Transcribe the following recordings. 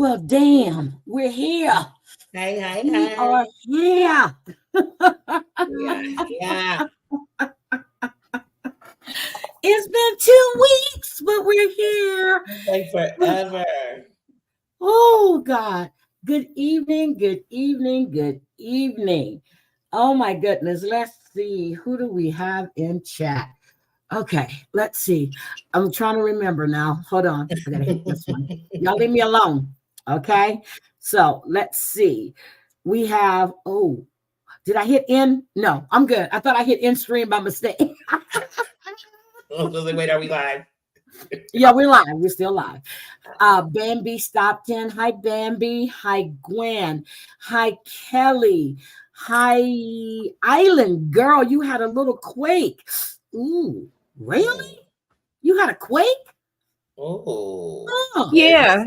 Well, damn, we're here. Hi, hi, We hi. are here. Yeah, yeah. It's been 2 weeks, but we're here. Like forever. Oh, God. Good evening, good evening, good evening. Oh, my goodness. Let's see. Who do we have in chat? Okay, let's see. I'm trying to remember now. Hold on. I got to hit this one. Y'all leave me alone. Okay. So let's see. We have, oh, did I hit in? No, I'm good. I thought I hit in stream by mistake. I was like, wait, are we live? Yeah, we're live. We're still live. Bambi stopped in. Hi, Bambi. Hi, Gwen. Hi, Kelly. Hi, Island girl. You had a little quake. Ooh, really? You had a quake? Oh. Oh, Yeah.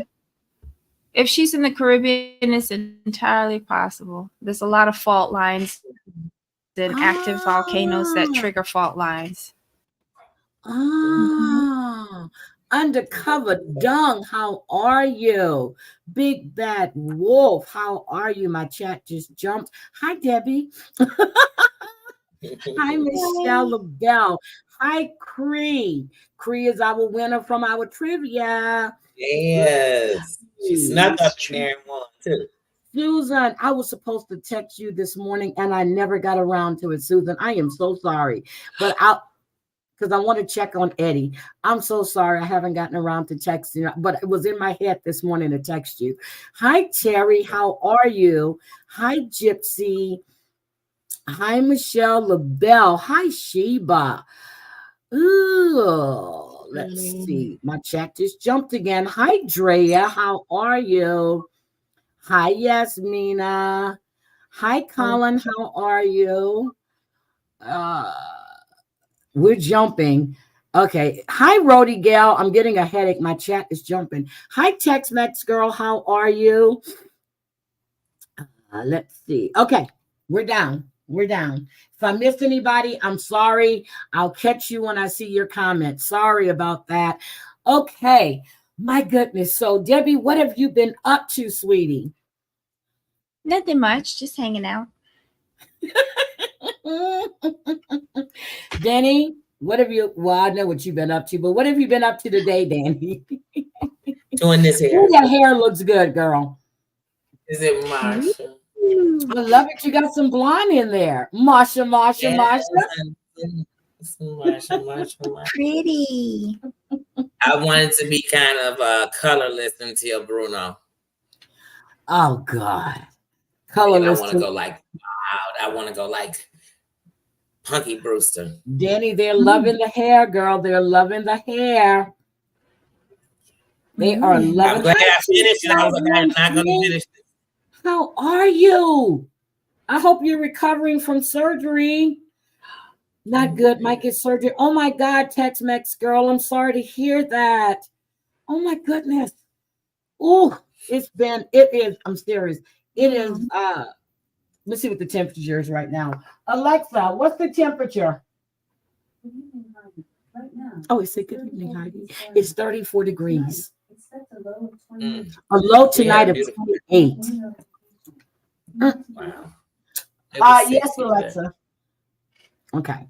If she's in the Caribbean, it's entirely possible. There's a lot of fault lines and active volcanoes that trigger fault lines. Ah, undercover dung. How are you? Big bad wolf. How are you? My chat just jumped. Hi, Debbie. Hi, Michelle LaBelle. Hi, Cree. Cree is our winner from our trivia. Yes. She snuck up in there and won, too. Susan, I was supposed to text you this morning and I never got around to it, Susan. I am so sorry. But because I want to check on Eddie. I'm so sorry. I haven't gotten around to texting you, but it was in my head this morning to text you. Hi, Terry. How are you? Hi, Gypsy. Hi, Michelle LaBelle. Hi, Sheba. Ooh, let's see. My chat just jumped again. Hi, Drea. How are you? Hi, Yasmina. Hi, Colin. How are you? We're jumping. Okay. Hi, Rody Gal. I'm getting a headache. My chat is jumping. Hi, Tex-Mex girl. How are you? Let's see. Okay. We're down. We're down. If I missed anybody, I'm sorry. I'll catch you when I see your comment. Sorry about that. Okay. My goodness. So, Debbie, what have you been up to, sweetie? Nothing much, just hanging out. Danny, what have you? Well, I know what you've been up to, but what have you been up to today, Danny? Doing this hair. Ooh, that hair looks good, girl. Is it Marsha? I love it. You got some blonde in there. Marsha. Marsha, Marsha. Pretty. I wanted to be kind of colorless until Bruno. Oh, God. Colorless. I want to go like wild. I want to go like Punky Brewster. Danny, they're loving the hair, girl. They're loving the hair. They are loving. I'm glad I finished it. I was like, I'm not going to finish this. How are you? I hope you're recovering from surgery. Not good. Might get surgery. Oh my God, Tex-Mex girl. I'm sorry to hear that. Oh my goodness. Oh, it is. I'm serious. It is. Let's see what the temperature is right now. Alexa, what's the temperature? Right now. Oh, it's a good evening, Heidi. It's 34 degrees. It's set a low of 28. A low tonight of 28. Wow. Yes, Alexa. Okay.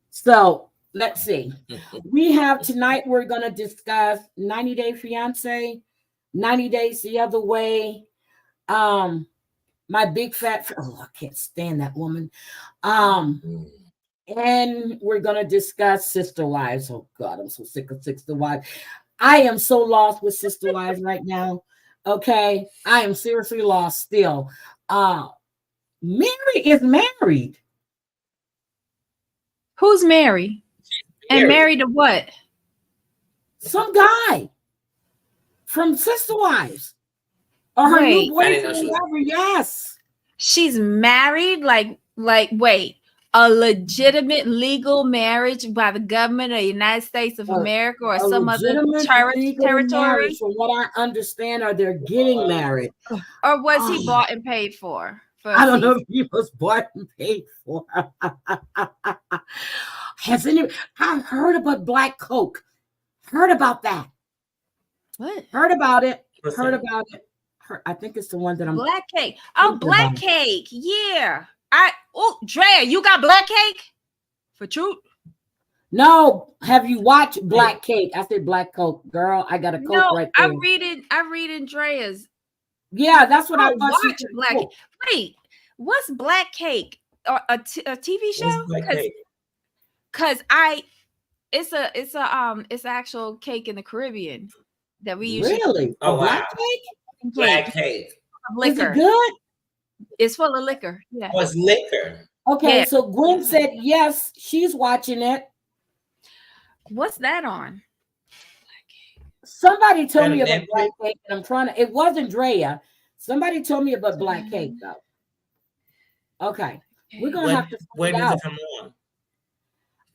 So let's see. We have tonight, we're going to discuss 90 Day Fiance, 90 Days the Other Way. My big fat, I can't stand that woman. And we're going to discuss Sister Wives. Oh God, I'm so sick of Sister Wives. I am so lost with Sister Wives right now. Okay. I am seriously lost still. Mary is married. Who's married? And married to what? Some guy from Sister Wives. Or her new boyfriend. Yes. She's married? Like, wait. A legitimate legal marriage by the government of the United States of America or some other territory? From what I understand, or they're getting married. Or was he bought and paid for? I don't know if he was bought and paid for. Has anyone? I've heard about Black Coke. Heard about that. What? Heard about it. heard about it. I think it's the one that I'm Black Cake. Oh, Black Cake. Yeah. Drea, you got Black Cake? For truth? No, have you watched Black Cake? I said Black Coke, girl. I got a Coke right there. I'm reading Drea's. Yeah, that's what I watch Black. Wait, what's Black Cake? A TV show? Because it's actual cake in the Caribbean that we usually really. Oh, Black Cake? Black Cake. Is it good? It's full of liquor. Yeah. Oh, it's liquor. Okay, yeah. So Gwen said yes, she's watching it. What's that on? Somebody told me about Black Cake, and I'm trying to. It wasn't Drea. Somebody told me about Black Cake though. Okay, we're gonna have to. When does it come on?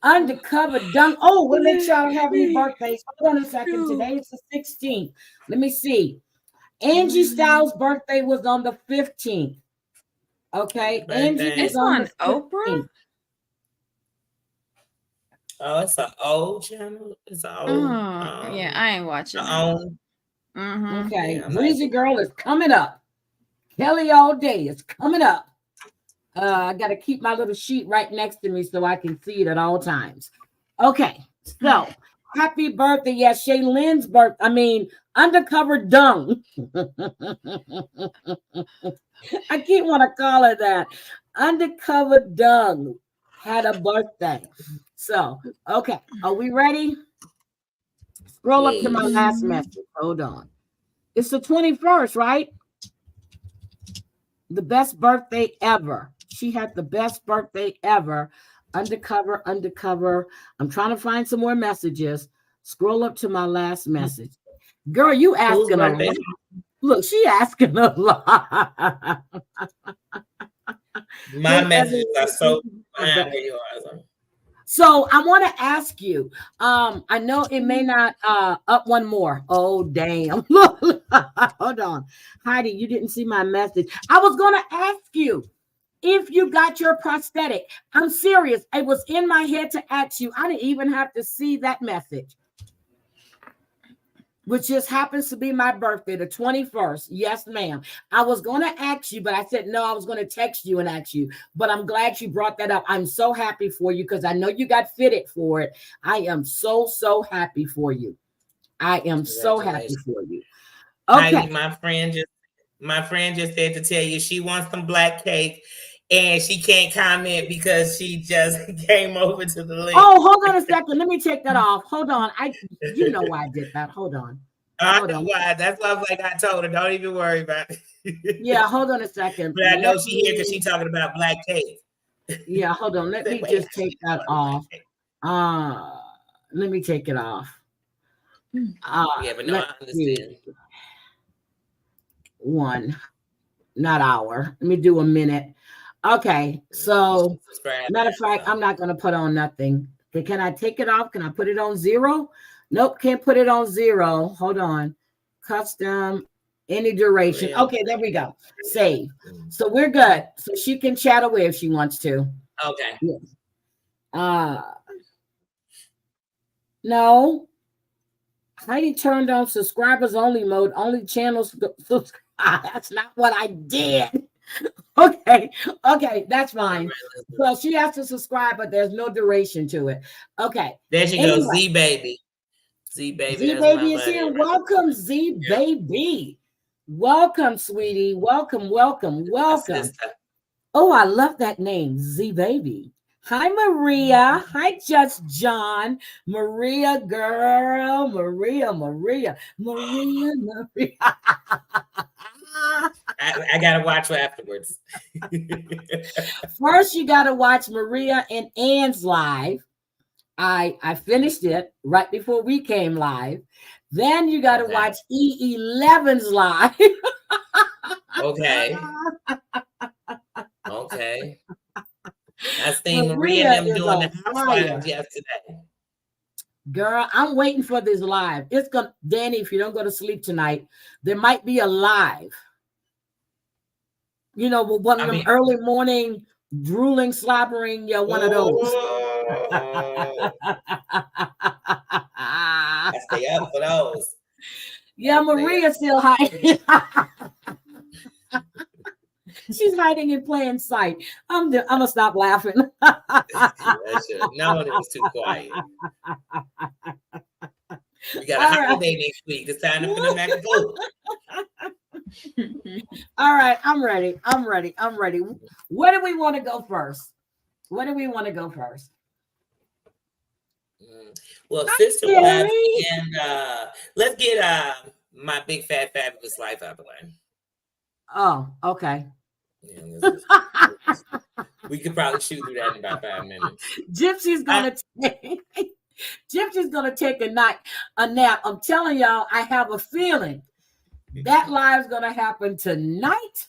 Undercover Dunk. Oh, we'll let y'all have your birthdays. Hold on a second. Today is the 16th. Let me see. Angie Styles' birthday was on the 15th. Okay, Angie is on Oprah. Oh, it's an old channel. It's an old. Yeah, I ain't watching. Okay, yeah, Breezy Girl is coming up. Kelly All Day is coming up. I got to keep my little sheet right next to me so I can see it at all times. Okay, so happy birthday. Yes, Shaylin's birthday. I mean, Undercover Dung. I keep want to call her that. Undercover Dung had a birthday. So, okay, are we ready? Scroll up to my last message. Hold on. It's the 21st, right? The best birthday ever. She had the best birthday ever. Undercover. I'm trying to find some more messages. Scroll up to my last message. Girl, you asking a lot. Look, she asking a lot. My messages are so behind where yours are. So I want to ask you, I know it may not up one more. Oh, damn. Hold on. Heidi, you didn't see my message. I was going to ask you if you got your prosthetic. I'm serious. It was in my head to ask you. I didn't even have to see that message, which just happens to be my birthday, the 21st. Yes, ma'am. I was going to ask you, but I said, no, I was going to text you and ask you, but I'm glad you brought that up. I'm so happy for you because I know you got fitted for it. I am so happy for you. I am so happy for you. Okay. Heidi, my friend just said to tell you she wants some Black Cake and she can't comment because she just came over to the link. Oh, hold on a second. Let me take that off. Hold on. You know why I did that. Hold on. I know why. That's why I told her, don't even worry about it. Yeah, hold on a second. But I know she here because she's talking about Black Cake. Yeah, hold on. Let me just take that off. Let me take it off. Yeah, but no, I understand. Not hour. Let me do a minute. Okay, so matter of fact, I'm not going to put on nothing. Okay, can I take it off? Can I put it on 0? Nope, can't put it on 0. Hold on. Custom, any duration. Okay, there we go. Save. So we're good. So she can chat away if she wants to. Okay. Yes. No. Heidi turned on subscribers only mode. Only channels subscribe. That's not what I did. Okay, that's fine. So she has to subscribe, but there's no duration to it. Okay. There she goes, Z Baby. Z Baby is here. Welcome, Z Baby. Welcome, sweetie. Welcome. Oh, I love that name, Z Baby. Hi, Maria. Hi, Just John. Maria, girl. Maria. I gotta watch her afterwards. First, you gotta watch Maria and Ann's live. I finished it right before we came live. Then you gotta watch E11's live. Okay. I seen Maria and them doing the housewives yesterday. Girl, I'm waiting for this live. It's gonna, Danny, if you don't go to sleep tonight, there might be a live. You know, one of them early morning drooling, slobbering, one of those. I stay up for those. Yeah, Maria's still hiding. She's hiding in plain sight. I'm gonna stop laughing. No, it was too quiet. We got a holiday next week. It's time to put them back to school. All right, I'm ready. Where do we want to go first? Well, Sister Wives, and let's get my big fat fabulous life out of the way. Oh, okay. Yeah, we could probably shoot through that in about 5 minutes. Gypsy's gonna take a nap. I'm telling y'all, I have a feeling that live's gonna happen tonight.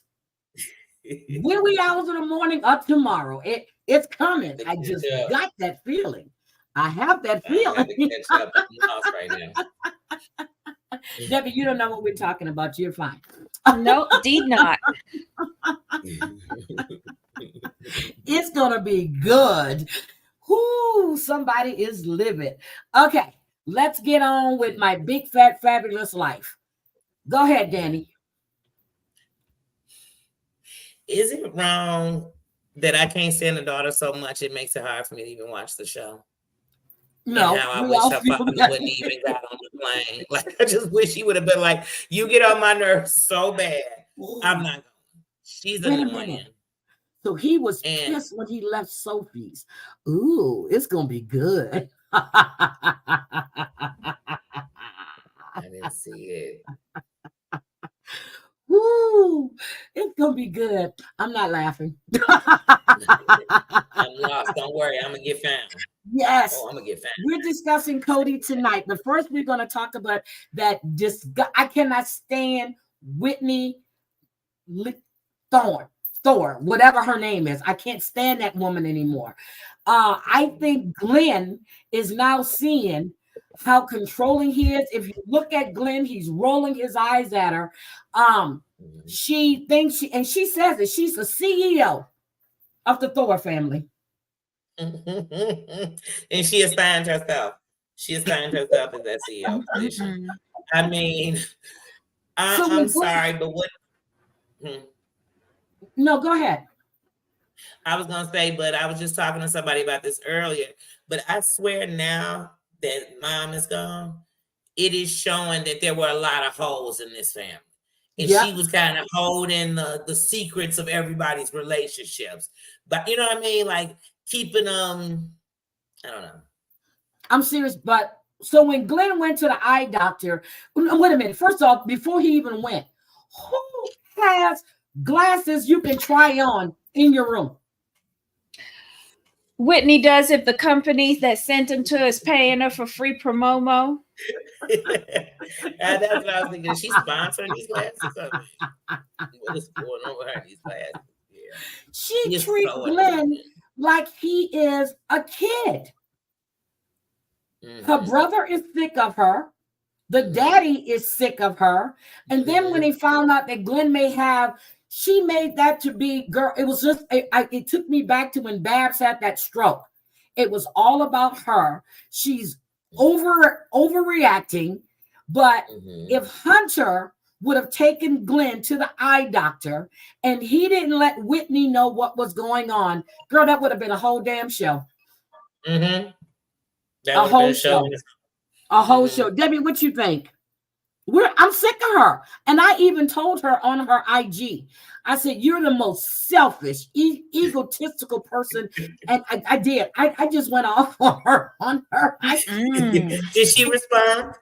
Wee hours in the morning up tomorrow. It's coming. I just got that feeling. I have that feeling. I have to catch up in the house right now. Debbie, you don't know what we're talking about. You're fine. No, indeed not. It's gonna be good. Whoo, somebody is livid. Okay, let's get on with my big fat fabulous life. Go ahead, Danny. Is it wrong that I can't stand the daughter so much it makes it hard for me to even watch the show? No, and how I wish her father wouldn't even got on the plane. Like, I just wish he would have been like, you get on my nerves so bad. I'm not going. She's annoying. So he was pissed when he left Sophie's. Ooh, it's going to be good. I didn't see it. Ooh, it's going to be good. I'm not laughing. I'm lost. Don't worry. I'm going to get found. Yes. Oh, I'm going to get found. We're discussing Cody tonight. But first, we're going to talk about that. I cannot stand Whitney Thor, whatever her name is. I can't stand that woman anymore. I think Glenn is now seeing how controlling he is. If you look at Glenn, he's rolling his eyes at her. She thinks she says it. She's the CEO of the Thor family. And she assigned herself. As that CEO position. I mean, I'm sorry, but what? No, go ahead. I was going to say, but I was just talking to somebody about this earlier. But I swear now that mom is gone, it is showing that there were a lot of holes in this family. And she was kind of holding the secrets of everybody's relationships. But you know what I mean? Like keeping them, I don't know. I'm serious, but so when Glenn went to the eye doctor, wait a minute. First off, before he even went, who has glasses you can try on in your room? Whitney does if the company that sent him to is paying her for free promo. That's what I was thinking. She's sponsoring these glasses. What is going on with her? These glasses. Yeah. She treats Glenn like he is a kid. Her brother is sick of her. The daddy is sick of her. And then when he found out that Glenn may have, she made that to be, girl, it was just, it took me back to when Babs had that stroke. It was all about her. She's overreacting. But if Hunter would have taken Glenn to the eye doctor and he didn't let Whitney know what was going on, girl, that would have been a whole damn show. A whole show. A whole show. Debbie, what you think? I'm sick of her. And I even told her on her IG, I said, you're the most selfish, egotistical person. And I did. I just went off on her. Did she respond?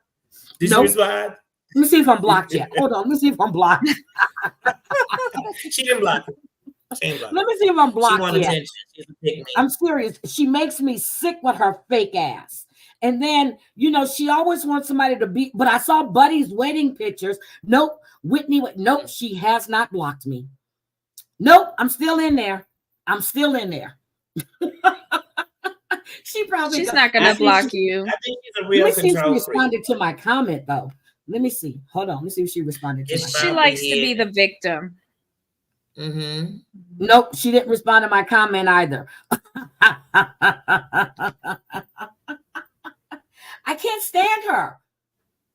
Did she respond? Let me see if I'm blocked yet. Hold on. Let me see if I'm blocked. She didn't block. Let me see if I'm blocked yet. I'm serious. She makes me sick with her fake ass. And then, she always wants somebody to be, but I saw Buddy's wedding pictures. Nope. Whitney, nope, she has not blocked me. Nope, I'm still in there. She's not going to block you. I think she's a real Let me see if she control responded to my comment, though. Let me see. Hold on. Let me see if she responded to my comment. She likes to be the victim. Nope, she didn't respond to my comment either. I can't stand her.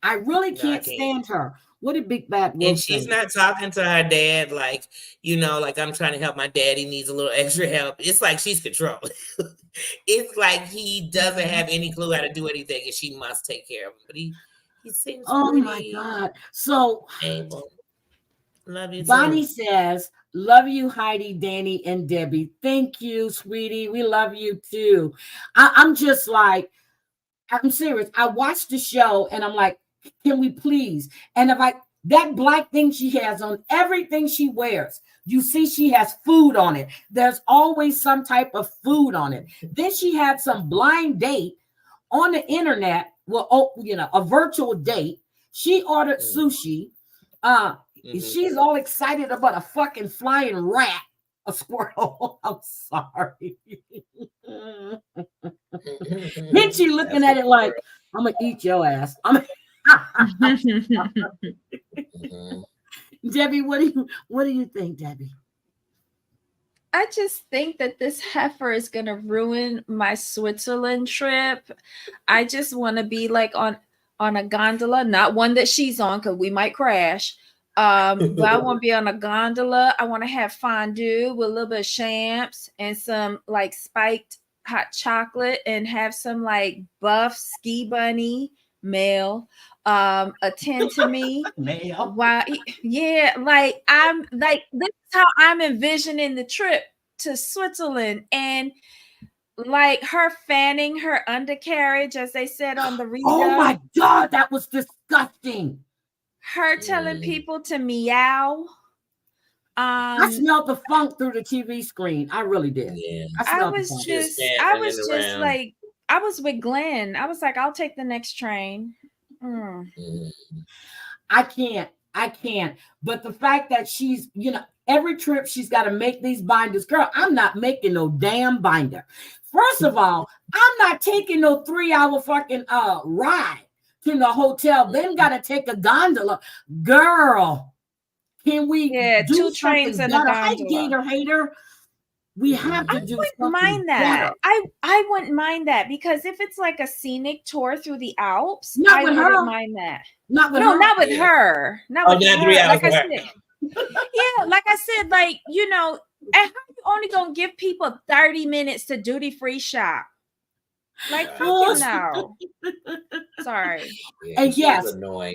I really can't stand her. What did Big Bad Wolf And she's not talking to her dad like, like I'm trying to help my dad. He needs a little extra help. It's like she's controlling. It's like he doesn't have any clue how to do anything, and she must take care of him. But he seems my God. So able. Love you Bonnie too. says, love you, Heidi, Danny, and Debbie. Thank you, sweetie. We love you too. I'm just like, I'm serious. I watched the show and I'm like, can we please? And if that black thing she has on everything she wears, you see she has food on it. There's always some type of food on it. Then she had some blind date on the internet. Well, a virtual date. She ordered sushi. She's all excited about a fucking flying rat, a squirrel. I'm sorry. Then she looking at it like, I'm gonna eat your ass. Debbie, what do you think, Debbie? I just think that this heifer is gonna ruin my Switzerland trip. I just want to be like on a gondola, not one that she's on because we might crash. But I want to be on a gondola. I want to have fondue with a little bit of champs and some like spiked hot chocolate, and have some like buff ski bunny male attend to me. Male. Why? Yeah, like I'm like, this is how I'm envisioning the trip to Switzerland, and like her fanning her undercarriage, as they said on the read. Oh my God, that was disgusting. Her telling people to meow. I smelled the funk through the TV screen. I really did. Yeah. I was just like, I was with Glenn. I was like, I'll take the next train. I can't. But the fact that she's, every trip she's got to make these binders. Girl, I'm not making no damn binder. First of all, I'm not taking no 3-hour fucking ride to the hotel. Then got to take a gondola. Girl, can we do 2 trains and a gondola? Gator hater. We have to do something. I wouldn't mind that. I wouldn't mind that, because if it's like a scenic tour through the Alps, I wouldn't mind that. Not with her. Not with her. Not with her. 3 hours. Like I said. Yeah, like I said, like, and how you only gonna give people 30 minutes to duty free shop? Like, fucking no. Sorry. Yeah, and yes, annoying.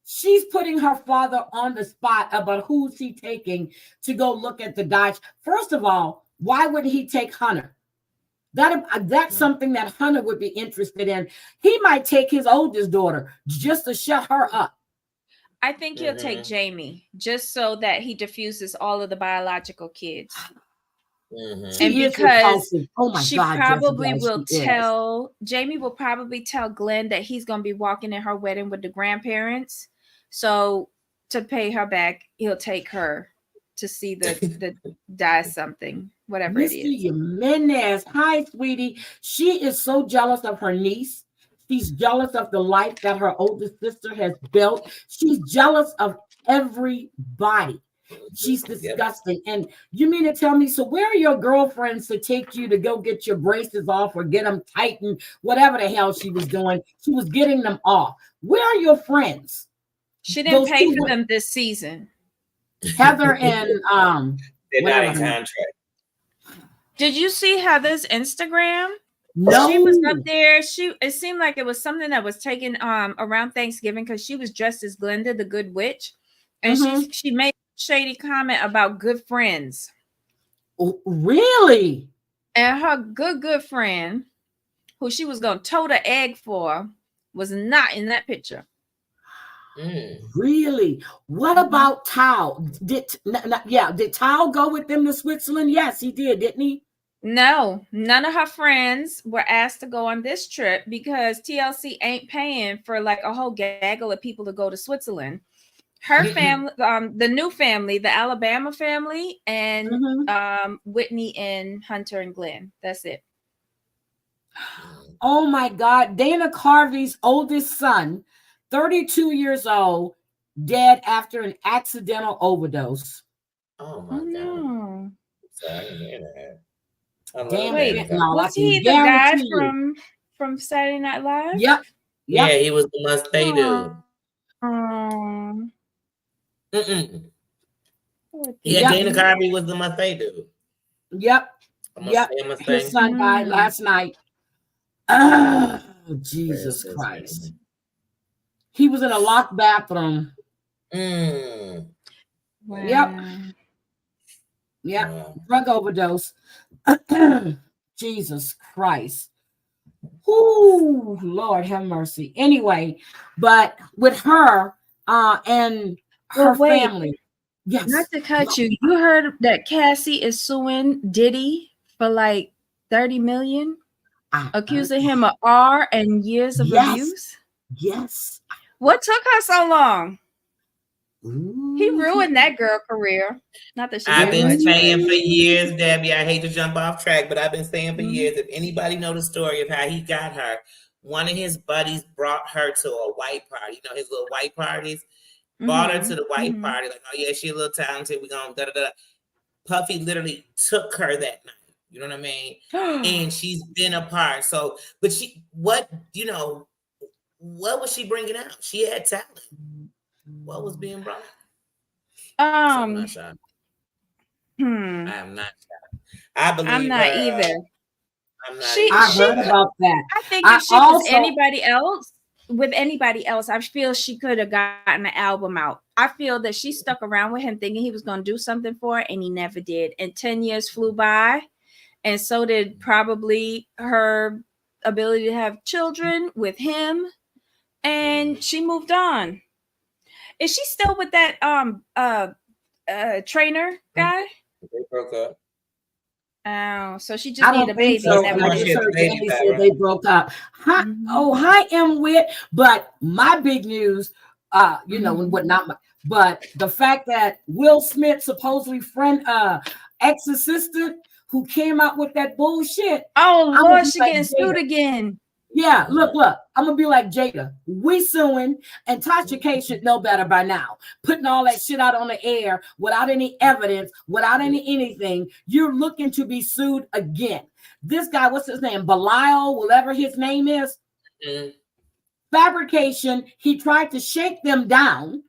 She's putting her father on the spot about who's he taking to go look at the Dodge. First of all, why would he take Hunter? That's something that Hunter would be interested in. He might take his oldest daughter just to shut her up. I think he'll take Jamie just so that he diffuses all of the biological kids. And because she probably will tell, Jamie will probably tell Glenn that he's going to be walking in her wedding with the grandparents. So to pay her back, he'll take her to see the die something, whatever it is. Jimenez. Hi, sweetie. She is so jealous of her niece. She's jealous of the life that her older sister has built. She's jealous of everybody. She's disgusting. And you mean to tell me, so where are your girlfriends to take you to go get your braces off or get them tightened, whatever the hell she was doing? She was getting them off. Where are your friends? She didn't pay for them this season. Heather and they're not in contract. Did you see Heather's Instagram? No. She was up there. It seemed like it was something that was taken around Thanksgiving, because she was dressed as Glenda, the good witch. And she made a shady comment about good friends. Oh, really? And her good friend, who she was going to tote an egg for, was not in that picture. Really? What about Tao? Did Tao go with them to Switzerland? Yes, he did, didn't he? No, none of her friends were asked to go on this trip because TLC ain't paying for like a whole gaggle of people to go to Switzerland. Her family, the new family, the Alabama family, and Whitney and Hunter and Glenn. That's it. Oh my God. Dana Carvey's oldest son, 32 years old, dead after an accidental overdose. Oh my God. Sorry, I didn't hear that. Wait, was he the guy from Saturday Night Live? Yep. Yep. Yeah, he was the must they do. Yeah, Dana Carvey was the must they do. Yep. Yep. His son died last night. Oh, Jesus Christ. He was in a locked bathroom. Wow. Yep. Yep. Wow. Drug overdose. Jesus Christ. Ooh, Lord have mercy. Anyway, but with her and her family. Yes. Not to cut you. You heard that Cassie is suing Diddy for like 30 million? Accusing him of R and years of abuse? Yes. What took her so long? Ooh. He ruined that girl career. Not that I've been saying for years, Debbie, I hate to jump off track, but I've been saying for years, if anybody know the story of how he got her, one of his buddies brought her to a white party. You know, his little white parties. Brought her to the white party. Like, oh, yeah, she's a little talented. We're going to da-da-da. Puffy literally took her that night. You know what I mean? And she's been apart. So, but what was she bringing out? She had talent. What was being brought out? So I'm not shocked. I am not shocked. I believe I'm not her, either. I heard about that. I think if she was anybody else, with anybody else, I feel she could have gotten an album out. I feel that she stuck around with him thinking he was going to do something for her, and he never did. And 10 years flew by, and so did probably her ability to have children with him, and she moved on. Is she still with that trainer guy? They broke up. Oh, so she just needed a baby. So. I just heard Danny say they broke up. Hi, M. Wit. But my big news, but the fact that Will Smith supposedly ex-assistant who came out with that bullshit. Oh Lord, she getting sued again. Yeah, look, I'm gonna be like Jada. We suing, and Tasha K should know better by now. Putting all that shit out on the air without any evidence, without anything. You're looking to be sued again. This guy, what's his name? Belial, whatever his name is. Fabrication. He tried to shake them down.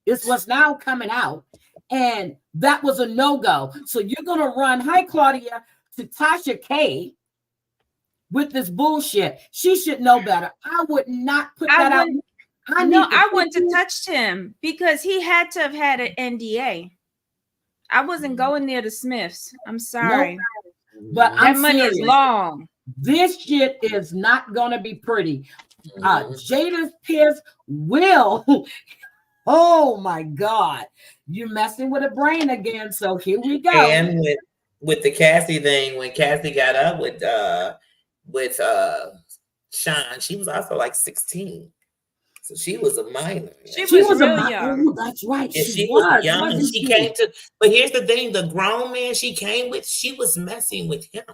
Is what's now coming out, and that was a no-go. So you're gonna run, hi Claudia, to Tasha K. with this bullshit. She should know better. I would not put that out. I wouldn't have touched him because he had to have had an NDA. I wasn't going near the Smiths. I'm sorry. No, but that money is long. This shit is not gonna be pretty. Jada's Pierce will. Oh my God. You're messing with a brain again. So here we go. And with the Cassie thing, when Cassie got up with Sean, she was also like 16, so she was a minor. She was real young. Oh, that's right. Yeah, she was young, and she came to. But here's the thing: the grown man she came with, she was messing with him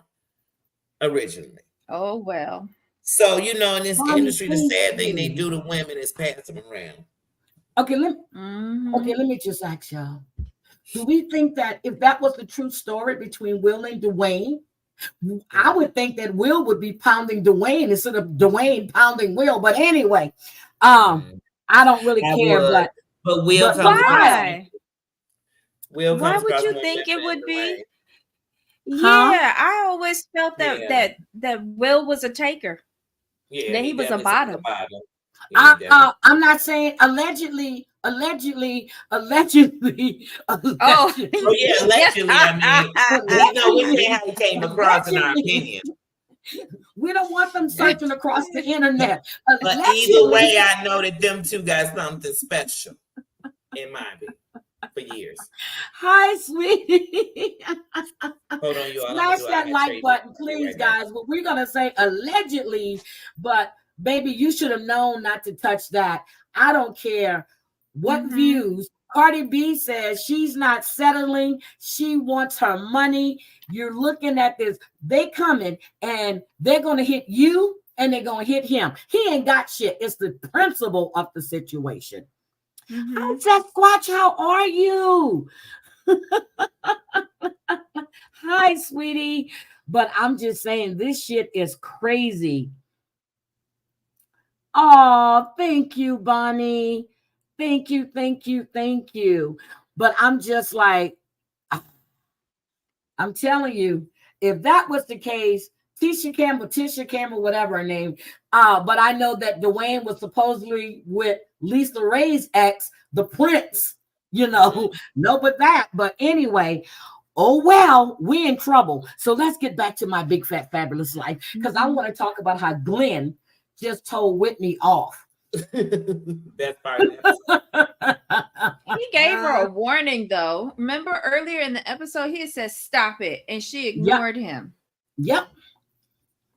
originally. Oh well. So in this industry, the sad thing they do to women is pass them around. Okay, let me just ask y'all: do we think that if that was the true story between Will and Dwayne? I would think that Will would be pounding Dwayne instead of Dwayne pounding Will. But anyway, I don't really care. But Will comes why? Why would you think it would be? Yeah, I always felt that Will was a taker. Yeah, that he was a bottom. I'm not saying allegedly. Oh yeah, allegedly. I mean, we know which how he came across in our opinion. We don't want them searching across the internet. But either way, I know that them two got something special in my opinion for years. Hi, sweetie. Hold on, you all. Smash that like button, please, guys. Well, we're gonna say allegedly, but baby, you should have known not to touch that. I don't care what views. Cardi B says she's not settling. She wants her money. You're looking at this. They coming and they're going to hit you and they're going to hit him. He ain't got shit. It's the principle of the situation. Hi, Sasquatch. How are you? Hi, sweetie. But I'm just saying this shit is crazy. Oh, thank you, Bonnie. Thank you, thank you, thank you. But I'm just like, I'm telling you, if that was the case, Tisha Campbell, whatever her name. But I know that Dwayne was supposedly with Lisa Ray's ex, the Prince. No, but that. But anyway, oh well, we're in trouble. So let's get back to my big fat fabulous life, because I want to talk about how Glenn just told Whitney off. That's part. He gave her a warning, though. Remember earlier in the episode, he said, "Stop it," and she ignored him. Yep.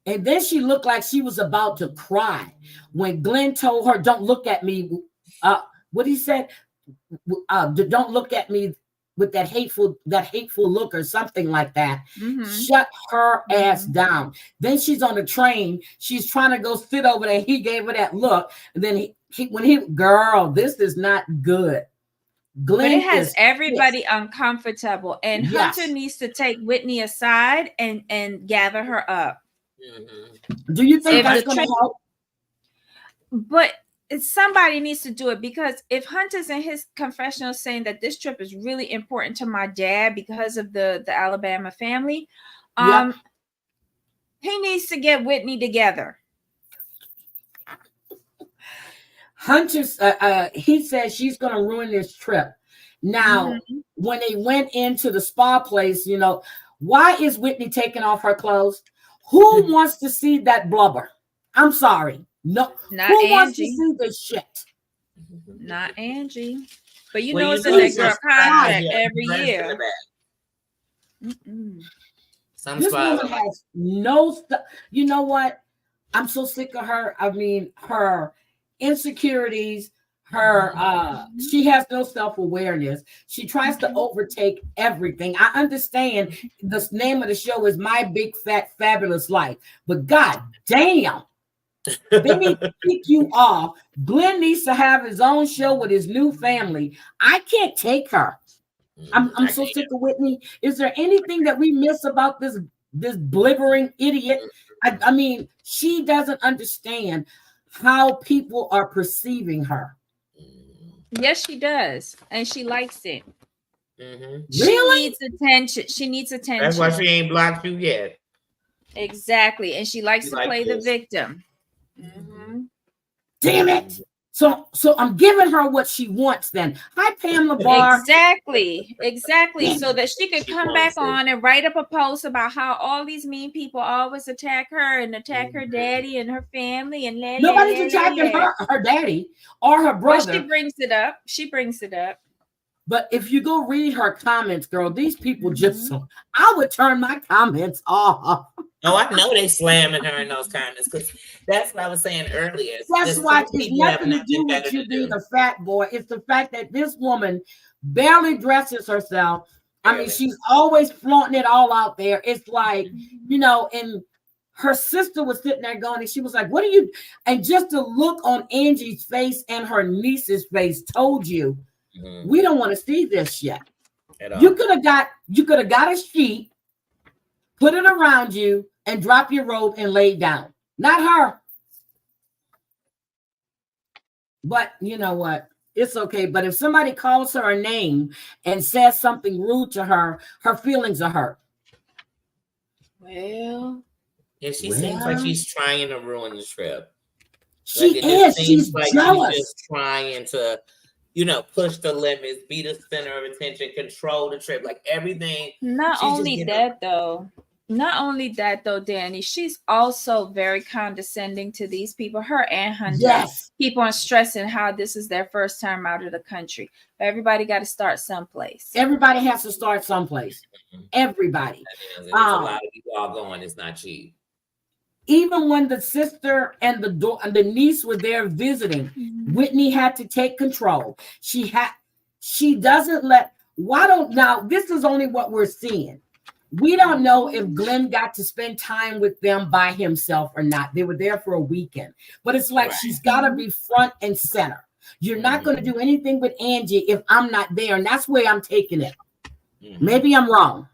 And then she looked like she was about to cry when Glenn told her, "Don't look at me." What he said, "Don't look at me with that hateful look," or something like that. Shut her ass down. Then she's on the train. She's trying to go sit over there. He gave her that look. And then girl, this is not good. Glenn, but it has everybody uncomfortable, and Hunter needs to take Whitney aside and gather her up. Do you think that's going to help? But somebody needs to do it, because if Hunter's in his confessional saying that this trip is really important to my dad because of the Alabama family, he needs to get Whitney together. Hunter's he says she's going to ruin this trip. Now, when they went into the spa place, why is Whitney taking off her clothes? Who wants to see that blubber? I'm sorry. No, not who Angie. Wants to see this shit? Not Angie. But it's in that girl contract every year. This woman has no stuff. You know what? I'm so sick of her. I mean, her insecurities, she has no self-awareness. She tries to overtake everything. I understand the name of the show is My Big Fat Fabulous Life, but god damn, they need to kick you off. Glenn needs to have his own show with his new family. I can't take her. I'm so sick of Whitney. Is there anything that we miss about this blibbering idiot? I mean, she doesn't understand how people are perceiving her. Yes, she does, and she likes it. Really? She needs attention. She needs attention. That's why she ain't blocked you yet. Exactly, and she likes to play the victim. Damn it! So I'm giving her what she wants. Then hi, Pamela Barr. Exactly. So that she could come back on and write up a post about how all these mean people always attack her and attack her daddy and her family and nobody's attacking her daddy or her brother. Well, she brings it up. But if you go read her comments, girl, these people I would turn my comments off. Oh, I know they slamming her in those comments, because that's what I was saying earlier. That's why it's nothing to do with you being a fat boy. It's the fact that this woman barely dresses herself. I mean, she's always flaunting it all out there. It's like, and her sister was sitting there going, and she was like, "What are you?" And just the look on Angie's face and her niece's face told you, we don't want to see this yet. You could have got a sheet, put it around you, and drop your robe and lay down. Not her. But you know what? It's okay. But if somebody calls her a name and says something rude to her, her feelings are hurt. Well, yeah, she seems like she's trying to ruin the trip. She is. She's jealous. She's just trying to, push the limits, be the center of attention, control the trip, like everything. Not only that, though, Danny, she's also very condescending to these people. Her and Hunter keep on stressing how this is their first time out of the country. Everybody got to start someplace. Everybody has to start someplace. Everybody. There's a lot of people all going. It's not cheap. Even when the sister and the niece were there visiting, Whitney had to take control. She doesn't let. Now this is only what we're seeing. We don't know if Glenn got to spend time with them by himself or not. They were there for a weekend, but it's like she's got to be front and center. You're not going to do anything with Angie if I'm not there, and that's where I'm taking it. Maybe I'm wrong.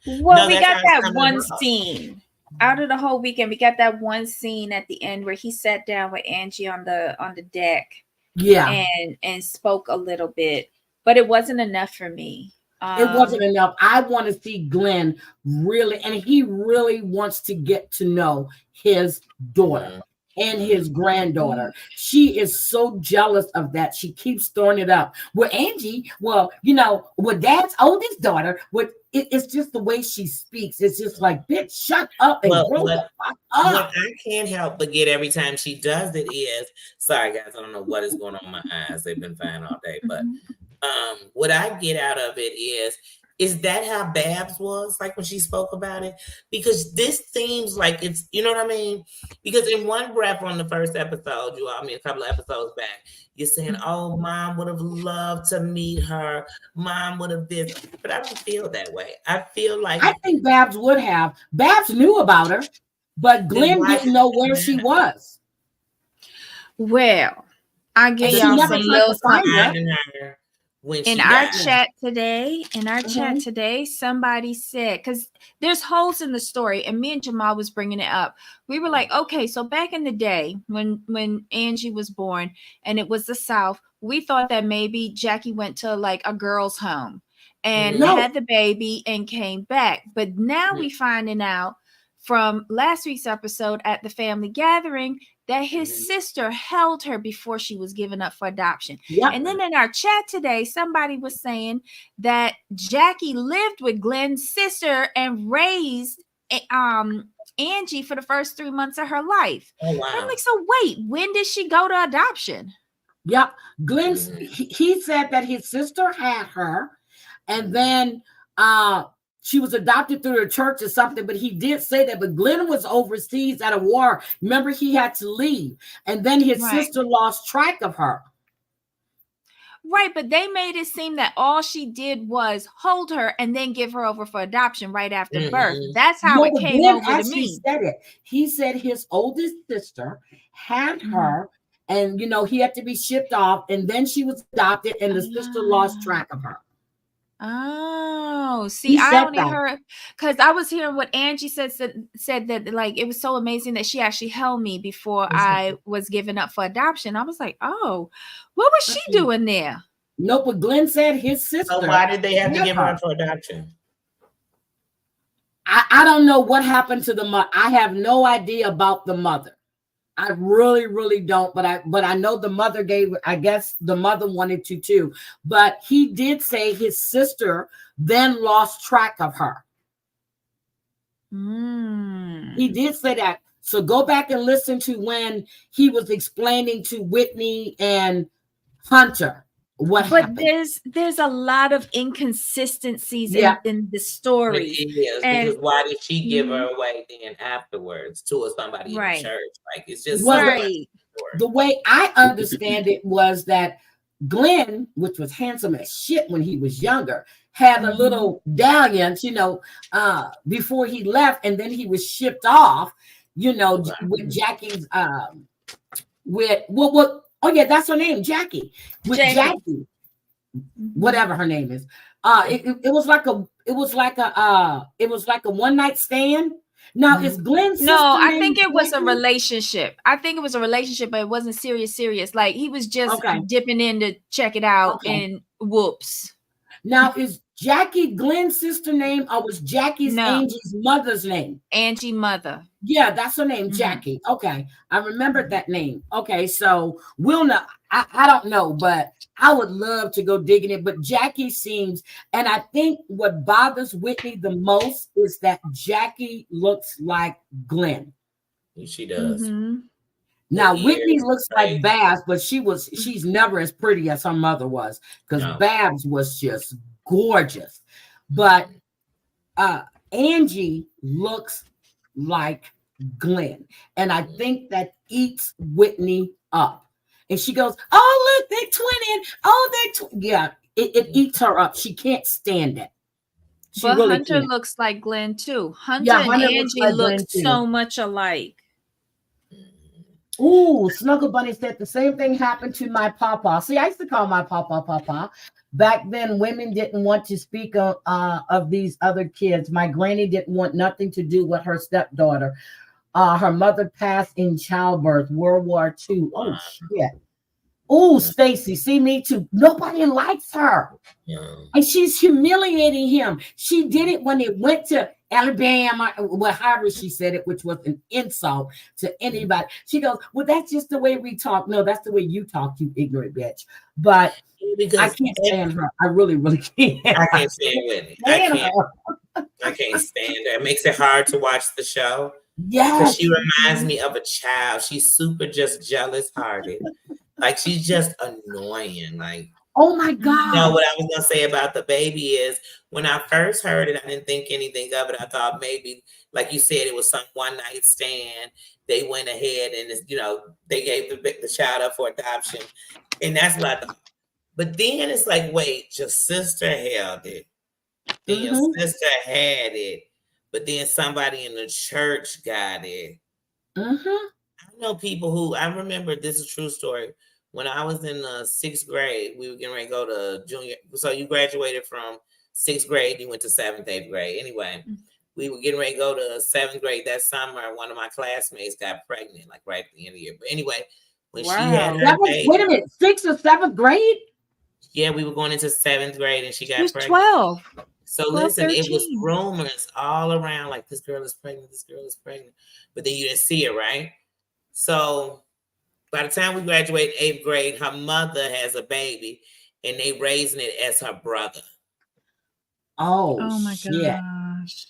Well, we got that one scene. out of the whole weekend, we got that one scene at the end where he sat down with Angie on the deck, and spoke a little bit, but it wasn't enough for me. It wasn't enough. I want to see Glenn really, and he really wants to get to know his daughter and his granddaughter. She is so jealous of that. She keeps throwing it up. With Angie, well, with Dad's oldest daughter, it's just the way she speaks. It's just like, bitch, shut up and grow the fuck up. What I can't help but get every time she does it is, sorry guys, I don't know what is going on with my eyes. They've been fine all day, but what I get out of it is that how Babs was like when she spoke about it? Because this seems like it's, you know what I mean? Because in one breath on the first episode, a couple of episodes back, you're saying, oh, Mom would have loved to meet her. Mom would have this. But I don't feel that way. I feel like I think Babs would have. Babs knew about her, but Glenn didn't know where she was. Well, I get y'all some little something. In our chat today, somebody said, because there's holes in the story, and me and Jamal was bringing it up. We were like, okay, so back in the day when Angie was born and it was the South, we thought that maybe Jackie went to like a girl's home and had the baby and came back. But now we finding out from last week's episode at the family gathering that his sister held her before she was given up for adoption. Yep. And then in our chat today, somebody was saying that Jackie lived with Glenn's sister and raised Angie for the first 3 months of her life. Oh, wow. I'm like, so wait, when did she go to adoption? Yep. Glenn, he said that his sister had her, and then she was adopted through the church or something, but he did say that. But Glenn was overseas at a war. Remember, he had to leave. And then his sister lost track of her. Right, but they made it seem that all she did was hold her and then give her over for adoption right after birth. That's how it came over to me. Said it. He said his oldest sister had her, and, he had to be shipped off, and then she was adopted, and the sister lost track of her. Oh, see, I only heard, because I was hearing what Angie said that like it was so amazing that she actually held me before I was given up for adoption. I was like, oh, what was she doing there? No, but Glenn said his sister. So why did they have to give her for adoption? I don't know what happened to the mother. I have no idea about the mother. I really, really don't. But I know the mother I guess the mother wanted to too. But he did say his sister then lost track of her. He did say that. So go back and listen to when he was explaining to Whitney and Hunter what happened. But there's a lot of inconsistencies in the story. Because why did she give her away then afterwards to somebody in the church? Like, it's just the way I understand it was that Glenn, which was handsome as shit when he was younger, had a little dalliance, before he left, and then he was shipped off, with Jackie's oh yeah, that's her name, Jackie. With Jackie, whatever her name is. It was like a one night stand. Now is Glenn's sister? No, I think it was a relationship. But it wasn't serious. Like he was just dipping in to check it out, and whoops. Now is Jackie Glenn's sister name, or was Angie's mother's name? Angie mother. Yeah, that's her name, Jackie. Okay, I remembered that name. Okay, so we'll know. I don't know, but I would love to go digging it. But Jackie seems, and I think what bothers Whitney the most is that Jackie looks like Glenn. She does. Now Whitney looks like Babs, but she's never as pretty as her mother was, because Babs was just gorgeous. But Angie looks like Glenn, and I think that eats Whitney up. And she goes, "Oh, look, they're twinning. Oh, yeah." It eats her up. She can't stand it. But really Hunter looks like Glenn too. Hunter and Angie look so much alike. Ooh, Snuggle Bunny said the same thing happened to my papa. See, I used to call my papa. Back then, women didn't want to speak of these other kids. My granny didn't want nothing to do with her stepdaughter. Her mother passed in childbirth, World War II. Oh, shit. Oh, Stacy, see me too. Nobody likes her. And she's humiliating him. She did it when it went to Alabama, well, however she said it, which was an insult to anybody. She goes, well, that's just the way we talk. No, that's the way you talk, you ignorant bitch. But because I can't stand her. I really, really can't. I can't stand Whitney. I can't stand her. It makes it hard to watch the show. Yes. Because she reminds me of a child. She's super just jealous-hearted. Like, she's just annoying. Like, oh my God. You know, what I was going to say about the baby is when I first heard it, I didn't think anything of it. I thought maybe, like you said, it was some one-night stand. They went ahead and, you know, they gave the child up for adoption. And that's what I thought. But then it's like, wait, your sister held it. Then your sister had it. But then somebody in the church got it. I know people who, I remember, this is a true story. When I was in the 6th grade, we were getting ready to go to junior. So you graduated from 6th grade, you went to 7th, 8th grade. Anyway, we were getting ready to go to 7th grade that summer. One of my classmates got pregnant, like right at the end of the year. But anyway, when she had her baby, wait a minute, 6th or 7th grade? Yeah, we were going into 7th grade and she got pregnant. 12. So 12, listen, 13. it was rumors all around, like, this girl is pregnant, this girl is pregnant. But then you didn't see it, right? So by the time we graduated 8th grade, her mother has a baby and they raising it as her brother. Oh my shit. gosh.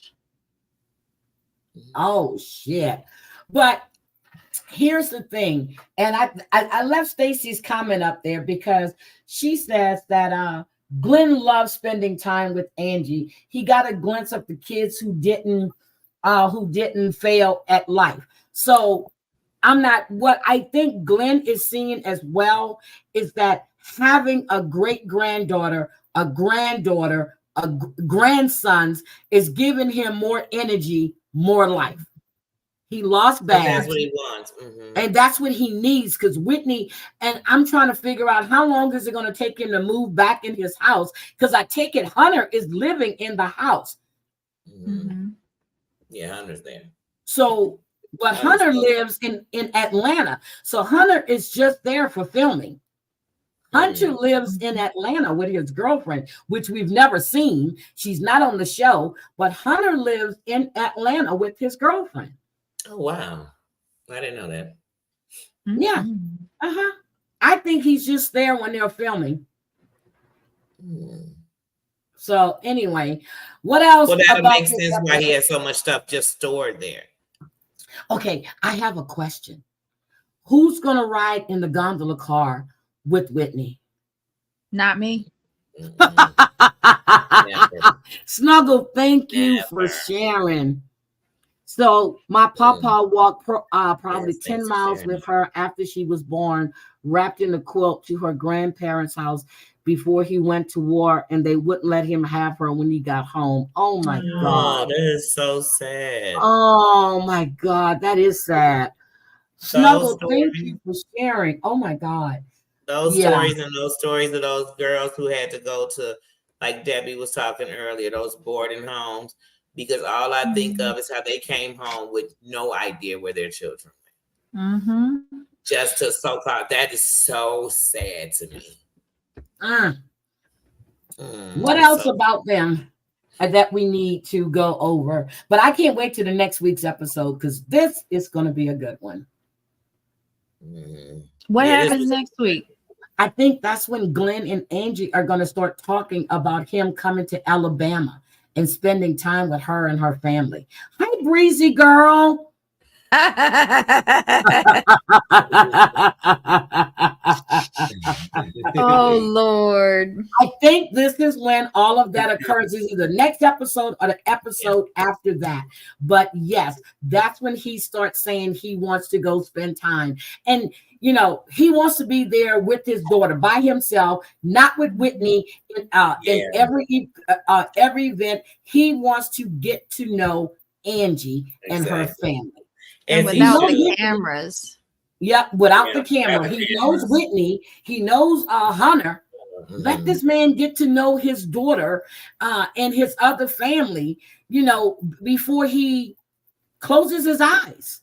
Oh shit. But here's the thing. And I left Stacy's comment up there because she says that Glenn loves spending time with Angie. He got a glimpse of the kids who didn't fail at life. So what I think Glenn is seeing as well is that having a great granddaughter, a granddaughter, grandsons is giving him more energy, more life. He lost Babs. That's what he wants. And that's what he needs, because Whitney, and I'm trying to figure out how long is it going to take him to move back in his house, because I take it Hunter is living in the house. Yeah, I understand. So, but Hunter lives in Atlanta. So Hunter is just there for filming. Hunter lives in Atlanta with his girlfriend, which we've never seen. She's not on the show, but Hunter lives in Atlanta with his girlfriend. Oh, wow. I didn't know that. Yeah. I think he's just there when they're filming. So anyway, what else? Well, that makes sense why he has so much stuff just stored there. Okay, I have a question. Who's going to ride in the gondola car with Whitney? Not me. Snuggle, thank you for sharing. So my papa walked probably 10 miles with her after she was born, wrapped in a quilt to her grandparents' house before he went to war, and they wouldn't let him have her when he got home. Oh my God. That is so sad. Oh my God, that is sad. Snuggle, thank you for sharing. Oh my God. Those stories and those stories of those girls who had to go to, like Debbie was talking earlier, those boarding homes, because all I think of is how they came home with no idea where their children went. Just to so-called, that is so sad to me. What else about them that we need to go over? But I can't wait to the next week's episode, because this is going to be a good one. What happens next week? I think that's when Glenn and Angie are going to start talking about him coming to Alabama and spending time with her and her family. Hi, Breezy girl. Oh Lord. I think this is when all of that occurs, either the next episode or the episode after that. But yes, that's when he starts saying he wants to go spend time. And you know, he wants to be there with his daughter by himself, not with Whitney in every event. He wants to get to know Angie and her family. And without the cameras. Yep, without the camera. He knows Whitney. He knows Hunter. Let this man get to know his daughter and his other family, you know, before he closes his eyes.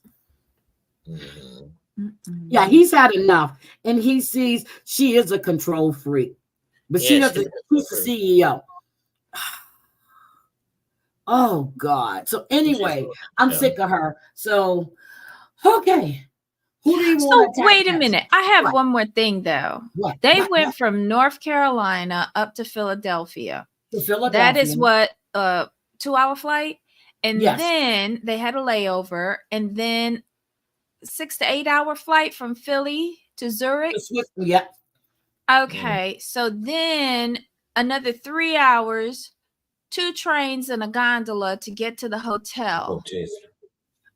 Yeah, he's had enough. And he sees she is a control freak. But she doesn't. She's the CEO. Oh, God. So anyway, I'm sick of her. So, okay. Who do you want to attack wait a minute. I have one more thing, though. They went from North Carolina up to Philadelphia. That is what, 2-hour flight? And then they had a layover. And then 6 to 8 hour flight from Philly to Zurich. Yeah. Okay. So then another 3 hours, 2 trains and a gondola to get to the hotel.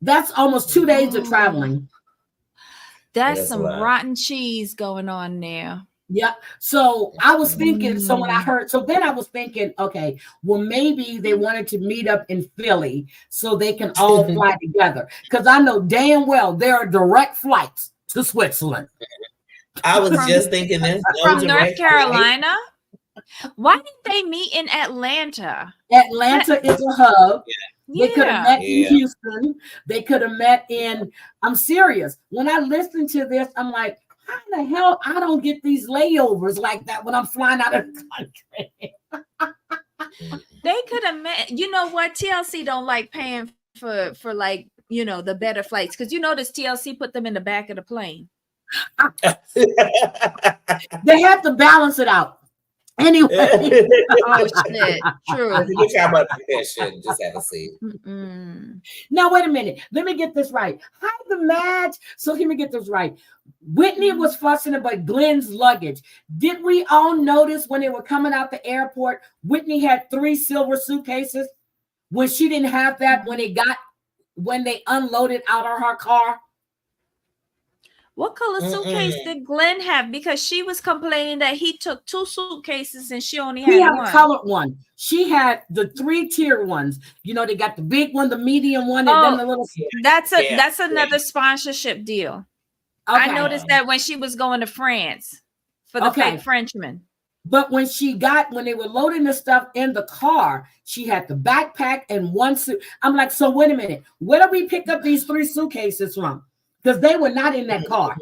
That's almost 2 days of traveling. That's some rotten cheese going on there. Yeah. So I was thinking, so when I heard, so then I was thinking, okay, well, maybe they wanted to meet up in Philly so they can all fly together. Because I know damn well there are direct flights to Switzerland. I was just thinking this. From North Carolina? Why didn't they meet in Atlanta? Atlanta is a hub. They could have met in Houston. They could have met in, I'm serious. When I listen to this, I'm like, how the hell I don't get these layovers like that when I'm flying out of the country? They could have met, you know what? TLC don't like paying for like, you know, the better flights. Because you notice TLC put them in the back of the plane. They have to balance it out. Anyway. Oh, shit. True. Which how much that shit just have a seat. Now, wait a minute. Let me get this right. How the match? So let me get this right. Whitney was fussing about Glenn's luggage. Did we all notice when they were coming out the airport, Whitney had 3 silver suitcases when she didn't have that when they unloaded out of her car? What color suitcase did Glenn have? Because she was complaining that he took 2 suitcases and she only had one. A colored one. She had the 3-tier ones. You know, they got the big one, the medium one, and then the little. That's another sponsorship deal. Okay. I noticed that when she was going to France for the fake Frenchman. But when they were loading the stuff in the car, she had the backpack and 1 suit. I'm like, so wait a minute. Where do we pick up these 3 suitcases from? Because they were not in that car.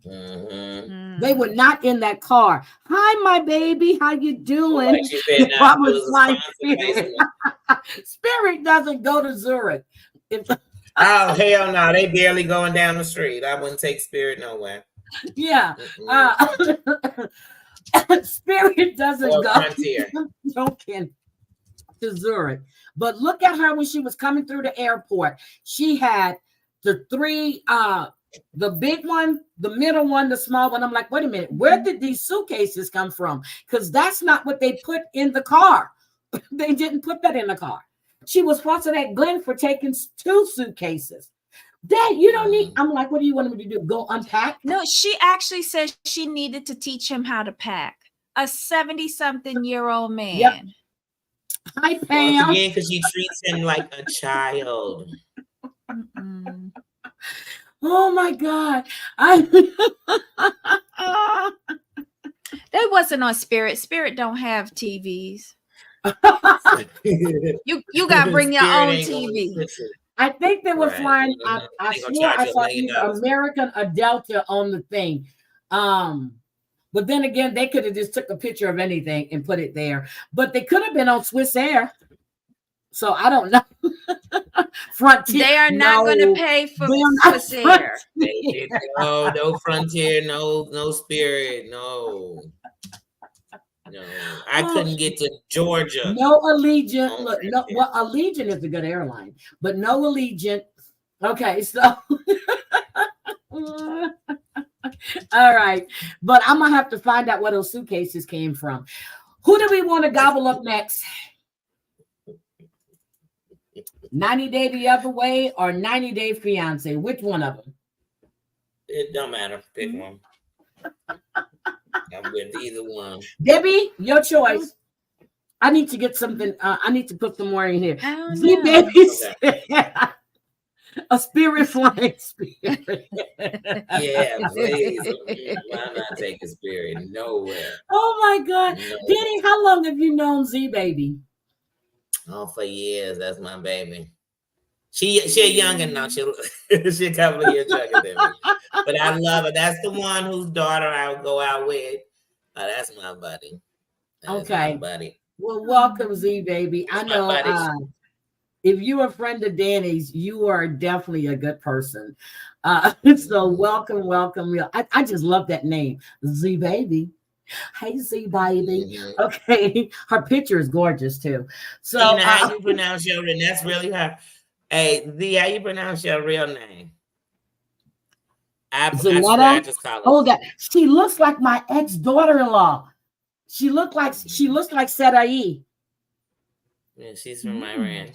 They were not in that car. Hi, my baby. How you doing? Like she said, Spirit. Spirit doesn't go to Zurich. Oh, hell no. They barely going down the street. I wouldn't take Spirit nowhere. Yeah. Spirit doesn't go to Zurich. But look at her when she was coming through the airport. She had the 3, the big one, the middle one, the small one. I'm like, wait a minute, where did these suitcases come from? Because that's not what they put in the car. They didn't put that in the car. She was fussing at Glenn for taking 2 suitcases. Dad, you don't need. I'm like, what do you want me to do? Go unpack? No, she actually said she needed to teach him how to pack. A 70-something-year-old man. Yep. Hi, Pam. Again, because she treats him like a child. Oh my God. That wasn't on Spirit. Spirit don't have TVs. You gotta bring your own TV. I think they were flying. I swore I saw either American or Delta on the thing. But then again, they could have just took a picture of anything and put it there. But they could have been on Swiss Air. So I don't know. Frontier. They are not going to pay for Swiss Air. No Frontier, no Spirit, no. I couldn't get to Georgia. No Allegiant. Look, well, Allegiant is a good airline, but no Allegiant. Okay, so all right. But I'm gonna have to find out where those suitcases came from. Who do we want to gobble up next? 90 Day the Other Way or 90 Day Fiance? Which one of them? It don't matter. Pick one. I'm with either one. Debbie, your choice. I need to get something. I need to put some more in here. See, Debbie. A spirit flying spirit. Yeah, please. Why not take a spirit nowhere? Oh my God. No. Danny, how long have you known Z Baby? Oh, for years. That's my baby. She younger now. She a couple of years younger than me. But I love her. That's the one whose daughter I would go out with. Oh, that's my buddy. That's my buddy. Well, welcome, Z Baby. I know if you're a friend of Danny's, you are definitely a good person. So welcome. I just love that name, Z Baby. Hey, Z Baby. Okay, her picture is gorgeous too. So how you pronounce your name? That's really her. Hey, Z, how you pronounce your real name? I swear I just call her. Oh, that she looks like my ex-daughter-in-law. She looks like Sarai. Yeah, she's from Iran.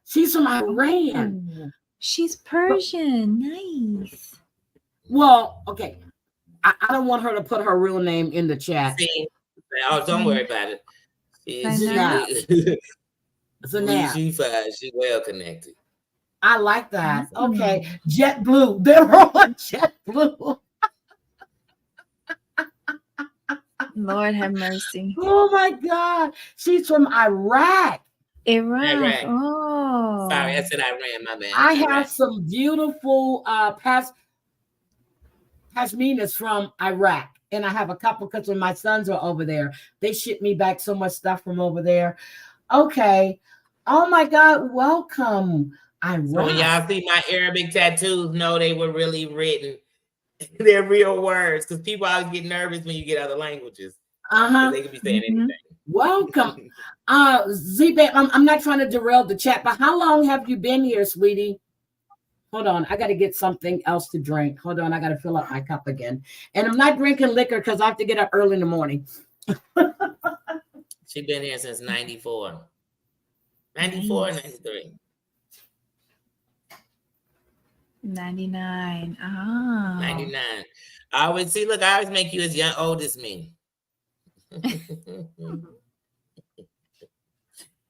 She's from Iran. She's Persian. Nice. Well, okay. I don't want her to put her real name in the chat. See? Oh, don't worry about it. She's fine. She's well connected. I like that. Okay. JetBlue. They're on JetBlue. Lord have mercy. Oh my God. She's from Iraq. Iraq. Oh. Sorry, I said Iran, my bad. I have some beautiful pashminas from Iraq. And I have a couple because when my sons are over there, they ship me back so much stuff from over there. Okay. Oh my God. Welcome. Iraq. So when y'all see my Arabic tattoos, know they were really written. They're real words because people always get nervous when you get other languages. They could be saying anything. Welcome. Z-Babe, I'm not trying to derail the chat, but how long have you been here, sweetie? Hold on. I got to get something else to drink. Hold on. I got to fill up my cup again. And I'm not drinking liquor because I have to get up early in the morning. She's been here since 94. 94, 93. 99. Oh. 99. I always make you as young old as me.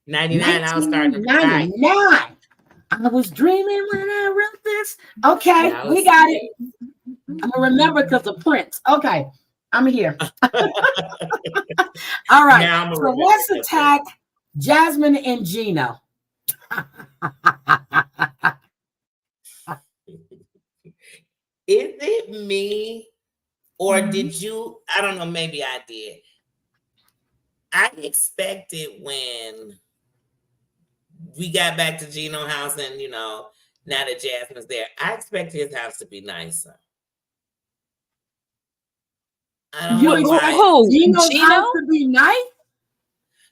99, I was starting to 99. I was dreaming when I wrote this. Okay, we got it. I'm gonna remember because of Prince. Okay, I'm here. All right. So let's attack Jasmine and Gino. Is it me or did you? I don't know. Maybe I did. I expected when we got back to Gino's house and, now that Jasmine's there, I expected his house to be nicer. I don't know why. Gino's house to be nice?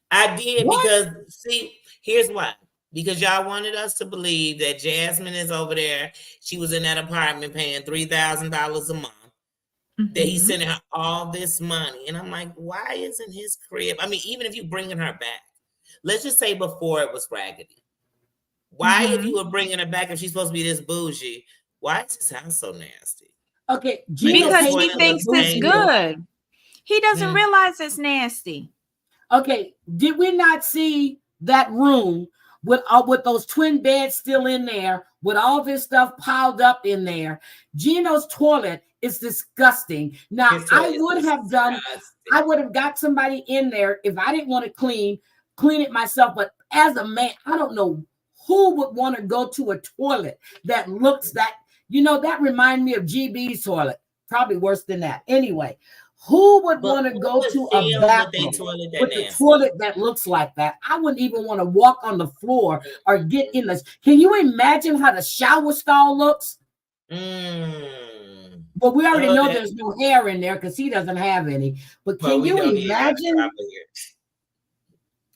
I did because, see, here's why. Because y'all wanted us to believe that Jasmine is over there. She was in that apartment paying $3,000 a month. That he's sending her all this money. And I'm like, why isn't his crib? I mean, even if you're bringing her back, let's just say before it was raggedy. Why, if you were bringing her back, if she's supposed to be this bougie, why is his house so nasty? Okay. Because he thinks it's good. He doesn't realize it's nasty. Okay. Did we not see that room with those twin beds still in there, with all this stuff piled up in there? Gino's toilet is disgusting. Now, I would have got somebody in there if I didn't want to clean it myself. But as a man, I don't know who would want to go to a toilet that looks that reminds me of GB's toilet. Probably worse than that. Anyway, who would want to go to a bathroom with a toilet that looks like that? I wouldn't even want to walk on the floor or get in the. Can you imagine how the shower stall looks? But we already know there's no hair in there because he doesn't have any. But can you imagine?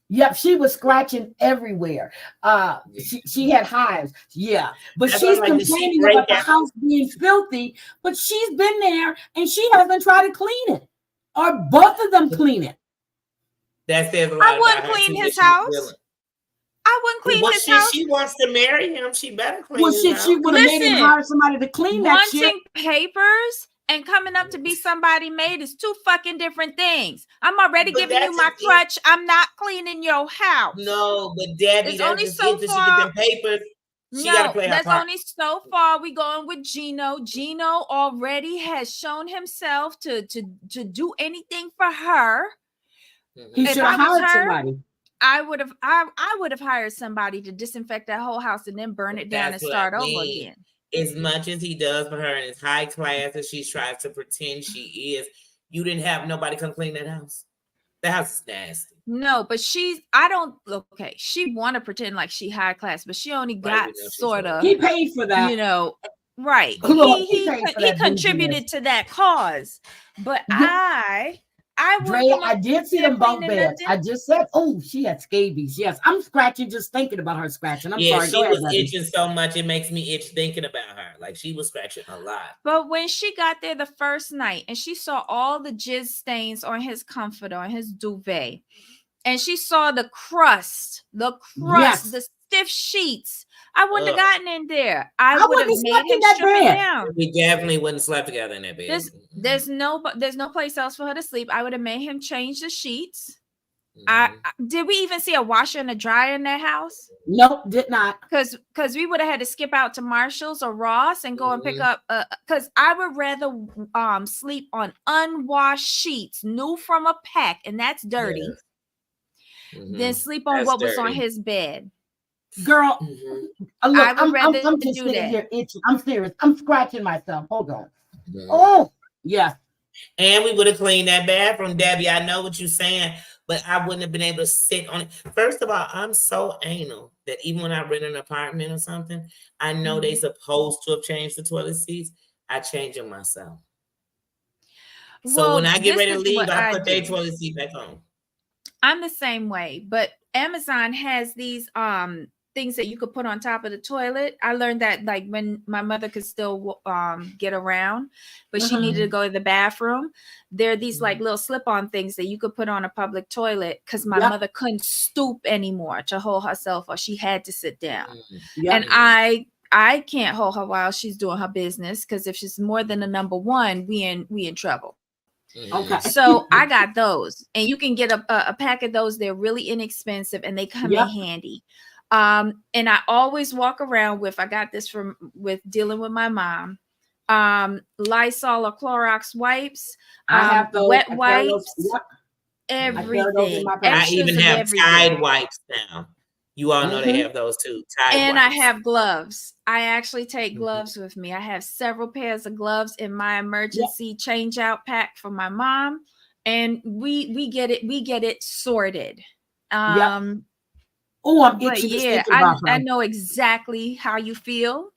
Yep, she was scratching everywhere. She had hives. Yeah, but she's complaining about the house being filthy. But she's been there and she hasn't tried to clean it, or both of them clean it. I wouldn't clean his house. I wouldn't clean his house. She wants to marry him. She better clean his house. She would have made him hire somebody to clean that shit. Wanting papers and coming up to be somebody made is two fucking different things. I'm already giving you my crutch. I'm not cleaning your house. No, but Debbie, it's only so far. She get them papers. No, that's only so far. We going with Gino. Gino already has shown himself to do anything for her. He should have hired somebody. I would have hired somebody to disinfect that whole house and then burn it down and start over again. As much as he does for her and as high class as she tries to pretend she is, you didn't have nobody come clean that house. The house is nasty. No, but she want to pretend like she high class, but she only got sort of. He paid for that. You know, right. He contributed to that cause. But I did see them bunk beds. I just said, oh, she had scabies. Yes, I'm scratching just thinking about her scratching. I'm sorry. She was itching so much, it makes me itch thinking about her. Like she was scratching a lot. But when she got there the first night and she saw all the jizz stains on his comforter, on his duvet, and she saw the crust, the stiff sheets, I wouldn't have gotten in there. I would have made him strip it down. We definitely wouldn't slept together in that bed. There's no place else for her to sleep. I would have made him change the sheets. Did we even see a washer and a dryer in that house? Nope, did not. Because we would have had to skip out to Marshall's or Ross and go and pick up. Because I would rather sleep on unwashed sheets, new from a pack, and that's dirty, than sleep on what was on his bed. Girl, look, I'm just sitting here itching. I'm serious. I'm scratching myself. Hold on. Oh, yeah. And we would have cleaned that bathroom, Debbie. I know what you're saying, but I wouldn't have been able to sit on it. First of all, I'm so anal that even when I rent an apartment or something, I know they supposed to have changed the toilet seats. I change them myself. So when I get ready to leave, I put their toilet seat back on. I'm the same way, but Amazon has these things that you could put on top of the toilet. I learned that like when my mother could still get around, but she needed to go to the bathroom. There are these like little slip-on things that you could put on a public toilet because my mother couldn't stoop anymore to hold herself, or she had to sit down. And I can't hold her while she's doing her business, because if she's more than a number one, we in trouble. Okay. So I got those, and you can get a pack of those. They're really inexpensive and they come in handy. And I always walk around with, I got this with dealing with my mom, Lysol or Clorox wipes, I have those, wet wipes, everything. I even have Tide wipes now. You all know they have those too. Tide wipes. I have gloves. I actually take gloves with me. I have several pairs of gloves in my emergency change out pack for my mom, and we get it sorted. Oh, I'm itching. I know exactly how you feel.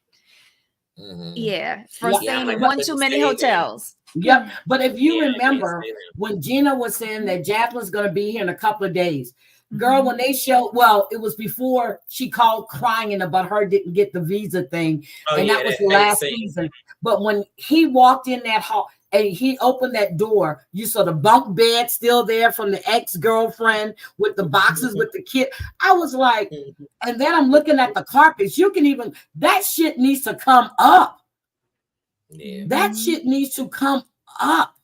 Yeah, from staying in one too many hotels. Yep. But if you remember when Gina was saying that Jacqueline's going to be here in a couple of days, girl, when they showed, it was before she called crying about her didn't get the visa thing. That was last season. But when he walked in that hall and he opened that door, you saw the bunk bed still there from the ex-girlfriend with the boxes with the kid. I was like, and then I'm looking at the carpets. That shit needs to come up. Yeah. That shit needs to come up.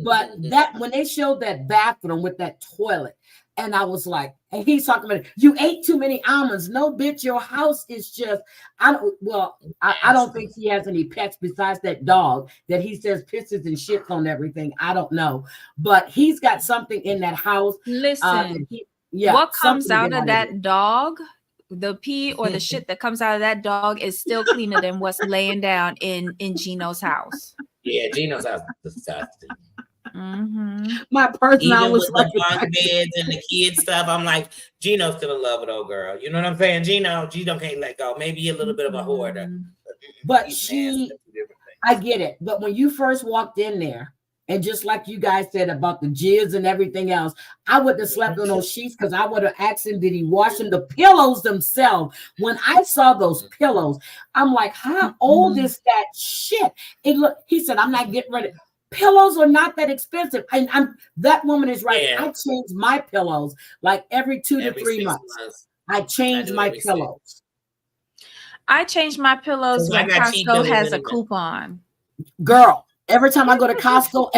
But when they showed that bathroom with that toilet, and I was like, and he's talking about, you ate too many almonds. No, bitch, your house is just, I don't think he has any pets besides that dog that he says pisses and shits on everything. I don't know. But he's got something in that house. Listen, what comes out of that dog, the pee or the shit that comes out of that dog is still cleaner than what's laying down in Gino's house. Yeah, Gino's house is disgusting. My person even was with the bunk beds and the kid stuff. I'm like, Gino's still in love with old girl. You know what I'm saying? Gino can't let go. Maybe a little bit of a hoarder. But I get it. But when you first walked in there, and just like you guys said about the jizz and everything else, I wouldn't have slept on those sheets because I would have asked him, did he wash them? The pillows themselves. When I saw those pillows, I'm like, how old is that shit? He said, I'm not getting rid of it. Pillows are not that expensive. And that woman is right. Yeah. I change my pillows like every 2 to 3 months. I change my pillows. I change my pillows when Costco has a coupon. Girl, every time I go to Costco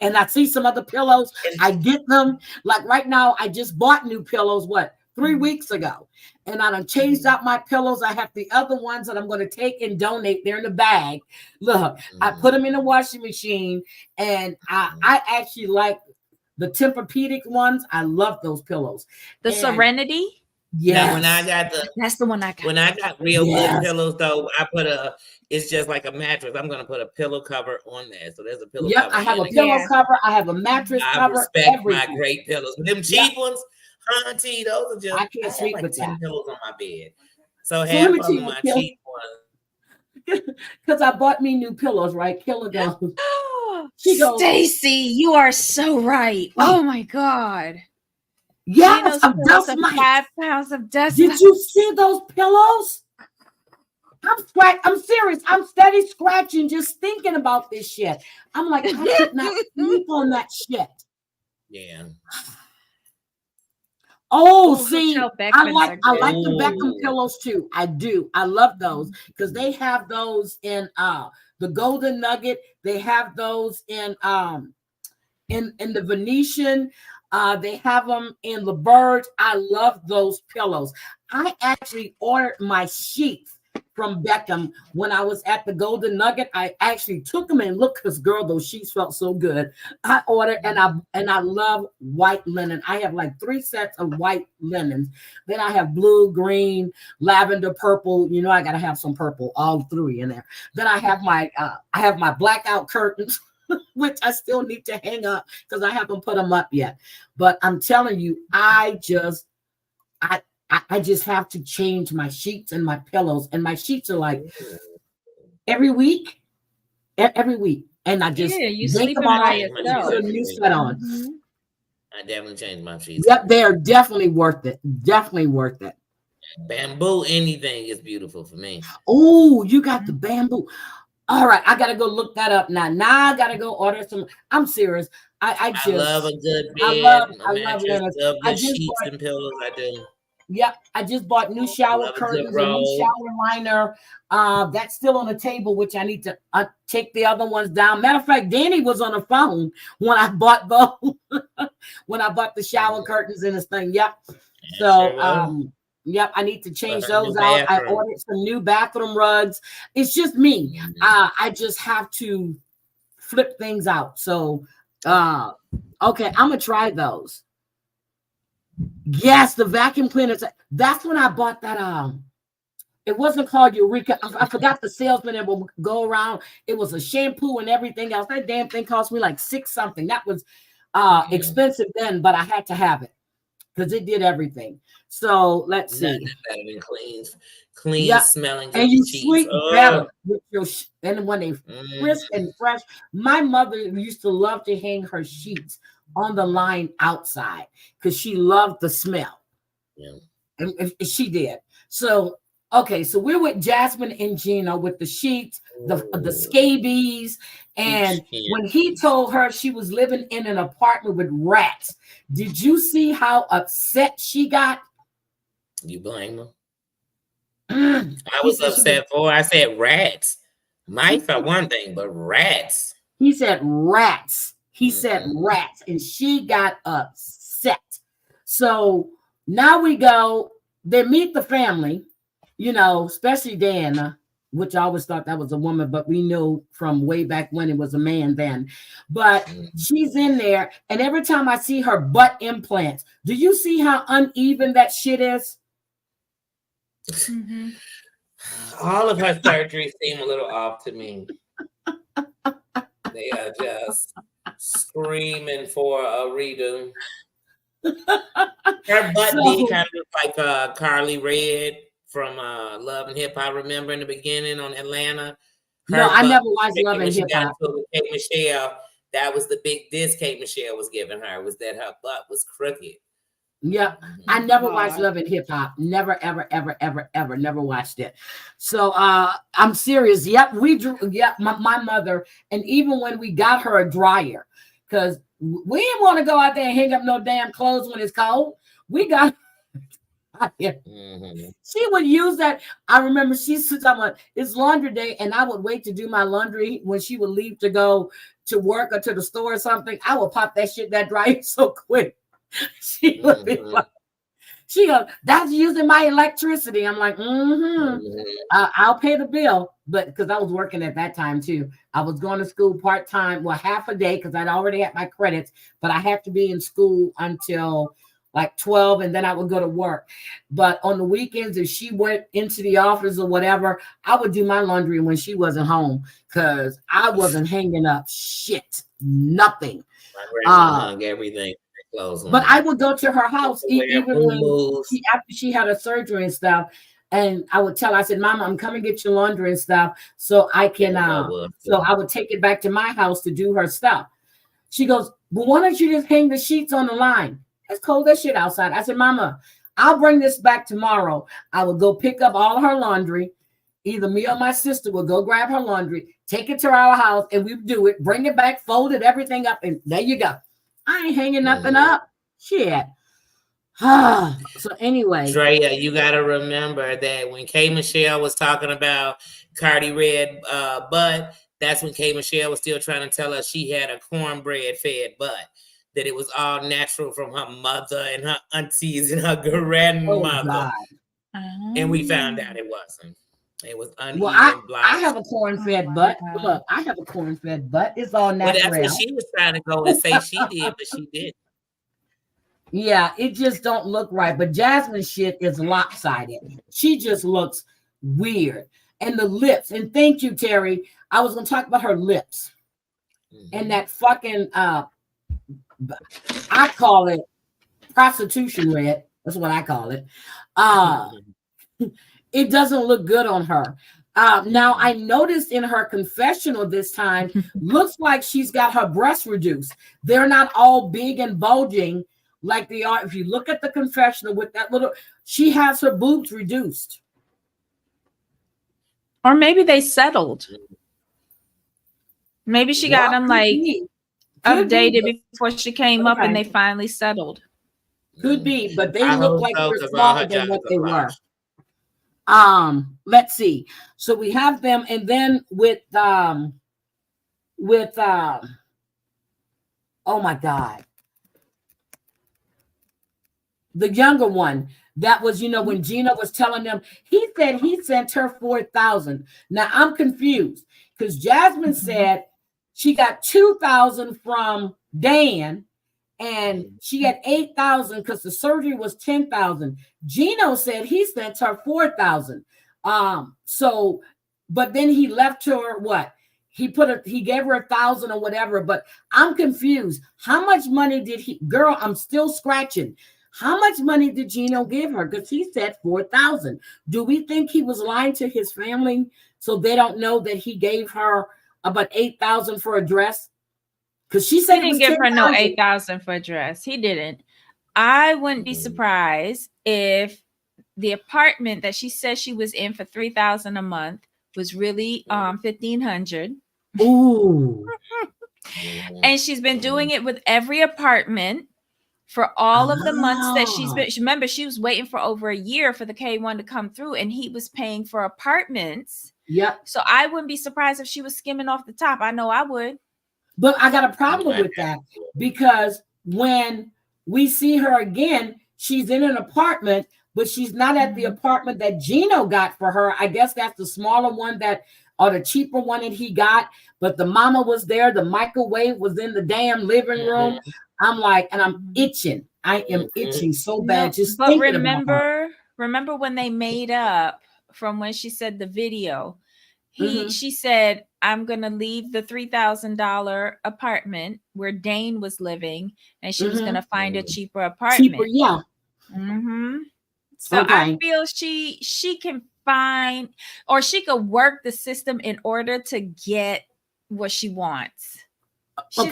and I see some other pillows, I get them. Like right now, I just bought new pillows, 3 weeks ago. And I done changed out my pillows. I have the other ones that I'm going to take and donate. They're in the bag. Look, I put them in the washing machine, and I actually like the Tempur-Pedic ones. I love those pillows. The And Serenity? Yeah. When I got that's the one I got. When I got real good pillows, though, I put it's just like a mattress. I'm gonna put a pillow cover on there. So there's a pillow cover. I have a pillow cover. I have a mattress cover. I respect my great pillows. But them cheap ones, auntie, those are just I can't sleep with 10 that. pillows on my bed. So half of them are cheap ones. Because I bought me new pillows, right? Killer goes. Stacy, you are so right. Oh my God. Yes, of dust mites. 5 pounds of dust. Did you see those pillows? I'm serious. I'm steady scratching just thinking about this shit. I'm like, I could not sleep on that shit. Yeah. Oh, see, I like the Beckham pillows too. I do. I love those because they have those in the Golden Nugget. They have those in the Venetian. They have them in the Birds. I love those pillows. I actually ordered my sheets from Beckham when I was at the Golden Nugget. I actually took them and looked because, girl, those sheets felt so good. I ordered and I love white linen. I have like 3 sets of white linens. Then I have blue, green, lavender, purple. You know, I gotta have some purple, all 3 in there. Then I have my blackout curtains, which I still need to hang up because I haven't put them up yet. But I'm telling you, I just have to change my sheets and my pillows, and my sheets are like every week, and I just you make sleep them all by yourself. put a new set on. I definitely changed my sheets. Yep, they are definitely worth it. Definitely worth it. Bamboo, anything is beautiful for me. Oh, you got the bamboo. All right, I gotta go look that up now. Now I gotta go order some. I'm serious. I love a good bed. I love linens. Love good sheets and pillows. I do. Yep, I just bought new shower curtains, a new shower liner. That's still on the table, which I need to take the other ones down. Matter of fact, Danny was on the phone when I bought when I bought the shower curtains and this thing. Yep. So yep, I need to change those out. I ordered some new bathroom rugs. It's just me. I just have to flip things out. So okay, I'm gonna try those. Yes, the vacuum cleaners. That's when I bought that. It wasn't called Eureka. I forgot the salesman that would go around. It was a shampoo and everything else. That damn thing cost me like $6 something. That was expensive then, but I had to have it because it did everything. So let's see. Better than clean smelling. And you sleep better with your and when they crisp and fresh. My mother used to love to hang her sheets on the line outside because she loved the smell. Yeah. And she did. So okay, so we're with Jasmine and Gina with the sheets, the scabies, and when he told her she was living in an apartment with rats, did you see how upset she got? You blame her? I was upset for her. I said rats. Mice are one thing, but rats. He said rats. He said rats, and she got upset. So now we go, they meet the family, you know, especially Diana, which I always thought that was a woman, but we knew from way back when it was a man then. But she's in there, and every time I see her butt implants, do you see how uneven that shit is? All of her surgeries seem a little off to me. They are just screaming for a redo. Her butt did kind of look like Carly Red from Love and Hip Hop. Remember in the beginning on Atlanta? No, I never watched Love and Hip Hop. Kate Michelle, that was the big diss Kate Michelle was giving her, was that her butt was crooked. Yeah, I never watched Love and Hip Hop. Never, ever, ever, ever, ever. Never watched it. So I'm serious. Yep, we drew. Yep, my mother, and even when we got her a dryer, because we didn't want to go out there and hang up no damn clothes when it's cold. We got. She would use that. I remember she said, "It's laundry day," and I would wait to do my laundry when she would leave to go to work or to the store or something. I would pop that dryer so quick. She would be like, She goes, that's using my electricity. I'm like, I'll pay the bill. But because I was working at that time too. I was going to school part-time, well, half a day because I'd already had my credits, but I had to be in school until like 12, and then I would go to work. But on the weekends, if she went into the office or whatever, I would do my laundry when she wasn't home because I wasn't hanging up shit, nothing. My grandma hung everything. But I would go to her house even when after she had a surgery and stuff, and I would tell her, I said, Mama, I'm coming to get your laundry and stuff so I can so I would take it back to my house to do her stuff. She goes, well, why don't you just hang the sheets on the line? It's cold as shit outside. I said, Mama, I'll bring this back tomorrow. I would go pick up all her laundry. Either me or my sister would go grab her laundry, take it to our house, and we would do it, bring it back, fold it, everything up, and there you go. I ain't hanging nothing up. Shit. So anyway. Drea, you got to remember that when K. Michelle was talking about Cardi Red butt, that's when K. Michelle was still trying to tell us she had a cornbread fed butt. That it was all natural from her mother and her aunties and her grandmother. And we found out it wasn't. It was uneven. Well, I have a corn-fed butt. Look, I have a corn-fed butt. It's all natural. Well, that's what she was trying to go and say she did, but she didn't. Yeah, it just don't look right. But Jasmine's shit is lopsided. She just looks weird. And the lips. And thank you, Terry. I was going to talk about her lips. And that fucking... I call it prostitution red. That's what I call it. It doesn't look good on her. Now, I noticed in her confessional this time, looks like she's got her breasts reduced. They're not all big and bulging like they are. If you look at the confessional with that little, she has her boobs reduced. Or maybe they settled. Maybe she got them like... updated before she came up and they finally settled. Could be, but they look like they're smaller than what they were. Let's see. So we have them, and then with oh my God, the younger one. That was, when Gina was telling them, he said he sent her 4,000. Now I'm confused because Jasmine said she got 2,000 from Dan, and she had 8,000 because the surgery was 10,000. Gino said he sent her 4,000. So, but then he left her what? He gave her 1,000 or whatever. But I'm confused. How much money did he? Girl, I'm still scratching. How much money did Gino give her? Because he said 4,000. Do we think he was lying to his family so they don't know that he gave her about 8,000 for a dress? Because she said he didn't give her no 8,000 for a dress. He didn't. I wouldn't be surprised if the apartment that she said she was in for 3,000 a month was really 1,500. Ooh. And she's been doing it with every apartment for all of the months that she's been. Remember, she was waiting for over a year for the K1 to come through, and he was paying for apartments. Yep. So I wouldn't be surprised if she was skimming off the top. I know I would. But I got a problem with that because when we see her again, she's in an apartment, but she's not at the apartment that Gino got for her. I guess that's the smaller one or the cheaper one that he got. But the mama was there. The microwave was in the damn living room. I'm like, and I'm itching. I am itching so bad. Just but thinking about her. Remember when they made up from when she said the video? She said, I'm gonna leave the $3,000 apartment where Dane was living, and she was gonna find a cheaper apartment. Cheaper, yeah. So I feel she can find, or she could work the system in order to get what she wants. She's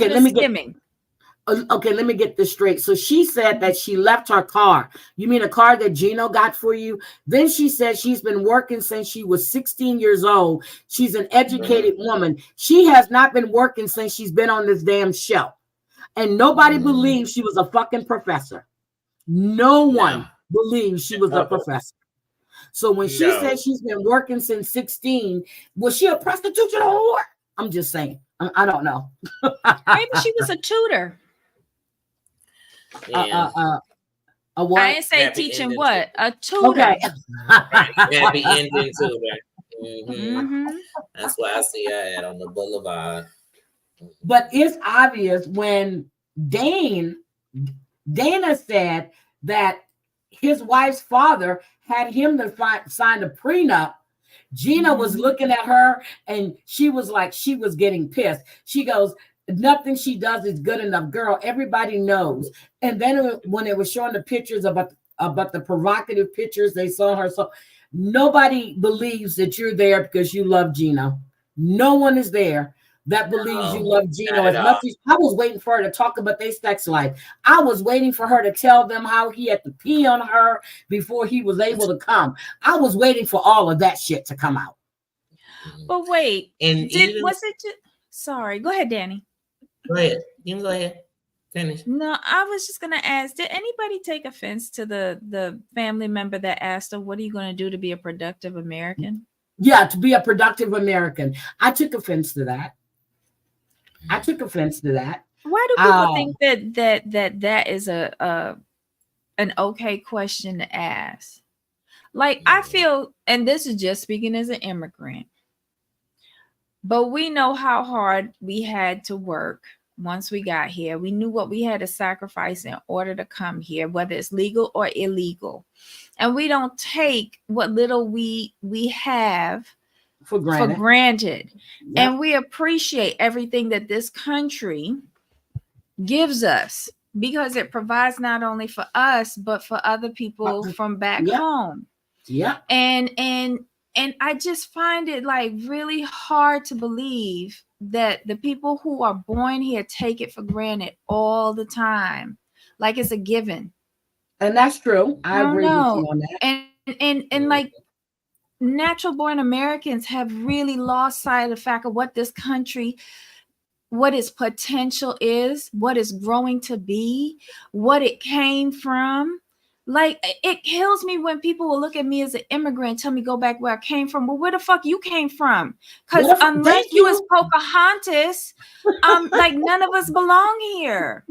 let me get this straight. So she said that she left her car. You mean a car that Gino got for you? Then she said she's been working since she was 16 years old. She's an educated woman. She has not been working since she's been on this damn show. And nobody believes she was a fucking professor. No one believes she was a professor. So when she said she's been working since 16, was she a prostitute or whore? I'm just saying. I don't know. Maybe she was a tutor. A what? I didn't say Happy teaching ending what? to A tutor. Okay. happy ending to her. Mm-hmm. That's why I see her at on the boulevard. But it's obvious when Dana said that his wife's father had him to sign a prenup. Gina was looking at her and she was like, she was getting pissed. She goes, nothing she does is good enough. Girl, everybody knows. And then when it was showing the pictures about the provocative pictures they saw her, so nobody believes that you're there because you love Gina. No one is there that believes you love Gino as much as I was waiting for her to talk about their sex life. I was waiting for her to tell them how he had to pee on her before he was able to come. I was waiting for all of that shit to come out. But wait, And sorry, go ahead, Danny. Go ahead. You can go ahead. Finish. No, I was just gonna ask, did anybody take offense to the family member that asked her, what are you gonna do to be a productive American? Yeah, to be a productive American. I took offense to that. Why do people think that is an okay question to ask? Like, I feel, and this is just speaking as an immigrant, but we know how hard we had to work once we got here. We knew what we had to sacrifice in order to come here, whether it's legal or illegal. And we don't take what little we have for granted. Yep. And we appreciate everything that this country gives us because it provides not only for us but for other people from back home. Yeah. And I just find it like really hard to believe that the people who are born here take it for granted all the time, like it's a given. And that's true. I agree with you on that. And like, natural born Americans have really lost sight of the fact of what this country, what its potential is, what it's growing to be, what it came from. Like, it kills me when people will look at me as an immigrant and tell me go back where I came from. Well, where the fuck you came from? Because unless you was Pocahontas, like, none of us belong here.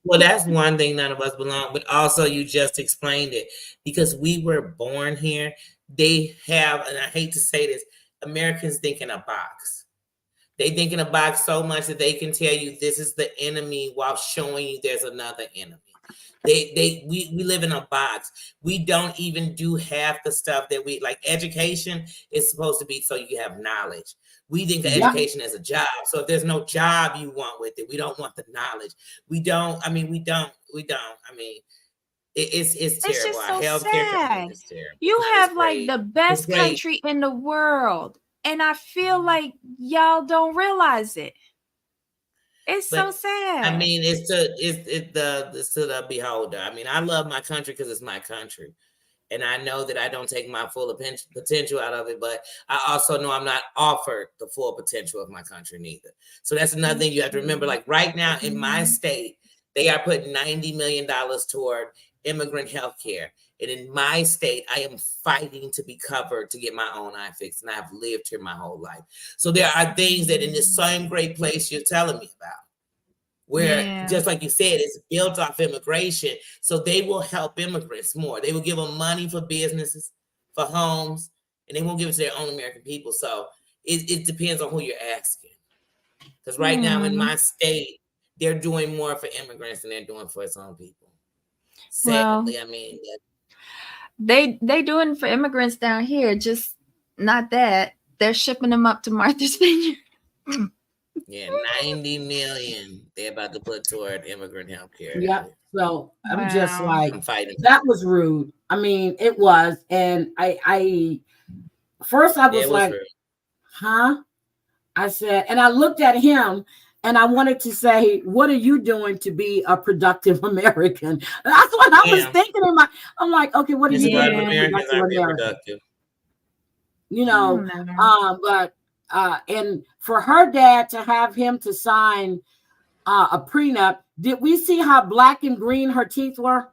Well, that's one thing, none of us belong, but also you just explained it. Because we were born here, they have, and I hate to say this, Americans think in a box. They think in a box so much that they can tell you this is the enemy while showing you there's another enemy. We live in a box. We don't even do half the stuff that we like. Education is supposed to be so you have knowledge. We think of education as a job. So if there's no job you want with it, we don't want the knowledge. We don't. I mean, it's terrible. It's just so healthcare sad. is terrible. You have like the best country in the world, and I feel like y'all don't realize it. It's so sad. I mean, it's to the beholder. I mean, I love my country because it's my country. And I know that I don't take my full potential out of it, but I also know I'm not offered the full potential of my country neither. So that's another thing you have to remember. Like right now in my state, they are putting $90 million toward immigrant health care. And in my state, I am fighting to be covered to get my own eye fixed. And I've lived here my whole life. So there are things that in this same great place you're telling me about, where just like you said, it's built off immigration. So they will help immigrants more. They will give them money for businesses, for homes, and they won't give it to their own American people. So it depends on who you're asking. Because right now in my state, they're doing more for immigrants than they're doing for its own people. Sadly, I mean, they doing for immigrants down here, just not that. They're shipping them up to Martha's Vineyard. Yeah, 90 million they're about to put toward immigrant health care. Yeah. So I'm just like, that was rude. I mean, it was. And I first I was like, rude. Huh? I said, and I looked at him and I wanted to say, what are you doing to be a productive American? That's what I was thinking in I'm like, okay, what are you doing to be a productive American? You know, but and for her dad to have him to sign a prenup, did we see how black and green her teeth were?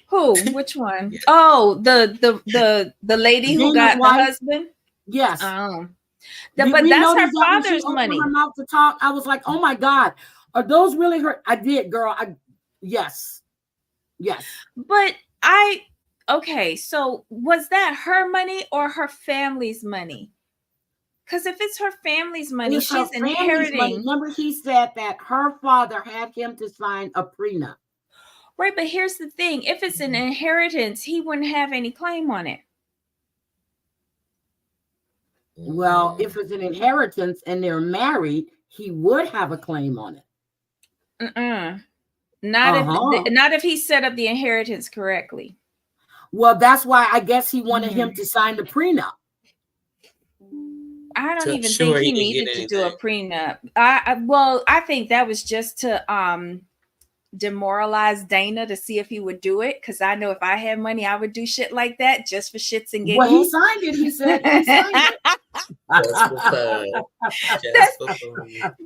Who? Which one? Oh, the lady who got the husband? Yes. Oh. But that's her father's money. Her mouth to talk. I was like, oh my God, are those really her? I did, girl. Yes. Yes. But okay, so was that her money or her family's money? Because if it's her family's money, she's inheriting. Remember, he said that her father had him to sign a prenup. Right, but here's the thing. If it's an inheritance, he wouldn't have any claim on it. Well, if it's an inheritance and they're married, he would have a claim on it. Not if he set up the inheritance correctly. Well, that's why I guess he wanted him to sign the prenup. I don't even think he needed to do a prenup. I think that was just to demoralize Dana to see if he would do it. Because I know if I had money, I would do shit like that just for shits and giggles. Well, he signed it. He said he signed it.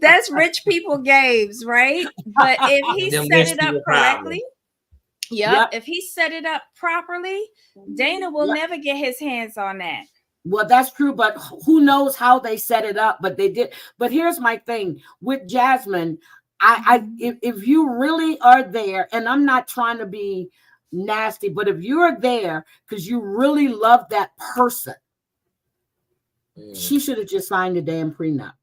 That's rich people games, right? But if he set it up correctly, if he set it up properly, Dana will never get his hands on that. Well, that's true, but who knows how they set it up? But they did. But here's my thing with Jasmine. If you really are there, and I'm not trying to be nasty, but if you're there because you really love that person, she should have just signed the damn prenup.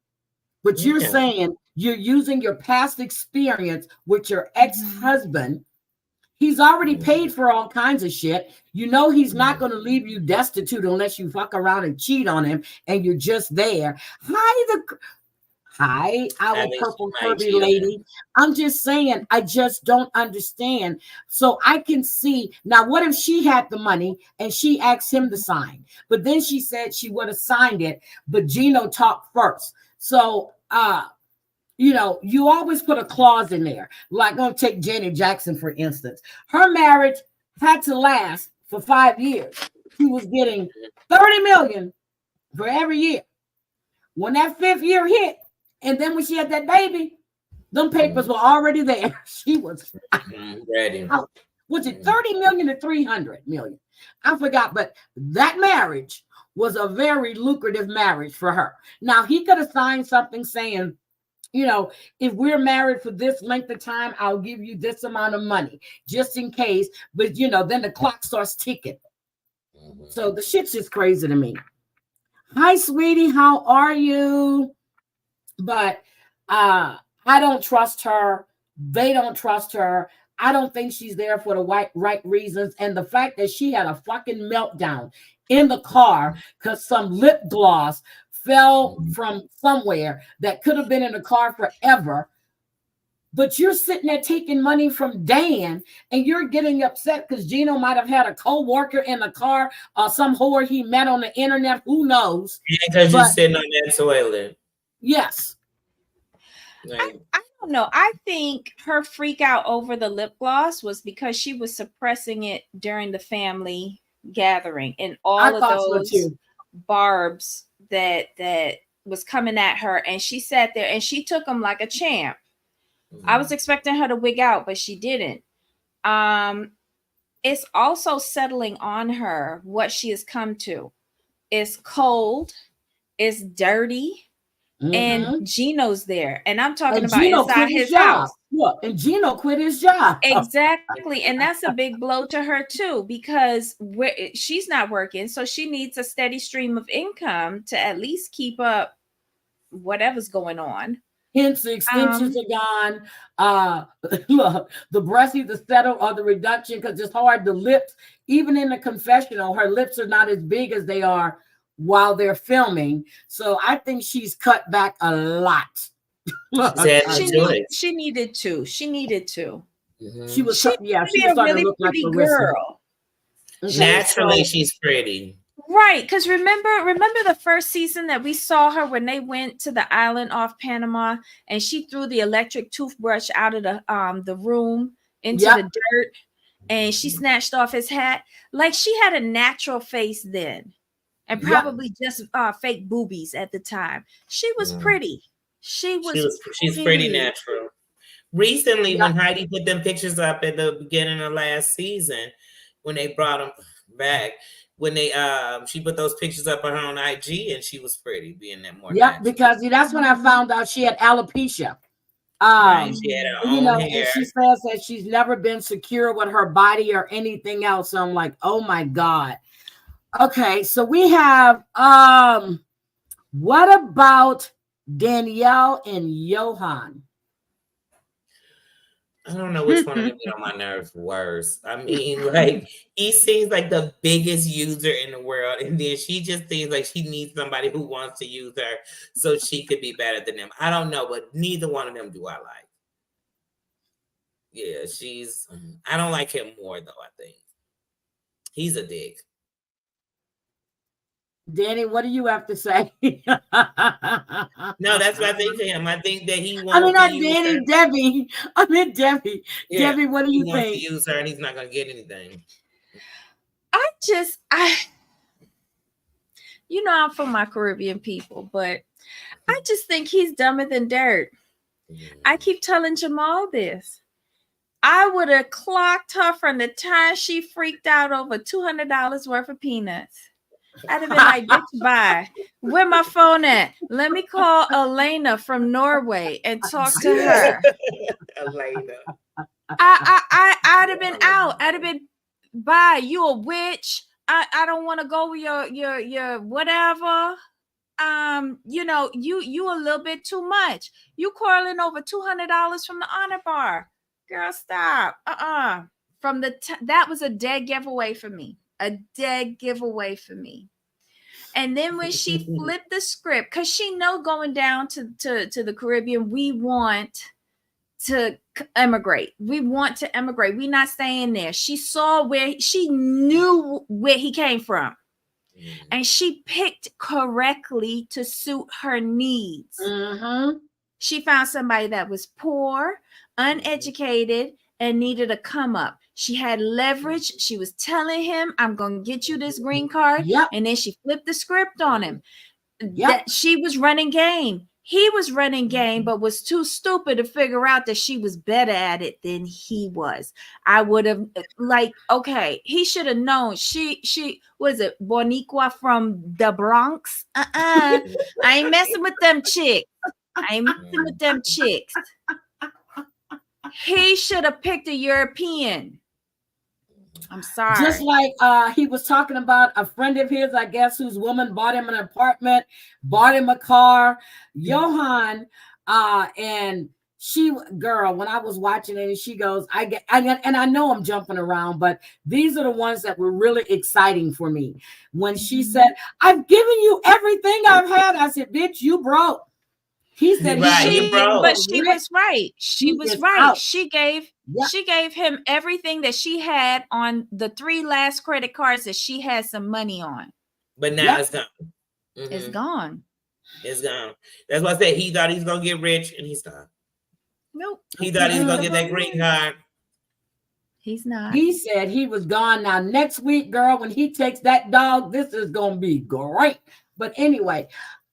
But you're saying you're using your past experience with your ex-husband. He's already paid for all kinds of shit. You know he's not going to leave you destitute unless you fuck around and cheat on him, and you're just there. Hi, our purple Kirby lady. I'm just saying, I just don't understand. So I can see now. What if she had the money and she asked him to sign, but then she said she would have signed it, but Gino talked first. So you always put a clause in there. Like, I'm going to take Janet Jackson, for instance. Her marriage had to last for 5 years. She was getting $30 million for every year. When that 5th year hit, and then when she had that baby, them papers were already there. She was ready. Was it 30 million or 300 million? I forgot, but that marriage was a very lucrative marriage for her. Now, he could have signed something saying, if we're married for this length of time, I'll give you this amount of money just in case. But, then the clock starts ticking. So the shit's just crazy to me. Hi, sweetie. How are you? But I don't trust her. They don't trust her. I don't think she's there for the right reasons. And the fact that she had a fucking meltdown in the car because some lip gloss fell from somewhere that could have been in the car forever. But you're sitting there taking money from Dan and you're getting upset because Gino might have had a co-worker in the car or some whore he met on the internet. Who knows? Yeah, because you're sitting on that toilet. Yes. I don't know. I think her freak out over the lip gloss was because she was suppressing it during the family gathering and all of those barbs that was coming at her, and she sat there and she took them like a champ. I was expecting her to wig out, but she didn't. It's also settling on her what she has come to. It's cold, it's dirty. And Gino's there, and I'm talking about inside his house. Look, and Gino quit his job. Exactly, and that's a big blow to her too, because she's not working, so she needs a steady stream of income to at least keep up whatever's going on. Hence, the extensions are gone. Look, the breast either settle or the reduction because it's hard. The lips, even in the confessional, her lips are not as big as they are while they're filming. So I think she's cut back a lot. She needed to. Mm-hmm. She was a really pretty girl. Naturally, she's pretty. Right, because remember the first season that we saw her when they went to the island off Panama and she threw the electric toothbrush out of the room into the dirt and she snatched off his hat. Like, she had a natural face then. And probably just fake boobies at the time. She was pretty. She's pretty natural. Recently, when Heidi put them pictures up at the beginning of last season, when they brought them back, when they she put those pictures up on her own IG, and she was pretty, being that more. Yeah, because that's when I found out she had alopecia. Right. She had her you own know, hair. and she says that she's never been secure with her body or anything else. So I'm like, oh my God. Okay, so we have what about Danielle and Johan? I don't know which one of them get on my nerves worse. I mean, like, he seems like the biggest user in the world, and then she just seems like she needs somebody who wants to use her so she could be better than them. I don't know, but neither one of them do I like. Yeah, I don't like him more, though, I think. He's a dick. Danny, what do you have to say? No, that's what I think of him. I think that he wants I mean, not to use Danny, her. Debbie. I mean, Debbie. Yeah, Debbie, what do you he wants think? to use her, and he's not going to get anything. You know, I'm from my Caribbean people, but I just think he's dumber than dirt. I keep telling Jamal this. I would have clocked her from the time she freaked out over $200 worth of peanuts. I'd have been like, bitch, bye. Where my phone at? Let me call Elena from Norway and talk to her. Elena. I'd have been out. I'd have been, bye. You a witch. I don't want to go with your whatever. You know, you a little bit too much. You quarreling over $200 from the honor bar. Girl, stop. From that was a dead giveaway for me. A dead giveaway for me. And then when she flipped the script, because she know going down to the Caribbean, we want to emigrate. We want to emigrate. We're not staying there. She knew where he came from. And she picked correctly to suit her needs. Mm-hmm. She found somebody that was poor, uneducated, and needed a come up. She had leverage. She was telling him, I'm going to get you this green card. Yep. And then she flipped the script on him. Yep. That she was running game. He was running game, but was too stupid to figure out that she was better at it than he was. I would have, like, okay, he should have known. She was it Boniqua from the Bronx? I ain't messing with them chicks. He should have picked a European. I'm sorry. Just like he was talking about a friend of his, I guess, whose woman bought him an apartment, bought him a car. Johan, and girl, when I was watching it, and she goes, and I know I'm jumping around, but these are the ones that were really exciting for me. When she said, I've given you everything I've had, I said, bitch, you broke. He said, but she was right. She was right. Out. She gave him everything that she had on the 3 last credit cards that she had some money on. But now it's gone. Mm-hmm. It's gone. It's gone. That's why I said he thought he's gonna get rich, and he's gone. Nope. He thought he's gonna get that green card. He's not. He said he was gone. Now next week, girl, when he takes that dog, this is gonna be great. But anyway.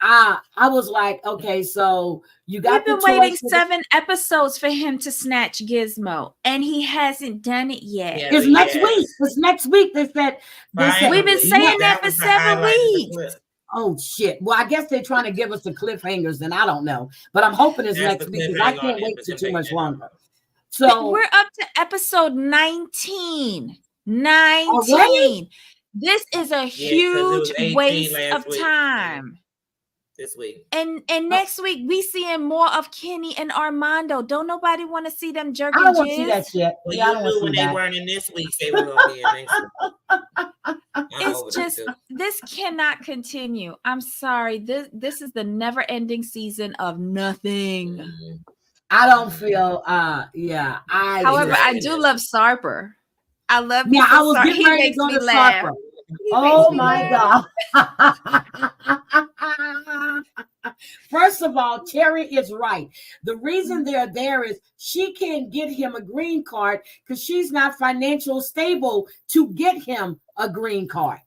I was like, okay, so you got. We've been waiting 7 episodes for him to snatch Gizmo, and he hasn't done it yet. Yeah, it's next week. It's next week. They said we've been saying that for 7 weeks. Oh shit! Well, I guess they're trying to give us the cliffhangers, and I don't know, but I'm hoping it's next week because I can't wait too much longer. So we're up to episode 19. 19. This is a huge waste of time. This week and next week we seeing more of Kenny and Armando. Don't nobody want to see them jerking. I don't want to see that shit. Well, you knew when they weren't in this week, they were gonna be in next week. It's just this cannot continue. I'm sorry. This is the never-ending season of nothing. Mm-hmm. I don't feel however, I do love Sarper. I love I was getting ready to go to Sarper. Oh my God. First of all, Terry is right. The reason they're there is she can't get him a green card because she's not financially stable to get him a green card.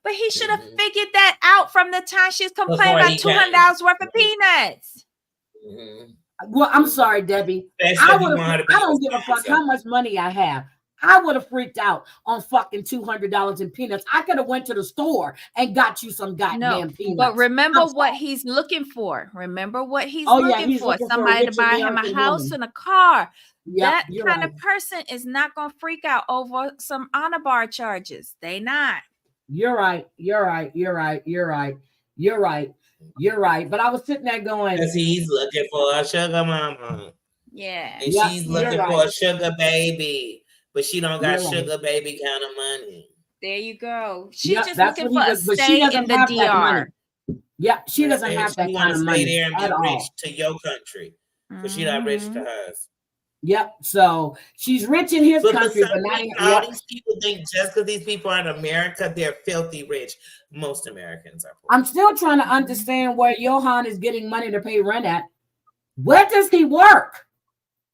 But he should have figured that out from the time she's complaining about $200 worth of peanuts. Well, I'm sorry, Debbie. I don't give a fuck how much money I have. I would have freaked out on fucking $200 in peanuts. I could have went to the store and got you some goddamn peanuts. But remember what he's looking for. Remember what he's he's for. looking Somebody for to buy him a house and a car. That kind of person is not going to freak out over some honor bar charges. They not. You're right. But I was sitting there going, because he's looking for a sugar mama. Yeah. And she's looking for a sugar baby, but she don't got sugar baby kind of money. There you go. She's just looking for a stay in the DR. Yeah, she doesn't have that kind of money there and at be all. rich to your country, but she's not rich to hers. Yep. So she's rich in his country, but not in all these people think just because these people are in America, they're filthy rich. Most Americans are poor. I'm still trying to understand where Johan is getting money to pay rent at. Where does he work?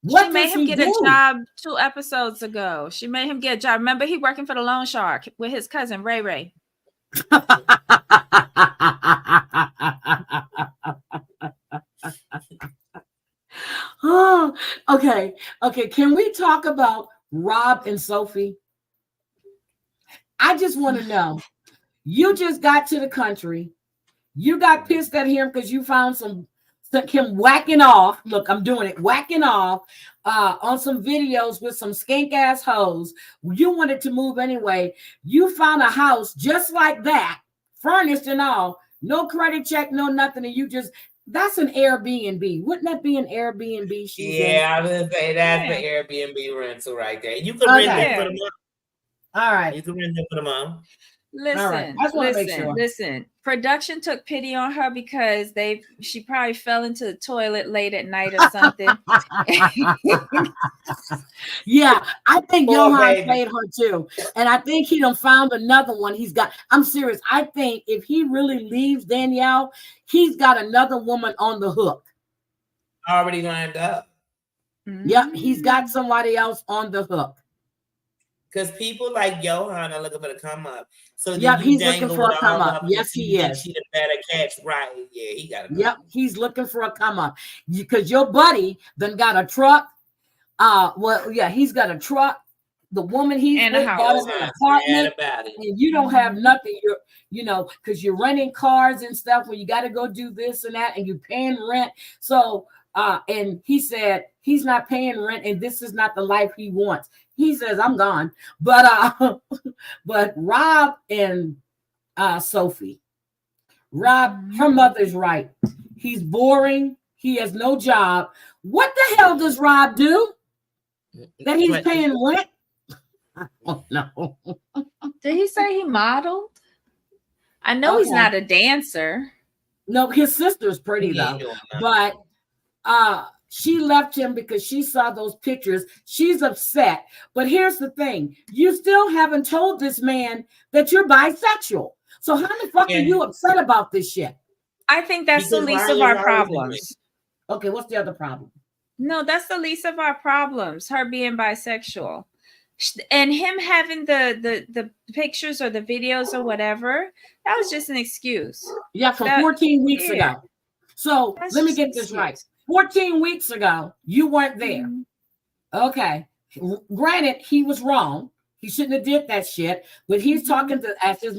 She made him get a job 2 episodes ago. She made him get a job. Remember, he working for the loan shark with his cousin Ray Ray. Oh, okay. Can we talk about Rob and Sophie? I just want to know. You just got to the country. You got pissed at him because you found him whacking off. Look, I'm doing it. Whacking off on some videos with some skank ass hoes. You wanted to move anyway. You found a house just like that, furnished and all. No credit check, no nothing. And you just, that's an Airbnb. Wouldn't that be an Airbnb? I was going to say that's the Airbnb rental right there. You can rent it for the month. All right. You can rent it for the month. Listen. Production took pity on her because she probably fell into the toilet late at night or something. Yeah, I think Johan played her too. And I think he done found another one. I'm serious. I think if he really leaves Danielle, he's got another woman on the hook. Already lined up. Yeah, he's got somebody else on the hook. Because people like Johan are looking for the come up. So he's looking for a come up. Yes, he is. She the better catch, right? Yeah, he got a come up. He's looking for a come up. Because your buddy done got a truck. He's got a truck. The woman he's and with got an apartment, and you don't have nothing. Because you're renting cars and stuff where you got to go do this and that, and you're paying rent. So, and he said he's not paying rent, and this is not the life he wants. He says, I'm gone. But Rob and Sophie, her mother's right. He's boring. He has no job. What the hell does Rob do? That he's paying rent? Oh, no. Did he say he modeled? I know he's not a dancer. No, his sister's pretty though. But she left him because she saw those pictures. She's upset. But here's the thing. You still haven't told this man that you're bisexual. So how the fuck are you upset about this shit? I think that's the least of our problems. Okay, what's the other problem? No, that's the least of our problems. Her being bisexual. And him having the pictures or the videos or whatever, that was just an excuse. Yeah, from 14 weeks ago. So let me get this right. 14 weeks ago, you weren't there. Mm-hmm. Okay. Granted, he was wrong. He shouldn't have did that shit. But he's talking to, as her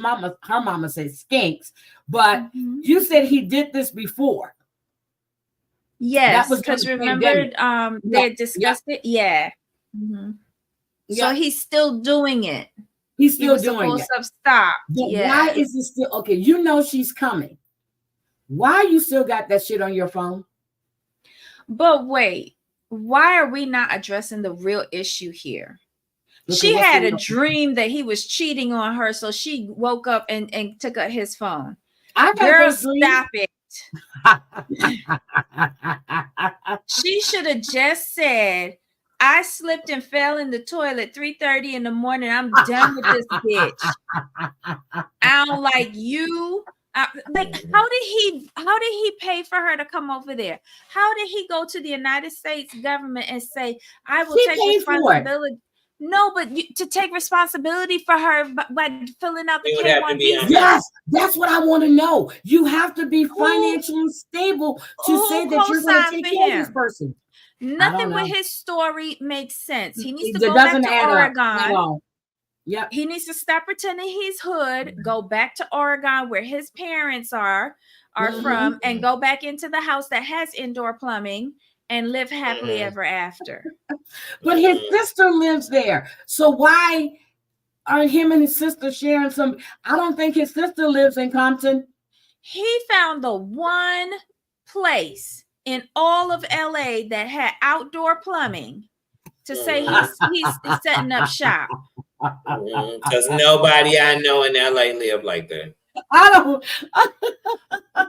mama says, skinks. But you said he did this before. Yes, because remember, they discussed it. Yeah. Mm-hmm. So he's still doing it. He's still doing it. Supposed to stop. Why is it still okay? You know she's coming. Why you still got that shit on your phone? But wait, why are we not addressing the real issue here? She had a dream that he was cheating on her, so she woke up and took out his phone. Girl, stop it. She should have just said, I slipped and fell in the toilet 3:30 in the morning. I'm done with this bitch. I don't like you. Like, how did he pay for her to come over there? How did he go to the United States government and say, I will take responsibility? No, but to take responsibility for her by filling out the K1 visa. Yes, that's what I want to know. You have to be financially stable to say that you're going to take care of this person. Nothing with his story makes sense. He needs to go back to Oregon. Yeah, he needs to stop pretending he's hood, go back to Oregon where his parents are from, and go back into the house that has indoor plumbing and live happily ever after. But his sister lives there, so why aren't him and his sister sharing some? I don't think his sister lives in Compton. He found the one place in all of LA that had outdoor plumbing to say he's setting up shop. Because nobody I know in LA live like that. I don't. I'm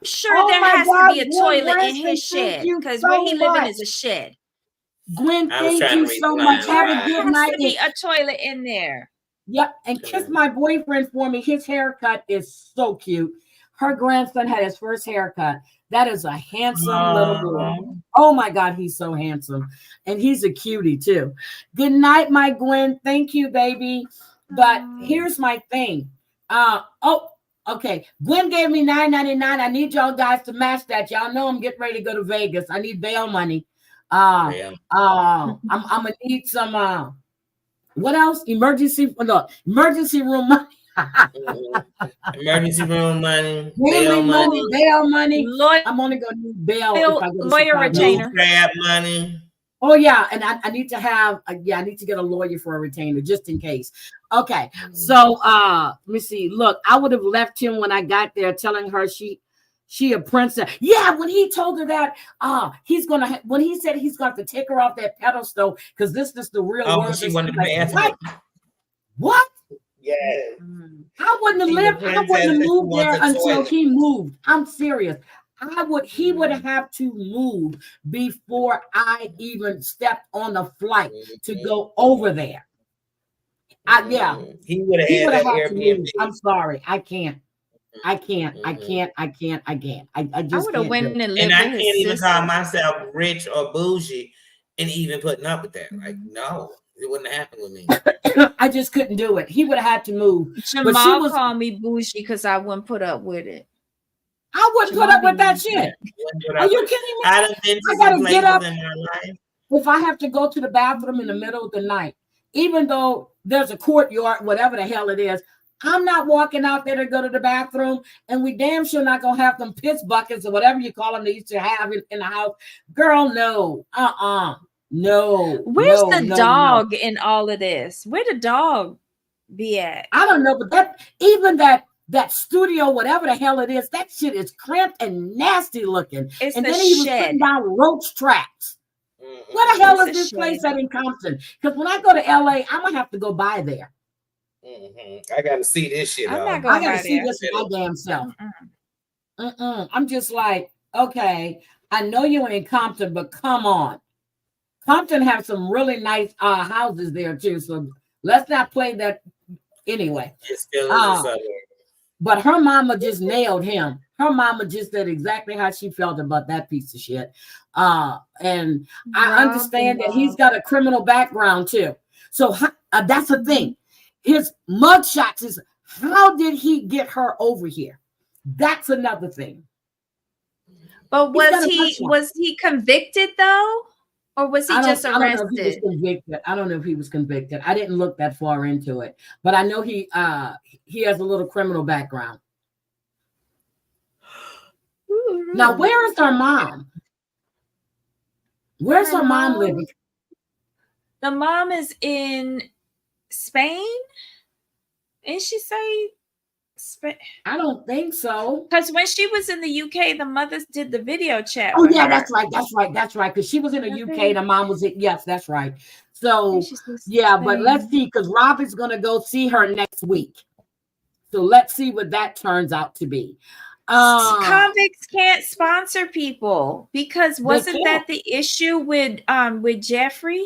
sure there has to be a toilet in his shed, because where he living is a shed. Gwen, thank you so much. Have a good night. There has to be a toilet in there. Yep, and kiss my boyfriend for me. His haircut is so cute. Her grandson had his first haircut. That is a handsome little boy. Oh my God, he's so handsome. And he's a cutie too. Good night, my Gwen. Thank you, baby. But here's my thing. Okay. Gwen gave me $9.99. I need y'all guys to match that. Y'all know I'm getting ready to go to Vegas. I need bail money. I'm gonna need some what else? Emergency room money. Emergency room money. Bail money. I'm only gonna need bail. Lawyer retainer. Crab money. Oh yeah, and I need to have I need to get a lawyer for a retainer just in case. Okay, so let me see. Look, I would have left him when I got there, telling her she a princess. Yeah, when he told her that when he said he's going to take her off that pedestal because this is the real world. She wanted to be what? Yes. I wouldn't have lived. I wouldn't have moved there until he moved. I'm serious. He would have to move before I even stepped on the flight to go over there. He would have had to move. I'm sorry. I can't. I just would have went and lived. And I can't even call myself rich or bougie and even putting up with that. Like, no, it wouldn't happen with me. I just couldn't do it. He would have had to move. Jamal called me bougie because I wouldn't put up with it. I wouldn't put up with that shit. Are you kidding me? I gotta get up in my life. If I have to go to the bathroom in the middle of the night, even though there's a courtyard, whatever the hell it is, I'm not walking out there to go to the bathroom, and we damn sure not gonna have them piss buckets or whatever you call them they used to have in the house. Girl, no, no. Where's the dog in all of this? Where the dog be at? I don't know, but that studio, whatever the hell it is, that shit is cramped and nasty looking. It's and the then he was shed. putting down roach traps. Where the hell is this place at in Compton? Because when I go to LA, I'm gonna have to go by there. I gotta see this shit. I gotta see this my damn self. I'm just like, okay, I know you in Compton, but come on. Compton has some really nice houses there too. So let's not play that anyway. It's still in the suburbs. But her mama just nailed him. Her mama just said exactly how she felt about that piece of shit. And I understand that he's got a criminal background too. So that's the thing. His mugshots is how did he get her over here? That's another thing. But was he convicted though? Or was he just arrested? I don't know if he was convicted. I didn't look that far into it. But I know he has a little criminal background. Now, where is her mom? Where's her mom living? The mom is in Spain? Didn't she say Spain? I don't think so. Because when she was in the UK, the mothers did the video chat. Oh, yeah, that's right. Because she was in the UK, the mom was in. Yes, that's right. So, yeah, but let's see, because Robert's going to go see her next week. So let's see what that turns out to be. Convicts can't sponsor people because wasn't that the issue with Jeffrey?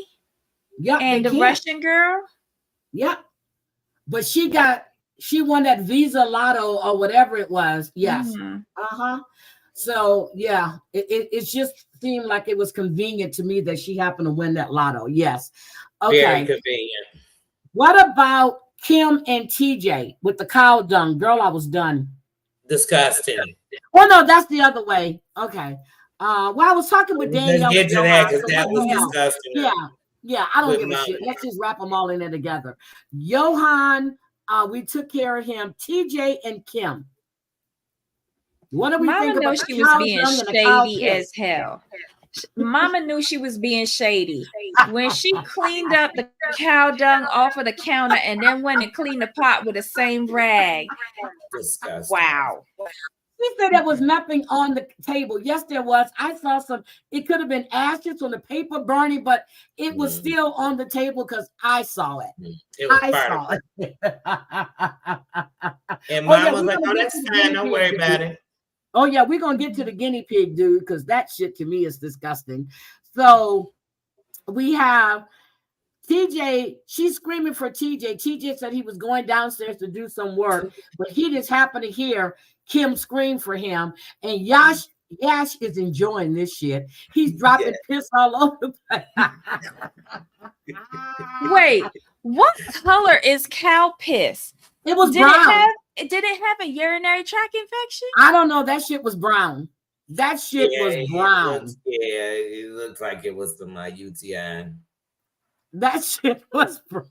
Yeah, and the Russian girl. Yeah, but she won that Visa Lotto or whatever it was. Yes. So yeah, it just seemed like it was convenient to me that she happened to win that lotto. Yes. Okay. Very convenient. What about Kim and TJ with the cow dung? Girl, I was done. Disgusting. Oh no, that's the other way. Okay. Well, I was talking with Danielle. Let's get to that because that was disgusting. Yeah, I don't give a shit. Let's just wrap them all in there together. Johan, we took care of him. TJ and Kim. What do we think about she was being shady as hell. Mama knew she was being shady when she cleaned up the cow dung off of the counter and then went and cleaned the pot with the same rag. Disgusting. Wow. She said there was nothing on the table. Yes, there was. I saw some. It could have been ashes on the paper burning, but it was still on the table because I saw it. I saw it. And Mom was like, "Oh, that's fine. Don't worry about it." Oh yeah, we're gonna get to the guinea pig, dude, because that shit to me is disgusting. So we have TJ. She's screaming for TJ. TJ said he was going downstairs to do some work, but he just happened to hear Kim scream for him, and Yash is enjoying this shit. He's dropping piss all over the place. Wait, what color is cow piss? It was brown. Did it have a urinary tract infection? I don't know. That shit was brown. That shit was brown. It looks like it was some UTI. That shit was brown.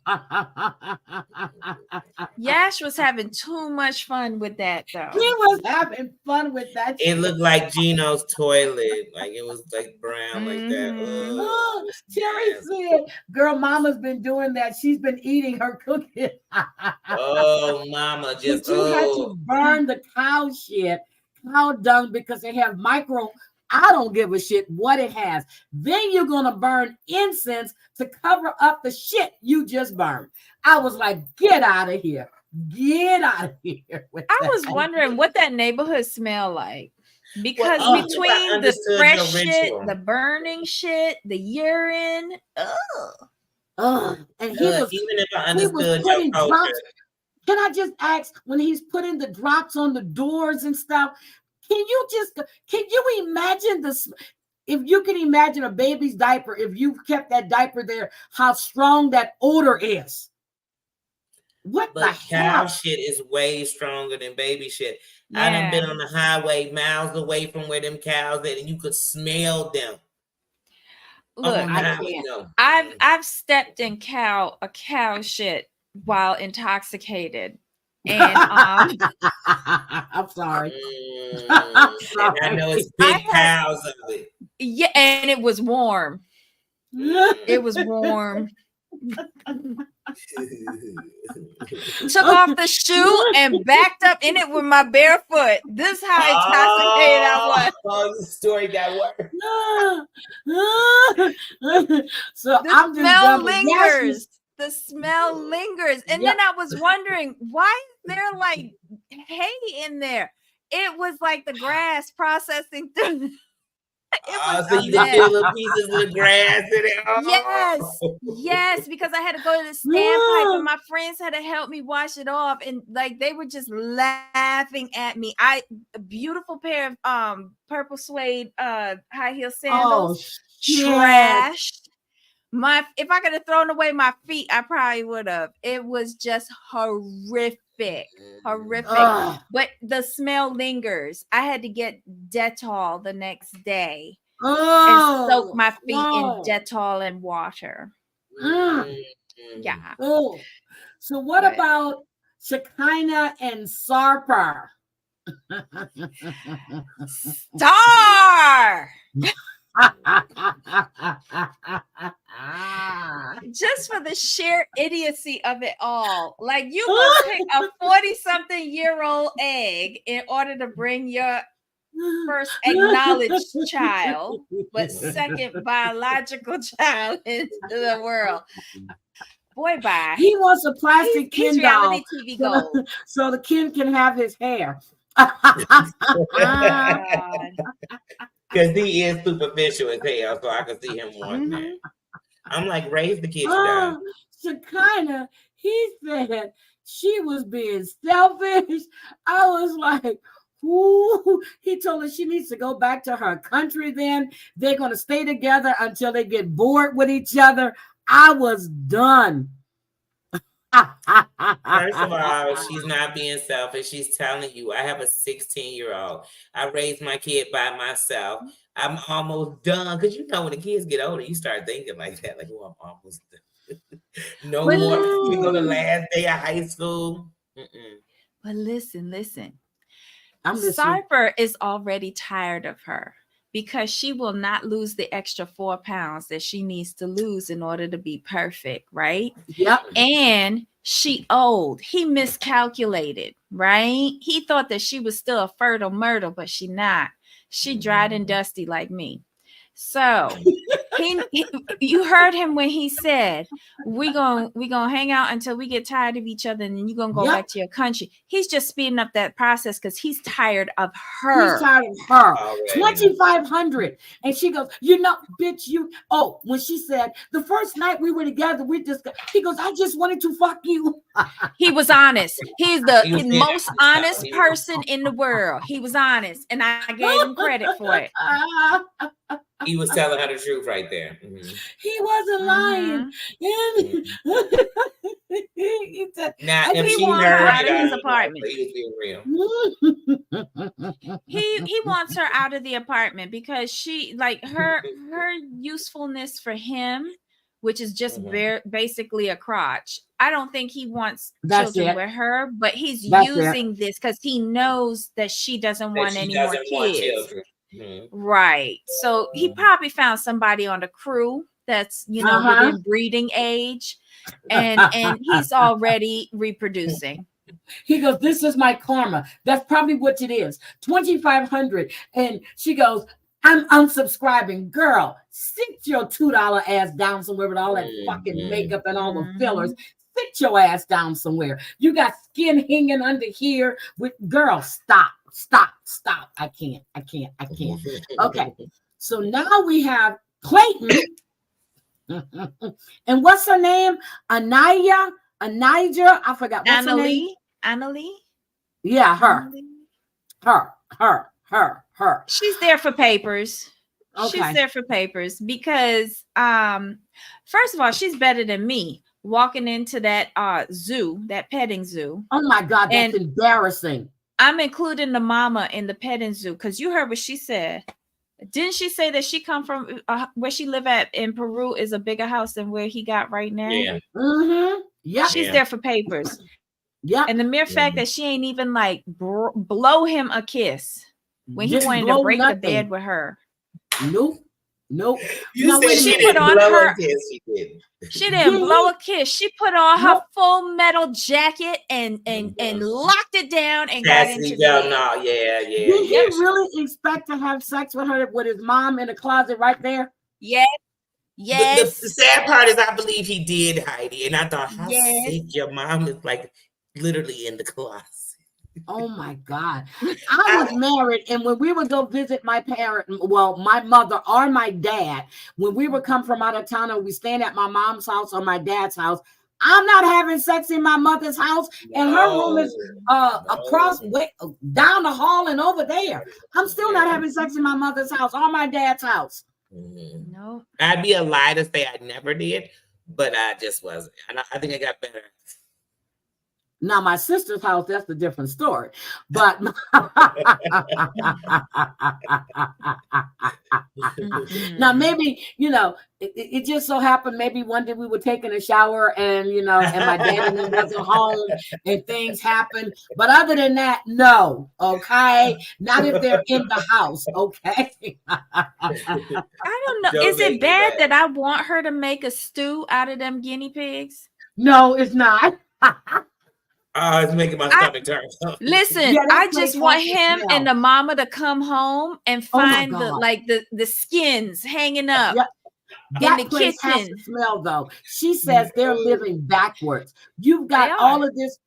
Yash was having too much fun with that, though. He was having fun with that. It looked like Gino's toilet. Like it was like brown like that. Oh, Terry said, girl, Mama's been doing that. She's been eating her cooking. Oh, Mama, just but you had to burn the cow dung, because they have micro. I don't give a shit what it has. Then you're going to burn incense to cover up the shit you just burned. I was like, get out of here. Get out of here. I was wondering what that neighborhood smelled like. Because between the fresh shit, the burning shit, the urine, and he was, even if I understood your culture. Can I just ask, when he's putting the drops on the doors and stuff, can you imagine this? If you can imagine a baby's diaper, if you kept that diaper there, how strong that odor is. What the cow hell? Shit is way stronger than baby shit. Yeah. I done been on the highway miles away from where them cows at, and you could smell them. Look, I've stepped in a cow shit while intoxicated. And I'm sorry. I'm sorry. I know it's big cows of it. Yeah, and it was warm. It was warm. Took off the shoe and backed up in it with my bare foot. This is how intoxicated I was. Oh, the story got worse. So I'm just smell lingers. The smell lingers. And then I was wondering, why is there like hay in there? It was like the grass processing through. So you can feel little pieces of the grass in it. Yes, because I had to go to the standpipe and my friends had to help me wash it off, and like they were just laughing at me. A beautiful pair of purple suede high heel sandals, trashed. If I could have thrown away my feet, I probably would have. It was just horrific. But the smell lingers. I had to get Dettol the next day and soak my feet in Dettol and water. Yeah. So what about Shekinah and Sarper? Star. Just for the sheer idiocy of it all. Like, you will pick a 40-something-year-old egg in order to bring your first acknowledged child, but second biological child into the world. Boy, bye. He wants a plastic Ken doll, reality TV gold. so the Ken can have his hair. Because he is superficial as hell, so I can see him wanting that. I'm like, raise the kids down. Shekinah, he said she was being selfish. I was like, ooh. He told her she needs to go back to her country then. They're going to stay together until they get bored with each other. I was done. First of all, she's not being selfish. She's telling you, I have a 16-year-old. I raised my kid by myself. I'm almost done. Because you know, when the kids get older, you start thinking like that. Like, oh, I'm almost done. No more. We go the last day of high school. But listen. I'm Cypher is already tired of her because she will not lose the extra 4 pounds that she needs to lose in order to be perfect, right? Yep. And she old. He miscalculated, right? He thought that she was still a fertile myrtle, but she not. She dried and dusty like me. So you heard him when he said, we gonna hang out until we get tired of each other, and then you're gonna go back to your country. He's just speeding up that process because he's tired of her. He's tired of her. 2,500. And she goes, bitch, when she said the first night we were together, he goes, I just wanted to fuck you. He was honest. He's the most honest person in the world. He was honest, and I gave him credit for it. He was telling her the truth right there. He wasn't lying. He said, now, if he wants her out of his apartment. He wants her out of the apartment because she her usefulness for him, which is just basically a crotch. I don't think he wants children with her, but he's using this because he knows that she doesn't want any more kids. Right. So he probably found somebody on the crew that's within breeding age, and he's already reproducing. He goes, this is my karma. That's probably what it is. 2,500. And she goes, I'm unsubscribing. Girl, sit your $2 ass down somewhere with all that fucking makeup and all the fillers. Sit your ass down somewhere. You got skin hanging under here. Girl, stop. I can't. Okay. So now we have Clayton. And what's her name? Anija. I forgot. What's her name? Annalie. Yeah, her. Her. She's there for papers. Okay. She's there for papers because first of all, she's better than me walking into that zoo, that petting zoo. Oh my God, that's embarrassing. I'm including the mama in the petting zoo because you heard what she said. Didn't she say that she come from where she live at in Peru is a bigger house than where he got right now? Yeah. Yeah. She's there for papers. Yeah. And the mere fact that she ain't even blow him a kiss when he wanted to break the bed with her. Nope. You said she didn't blow a kiss. She didn't blow a kiss. She put on her full metal jacket and locked it down and got into bed. Did he really expect to have sex with her with his mom in the closet right there? Yes. The sad part is I believe he did, Heidi. And I thought, how sick your mom is literally in the closet. Oh my God. I was married, and when we would go visit my my mother or my dad, when we would come from out of town and we stand at my mom's house or my dad's house, I'm not having sex in my mother's house, and her room is across down the hall and over there. I'm still not having sex in my mother's house or my dad's house. No. I'd be a lie to say I never did, but I just wasn't. I think I got better. Now, my sister's house, that's a different story. But now maybe, it just so happened maybe one day we were taking a shower and, and my dad wasn't home and things happened. But other than that, no. Okay. Not if they're in the house. Okay. I don't know. Is it bad that I want her to make a stew out of them guinea pigs? No, it's not. Oh, it's making my stomach turn. Listen, I just want him and the mama to come home and find the skins hanging up in the kitchen. Has to smell though. She says they're living backwards. You've got all of this.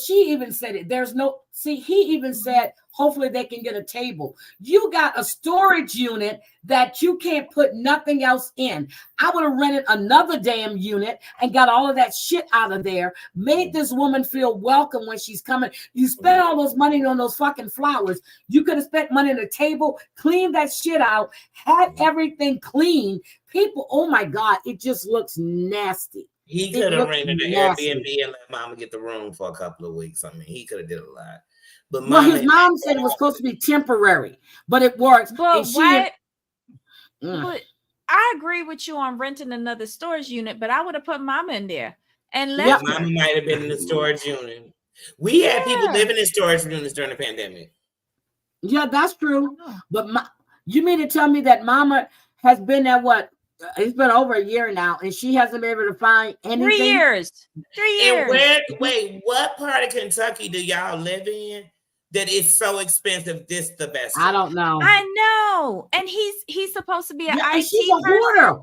She even said it. There's no See, he even said, hopefully they can get a table. You got a storage unit that you can't put nothing else in. I would have rented another damn unit and got all of that shit out of there, made this woman feel welcome when she's coming. You spent all those money on those fucking flowers. You could have spent money on a table, cleaned that shit out, had everything clean. People, oh my God, it just looks nasty. He could have rented an Airbnb and let mama get the room for a couple of weeks. I mean, he could have did a lot. But his mom said it was supposed to be temporary, but it works. But why? But I agree with you on renting another storage unit, but I would have put mama in there and left. Mama might have been in the storage unit. We had people living in storage units during the pandemic. Yeah, that's true. But you mean to tell me that mama has been at what? It's been over a year now, and she hasn't been able to find anything. 3 years. 3 years. And wait, what part of Kentucky do y'all live in that it's so expensive? This the best. I don't know. I know, and he's supposed to be an IT she's a hoarder.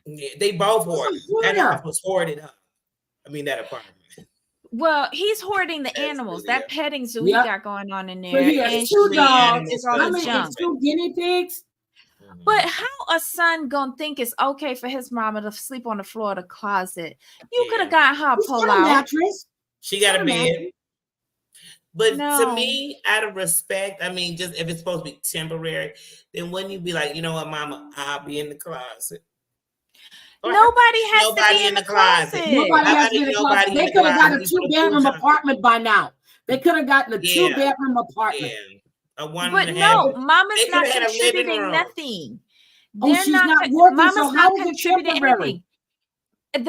Yeah, they both hoarded. That house was hoarded up. I mean, that apartment. Well, he's hoarding the animals. That petting zoo he got going on in there. So he has 2 dogs. Junk. 2 guinea pigs. But how a son gonna think it's okay for his mama to sleep on the floor of the closet? You could have got her pull out. Mattress. She got a bed. But to me, out of respect, I mean, just if it's supposed to be temporary, then wouldn't you be like, you know what, mama, I'll be in the closet. Nobody has to be in the closet. Nobody has to be in the closet. They could have got a 2-bedroom apartment by now. They could have gotten a 2-bedroom apartment. But no, mama's not contributing nothing. She's not working, mama's not contributing anything.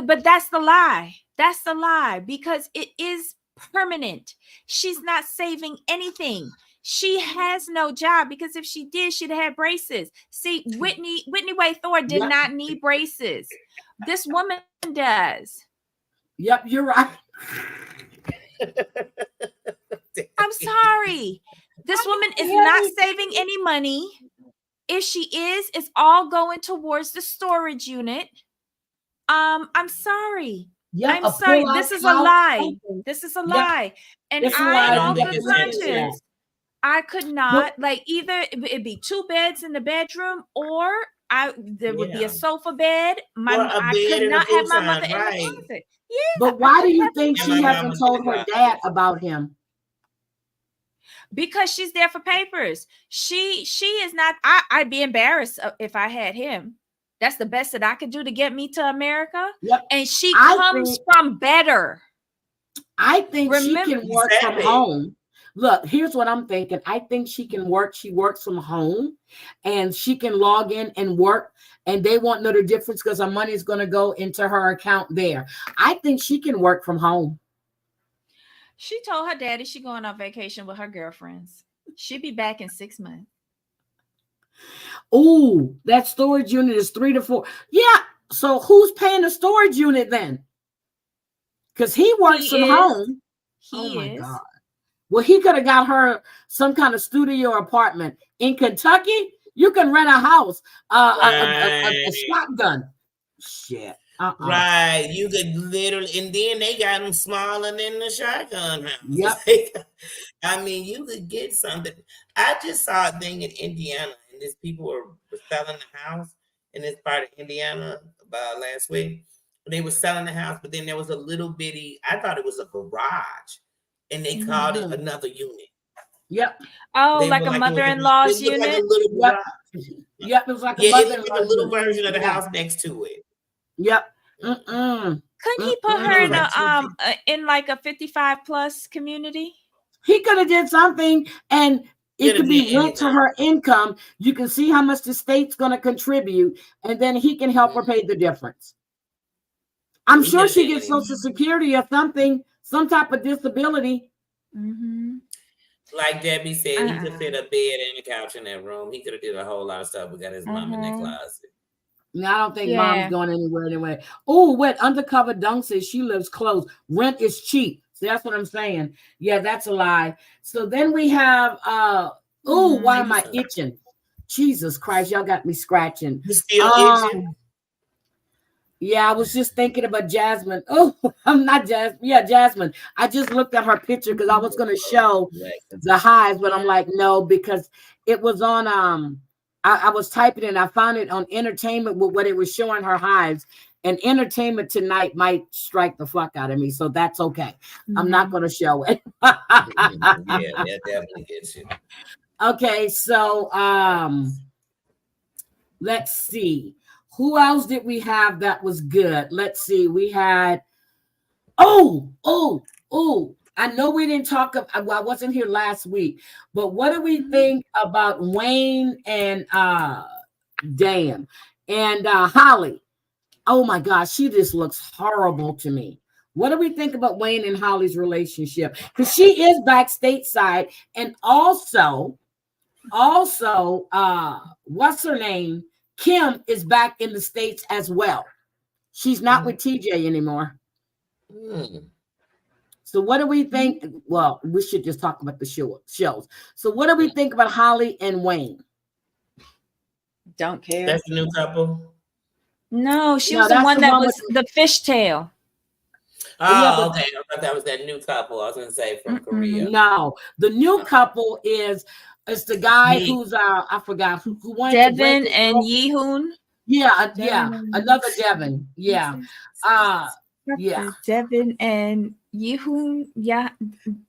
But that's the lie. That's the lie, because it is permanent. She's not saving anything. She has no job, because if she did, she'd have had braces. See, Whitney Way-Thor did not need braces. This woman does. Yep, you're right. I'm sorry. This woman is not saving any money. If she is, it's all going towards the storage unit. I'm sorry. Yep, I'm sorry. This is a lie. This is a lie. And I, on good conscience, I could not, either it'd be 2 beds in the bedroom, or there would be a sofa bed. I could not have my mother in the closet. Yeah. But why do you think she hasn't told her dad about him? Because she's there for papers. She is not. I'd be embarrassed if I had him. That's the best that I could do to get me to America. Yep. And she comes from better. I think she can work from home. Look, here's what I'm thinking. I think she can work. She works from home, and she can log in and work, and they won't know the difference because her money is going to go into her account there. I think she can work from home. She told her daddy she going on vacation with her girlfriends. She'll be back in 6 months. Oh, that storage unit is 3 to 4. Yeah. So who's paying the storage unit then? Because he works from home. He is. God. Well, he could have got her some kind of studio apartment in Kentucky. You can rent a house, a shotgun. Shit. Right, you could literally, and then they got them smaller than the shotgun house. Yep. I mean, you could get something. I just saw a thing in Indiana, and these people were selling the house in this part of Indiana about last week. They were selling the house, but then there was a little bitty, I thought it was a garage, and they called it another unit. Yep. Oh, like a mother-in-law's unit? Like a little garage. Yep, it was like a mother-in-law. It was like a little version of the house next to it. Yep. Couldn't he put her in like a 55 plus community? He could have did something, and it could be linked to her income. You can see how much the state's going to contribute, and then he can help her pay the difference. I'm sure she gets Social Security or something, some type of disability. Mm-hmm. Like Debbie said, he could fit a bed and a couch in that room. He could have did a whole lot of stuff. We got his mom in that closet. No, I don't think mom's going anywhere anyway. Oh, wait, Undercover Dunk says she lives close. Rent is cheap. So that's what I'm saying. Yeah, that's a lie. So then we have, why am I itching? Jesus Christ, y'all got me scratching. You still itching? Yeah, I was just thinking about Jasmine. Oh, I'm not Jasmine. Yeah, Jasmine. I just looked at her picture because I was going to show the highs, but I'm like, no, because it was on. I was typing it and I found it on entertainment with what it was showing her highs. And entertainment tonight might strike the fuck out of me, so that's okay. I'm not going to show it. Yeah, that definitely gets you. Okay, so let's see. Who else did we have that was good? Let's see. We had, oh. I know we didn't talk about, well, I wasn't here last week, but what do we think about Wayne and Dan and Holly? Oh my gosh, she just looks horrible to me. What do we think about Wayne and Holly's relationship? Because she is back stateside, and also, what's her name? Kim is back in the States as well. She's not with TJ anymore. So what do we think? Well, we should just talk about the shows. So what do we think about Holly and Wayne? Don't care. That's the new couple? No, she was the one that was the fishtail. Oh, okay. I thought that was that new couple. I was going to say from Korea. No, the new couple is the guy who's I forgot who went Devin and Yehoon. Yeah, another Devin. Yeah. Yeah. Devin and Yehoon. Yeah.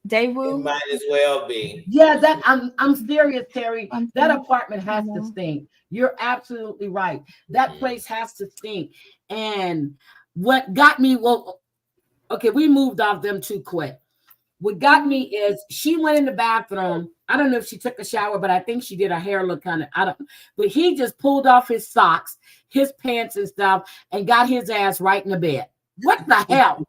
Daewoo. It might as well be. Yeah, that I'm serious, Terry. That apartment has to stink. You're absolutely right. That place has to stink. And what got me, well, okay, we moved off them too quick. What got me is she went in the bathroom. I don't know if she took a shower, but I think she did. Her hair look kind of, but he just pulled off his socks, his pants and stuff, and got his ass right in the bed. What the hell?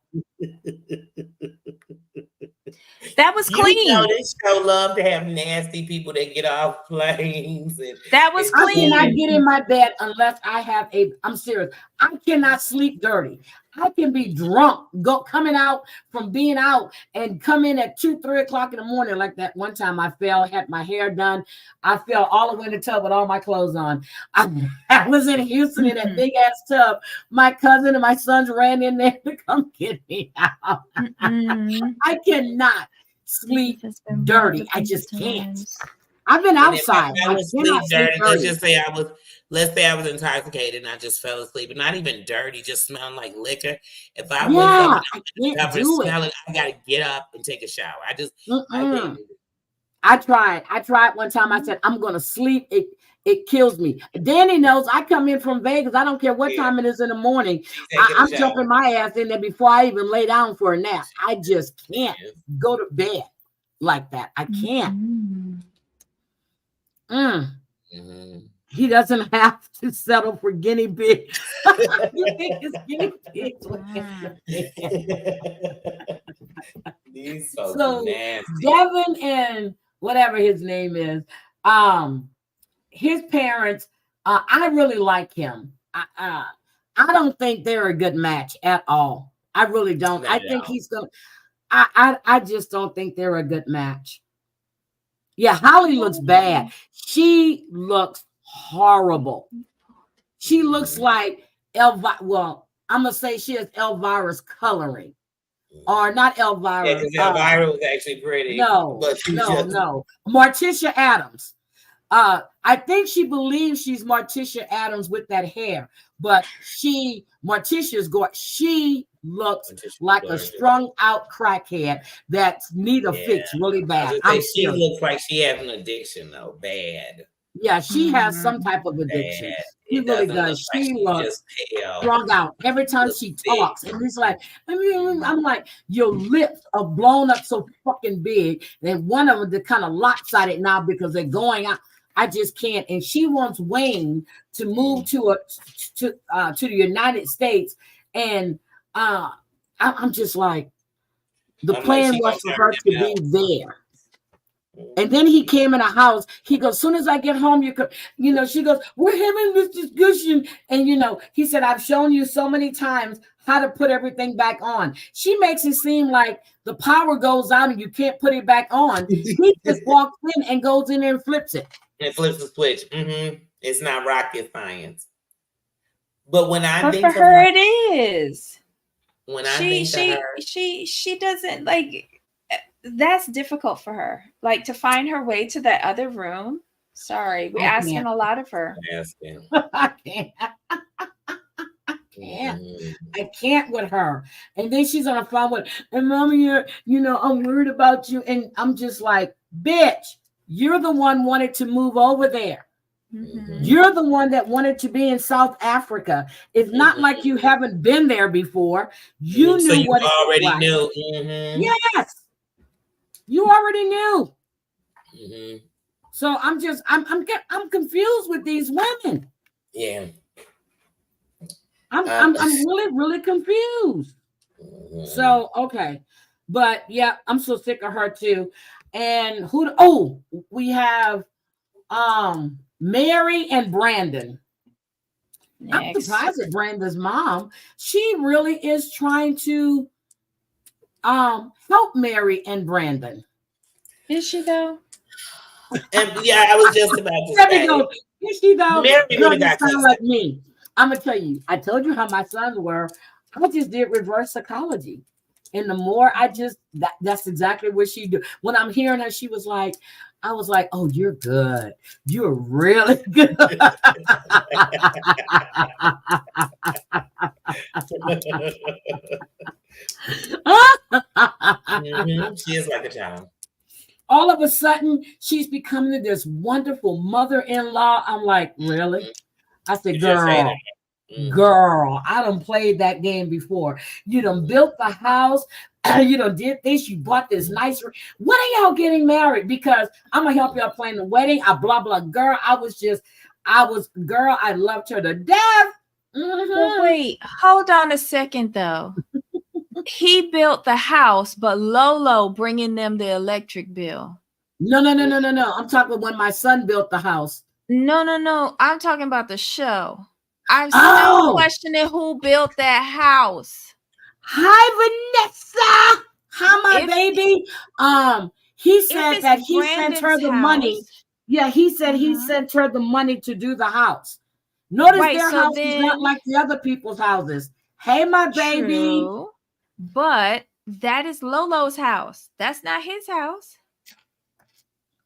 That was clean. You know, this show love to have nasty people that get off planes. That was clean. I cannot get in my bed unless I have I'm serious. I cannot sleep dirty. I can be drunk, coming out from being out and come in at 2-3 o'clock in the morning. Like that one time I fell, had my hair done. I fell all the way in the tub with all my clothes on. I was in Houston in that big ass tub. My cousin and my sons ran in there to come get me out. I cannot sleep dirty. I just can't. I've been outside. I was sleep dirty. Let's say I was intoxicated and I just fell asleep, and not even dirty, just smelling like liquor. If I wake up and I'm smelling, I gotta get up and take a shower. I can't do it. I tried one time. I said, I'm gonna sleep. It kills me. Danny knows I come in from Vegas. I don't care what time it is in the morning. I'm jumping my ass in there before I even lay down for a nap. I just can't go to bed like that. I can't. He doesn't have to settle for guinea pigs. Guinea pigs. These folks So nasty. Devin and whatever his name is, his parents, I really like him. I don't think they're a good match at all. I really don't. I think he's gonna. I just don't think they're a good match. Yeah, Holly looks bad. She looks horrible. She looks like Elvira. Well, I'm gonna say she has Elvira's coloring, or not Elvira. Yeah, because Elvira was actually pretty. No. Morticia Adams. I think she believes she's Morticia Adams with that hair, but Morticia's gorgeous. She looks like a strung out crackhead that need a fix really bad. She looks like she has an addiction though, bad. Yeah, she has some type of addiction. She really does. She looks strung out every time she talks. And it's like, I'm like, your lips are blown up so fucking big. And one of them, they're kind of lopsided now because they're going out. I just can't. And she wants Wayne to move to the United States. And I'm just like, the plan was for her to be there. And then he came in a house. He goes, as soon as I get home, she goes, we're having this discussion. And, he said, I've shown you so many times how to put everything back on. She makes it seem like the power goes out and you can't put it back on. He just walks in and goes in there and flips it. And flips the switch. It's not rocket science. But when I But think for her, it is. When I think of her, she doesn't like. That's difficult for her. Like to find her way to that other room. Sorry, we're asking a lot of her. I can't. I can't with her. And then she's on the phone with, and mommy, I'm worried about you. And I'm just like, bitch, you're the one wanted to move over there. Mm-hmm. You're the one that wanted to be in South Africa. It's not like you haven't been there before. You knew so you what already it was. Knew. Mm-hmm. Yes. You already knew. Mm-hmm. So I'm confused with these women. Yeah. I'm really, really confused. Mm-hmm. So, okay. But yeah, I'm so sick of her too. And we have Mary and Brandon. Next. I'm surprised at Brandon's mom. She really is trying to help Mary and Brandon. Is she though? And yeah, I was just about to say. Is she though? Mary girl, you sound like me. I'm gonna tell you. I told you how my sons were. I just did reverse psychology. And the more that's exactly what she do. When I'm hearing her, I was like, oh, you're good. You're really good. Mm-hmm. She is like a child. All of a sudden, she's becoming this wonderful mother-in-law. I'm like, really? I said, girl. Girl, I done played that game before. You done built the house. You done did this. You bought this nice. When are y'all getting married? Because I'm gonna help y'all plan the wedding. Blah blah. Girl, I loved her to death. Mm-hmm. Well, wait, hold on a second though. He built the house, but Lolo bringing them the electric bill. No. I'm talking when my son built the house. No. I'm talking about the show. I'm still questioning who built that house. Hi, Vanessa. Hi, my baby. He said that he sent her the money. Yeah, he said he sent her the money to do the house. Notice their house is not like the other people's houses. Hey, my baby. True, but that is Lolo's house. That's not his house.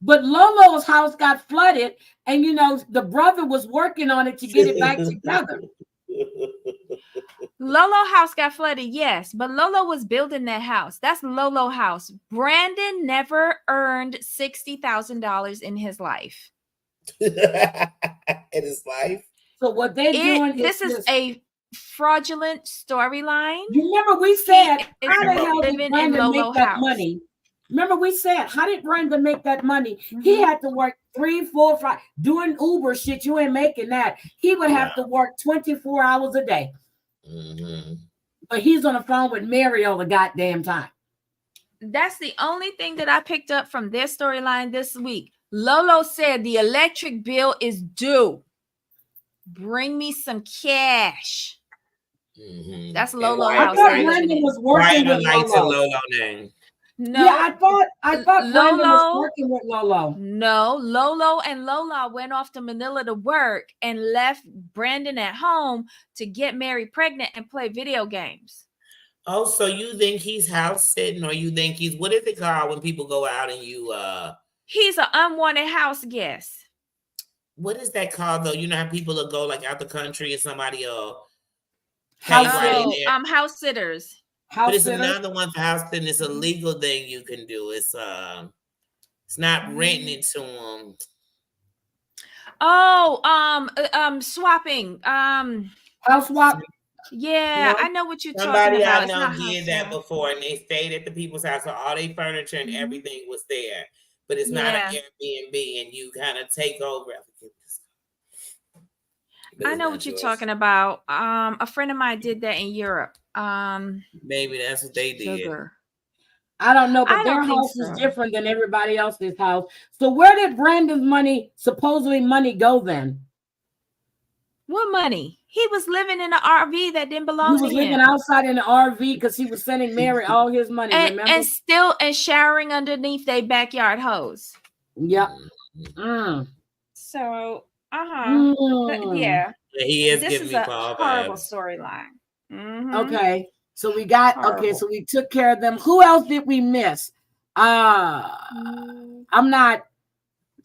But Lolo's house got flooded, and the brother was working on it to get it back together. Lolo house got flooded, yes, but Lolo was building that house. That's Lolo house. Brandon never earned $60,000 in his life. In his life? So what they're doing this is a fraudulent storyline. You remember we said, how the hell did Brandon make that money? Remember we said, how did Brandon make that money? Mm-hmm. He had to work 3, 4, 5, doing Uber shit. You ain't making that. He would have to work 24 hours a day. Mm-hmm. But he's on the phone with Mary all the goddamn time. That's the only thing that I picked up from their storyline this week. Lolo said the electric bill is due. Bring me some cash. Mm-hmm. That's Lolo house. Brandon was working with Lolo. No, yeah, I thought Brandon was working with Lolo. No, Lolo and Lola went off to Manila to work and left Brandon at home to get Mary pregnant and play video games. Oh, so you think he's house sitting, or you think he's, what is it called when people go out and you he's an unwanted house guest. What is that called though? You know how people will go like out the country and somebody will house sitters. But it's another one for house sitting. It's a legal thing you can do. It's not renting it to them. Swapping. House swap. Yeah, I know what you're talking about. Somebody I know did that before, and they stayed at the people's house, so all their furniture and everything was there. But it's not an Airbnb, and you kind of take over. I know what you're talking about. A friend of mine did that in Europe. Maybe that's what they did. Sugar. I don't know, but their house is different than everybody else's house. So where did Brandon's supposedly money go then? What money? He was living in an RV that didn't belong to him. He was living outside in an RV because he was sending Mary all his money, and showering underneath their backyard hose. Yep. So, yeah. He is this giving is me a Paul horrible vibes. storyline. Okay, so we got Horrible. so we took care of them. Who else did we miss? I'm not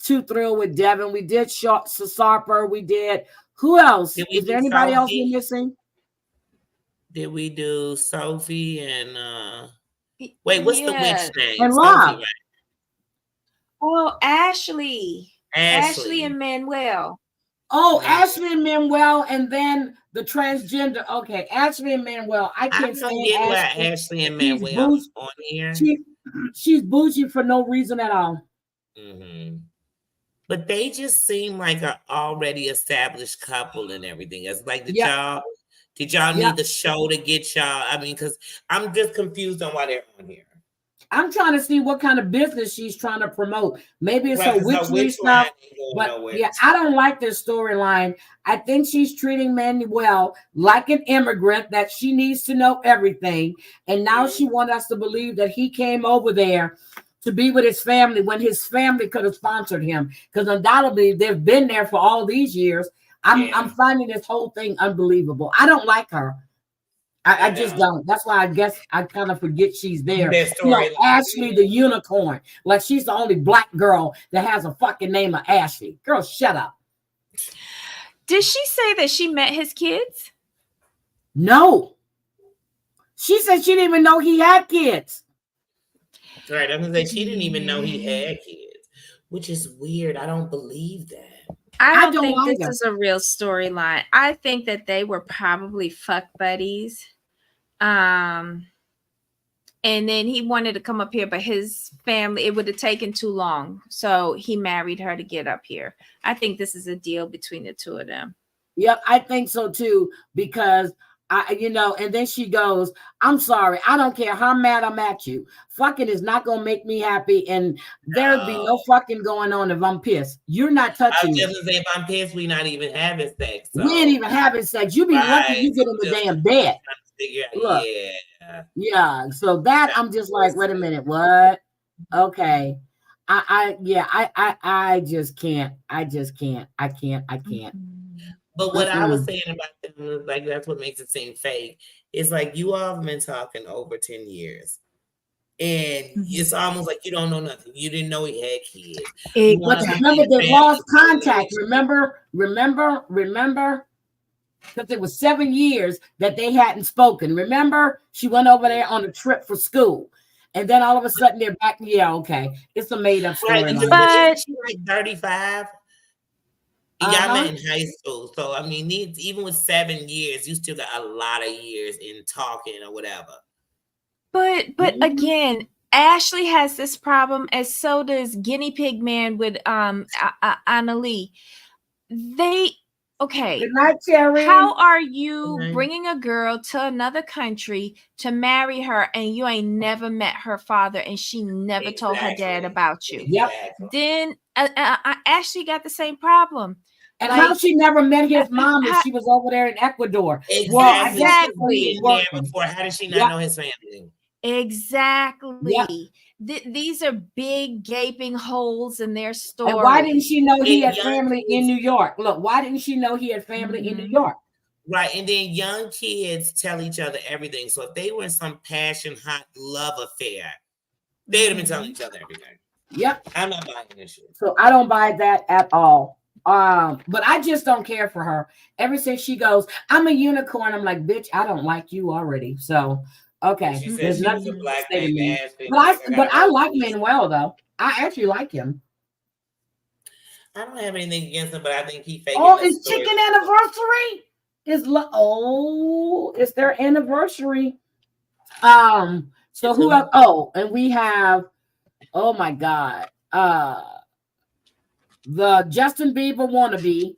too thrilled with Devin. We did Sarper. We did. Who else? Is there anybody else we're missing? Did we do Sophie and wait, what's the witch name? And Sophie, Rob. right? Oh, Ashley and Manuel. Oh, Ashley and Manuel, and then the transgender. Okay, Ashley and Manuel. I can't stand Ashley and Manuel on here. She's bougie for no reason at all. Mm-hmm. But they just seem like an already established couple and everything. It's like, did y'all need the show to get y'all? I mean, because I'm just confused on why they're on here. I'm trying to see what kind of business she's trying to promote. Maybe it's a witchery stuff. But I don't like this storyline. I think she's treating Manuel like an immigrant, that she needs to know everything. And now she wants us to believe that he came over there to be with his family when his family could have sponsored him. Because undoubtedly they've been there for all these years. I'm finding this whole thing unbelievable. I don't like her. I just don't. That's why I guess I kind of forget she's there. Ashley the unicorn. Like she's the only black girl that has a fucking name of Ashley. Girl, shut up. Did she say that she met his kids? No. She said she didn't even know he had kids. That's right. I'm gonna say she didn't even know he had kids, which is weird. I don't believe that. I don't think this is a real storyline. I think that they were probably fuck buddies. And then he wanted to come up here, but his family, it would have taken too long. So he married her to get up here. I think this is a deal between the two of them. Yep, I think so too, because and then she goes, I'm sorry, I don't care how mad I'm at you. Fucking is not gonna make me happy, and there'd be no fucking going on if I'm pissed. You're not touching me. I was just gonna say, if I'm pissed, we're not even having sex. So. We ain't even having sex. You be lucky you get in the damn bed. Look, yeah. So that I'm just like, wait a minute, what? Okay. I just can't. I can't. But what I was saying about them is like, that's what makes it seem fake. It's like you all have been talking over 10 years. And it's almost like you don't know nothing. You didn't know he had kids. But remember, they lost contact. Remember? Because it was 7 years that they hadn't spoken. Remember? She went over there on a trip for school. And then all of a sudden they're back. Yeah, okay. It's a made-up story. Right, but she's like 35. Y'all met in high school. So, I mean, even with 7 years, you still got a lot of years in talking or whatever. But again, Ashley has this problem, as so does Guinea Pig Man with Annalie. Good night, Terry. How are you bringing a girl to another country to marry her and you ain't never met her father and she never told her dad about you? Yep. Then Ashley got the same problem. And how she never met his mom if she was over there in Ecuador? Exactly. Well, I guess before. How did she not know his family? Exactly. Yep. These are big gaping holes in their story. And why didn't she know he had family in New York? Look, why didn't she know he had family in New York? Right. And then young kids tell each other everything. So if they were in some passion, hot love affair, they'd have been telling each other everything. Yep. I'm not buying this shit. So I don't buy that at all. But I just don't care for her. Ever since she goes, I'm a unicorn, I'm like, bitch, I don't like you already. So okay, there's nothing to say to me. But I like Manuel though. I actually like him. I don't have anything against him, but I think he faked. Oh, it's chicken anniversary. It's their anniversary. So who else? Oh, and we have, oh my God, the Justin Bieber wannabe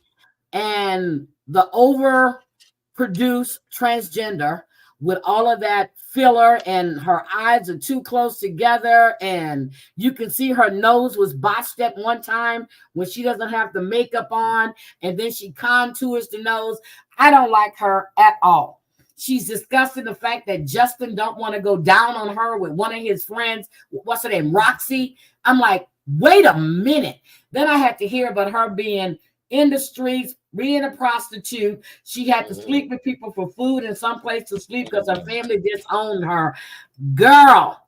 and the overproduced transgender with all of that filler, and her eyes are too close together, and you can see her nose was botched at one time when she doesn't have the makeup on, and then she contours the nose. I don't like her at all. She's discussing the fact that Justin don't want to go down on her with one of his friends. What's her name? Roxy. I'm like, wait a minute. Then I had to hear about her being in the streets, being a prostitute. She had to sleep with people for food and some place to sleep because her family disowned her. Girl,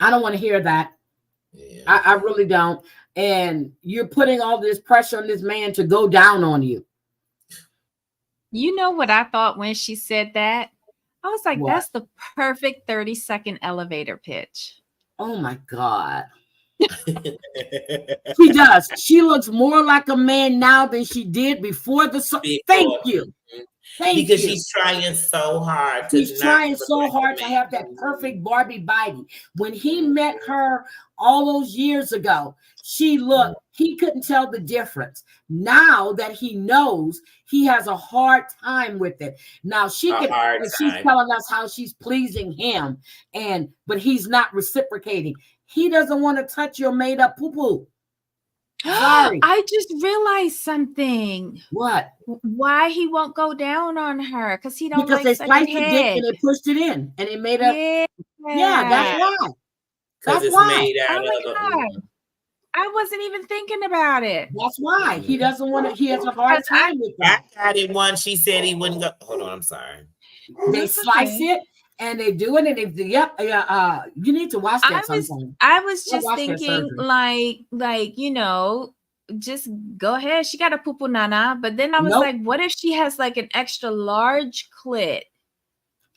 I don't want to hear that. Yeah. I really don't. And you're putting all this pressure on this man to go down on you. You know what I thought when she said that? I was like, what? That's the perfect 30-second elevator pitch. Oh my God. She does. She looks more like a man now than she did before the Thank you. Because she's trying so hard to have that perfect Barbie body. When he met her all those years ago, he couldn't tell the difference. Now that he knows, he has a hard time with it. Now she's telling us how she's pleasing him, but he's not reciprocating. He doesn't want to touch your made up poo-poo. Sorry. I just realized something. What? Why he won't go down on her? Because he don't because like they sliced the dick and they pushed it in and it made a that's why. That's it's why. Made out of I wasn't even thinking about it. That's why he doesn't want to. He has a hard time with that. I got it once. She said he wouldn't go. Hold on, I'm sorry. They slice it. And they do it, and you need to watch that sometime. I was just thinking, like just go ahead. She got a poo-poo nana, but then I was like, what if she has like an extra large clit?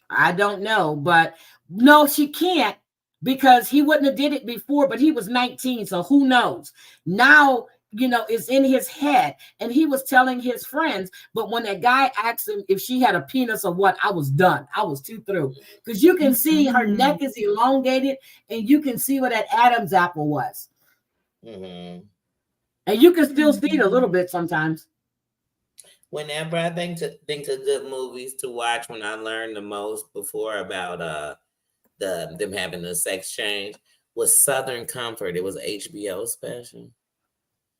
I don't know, but no, she can't because he wouldn't have did it before. But he was 19, so who knows? Now. It's in his head. And he was telling his friends, but when that guy asked him if she had a penis or what, I was done. I was too through. Because you can see her neck is elongated and you can see where that Adam's apple was. And you can still see it a little bit sometimes. Whenever I think of good movies to watch, when I learned the most before about them having the sex change was Southern Comfort. It was HBO special.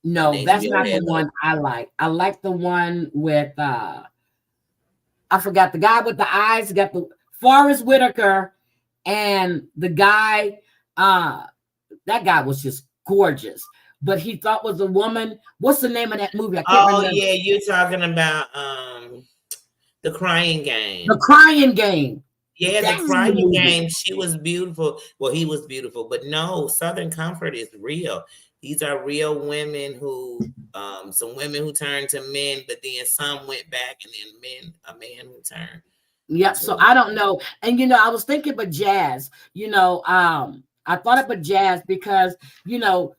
No, that's not the one I like. I like the one with I forgot the guy with the eyes, got the Forrest Whitaker, and the guy, that guy was just gorgeous. But he thought was a woman. What's the name of that movie? I can't remember. Yeah, you're talking about The Crying Game. The Crying Game. Yeah, The Crying Game. She was beautiful. Well, he was beautiful, but no, Southern Comfort is real. These are real women who, some women who turned to men, but then some went back, and then a man who turned. Yeah, so I don't know. And, I was thinking about Jazz, I thought about Jazz because,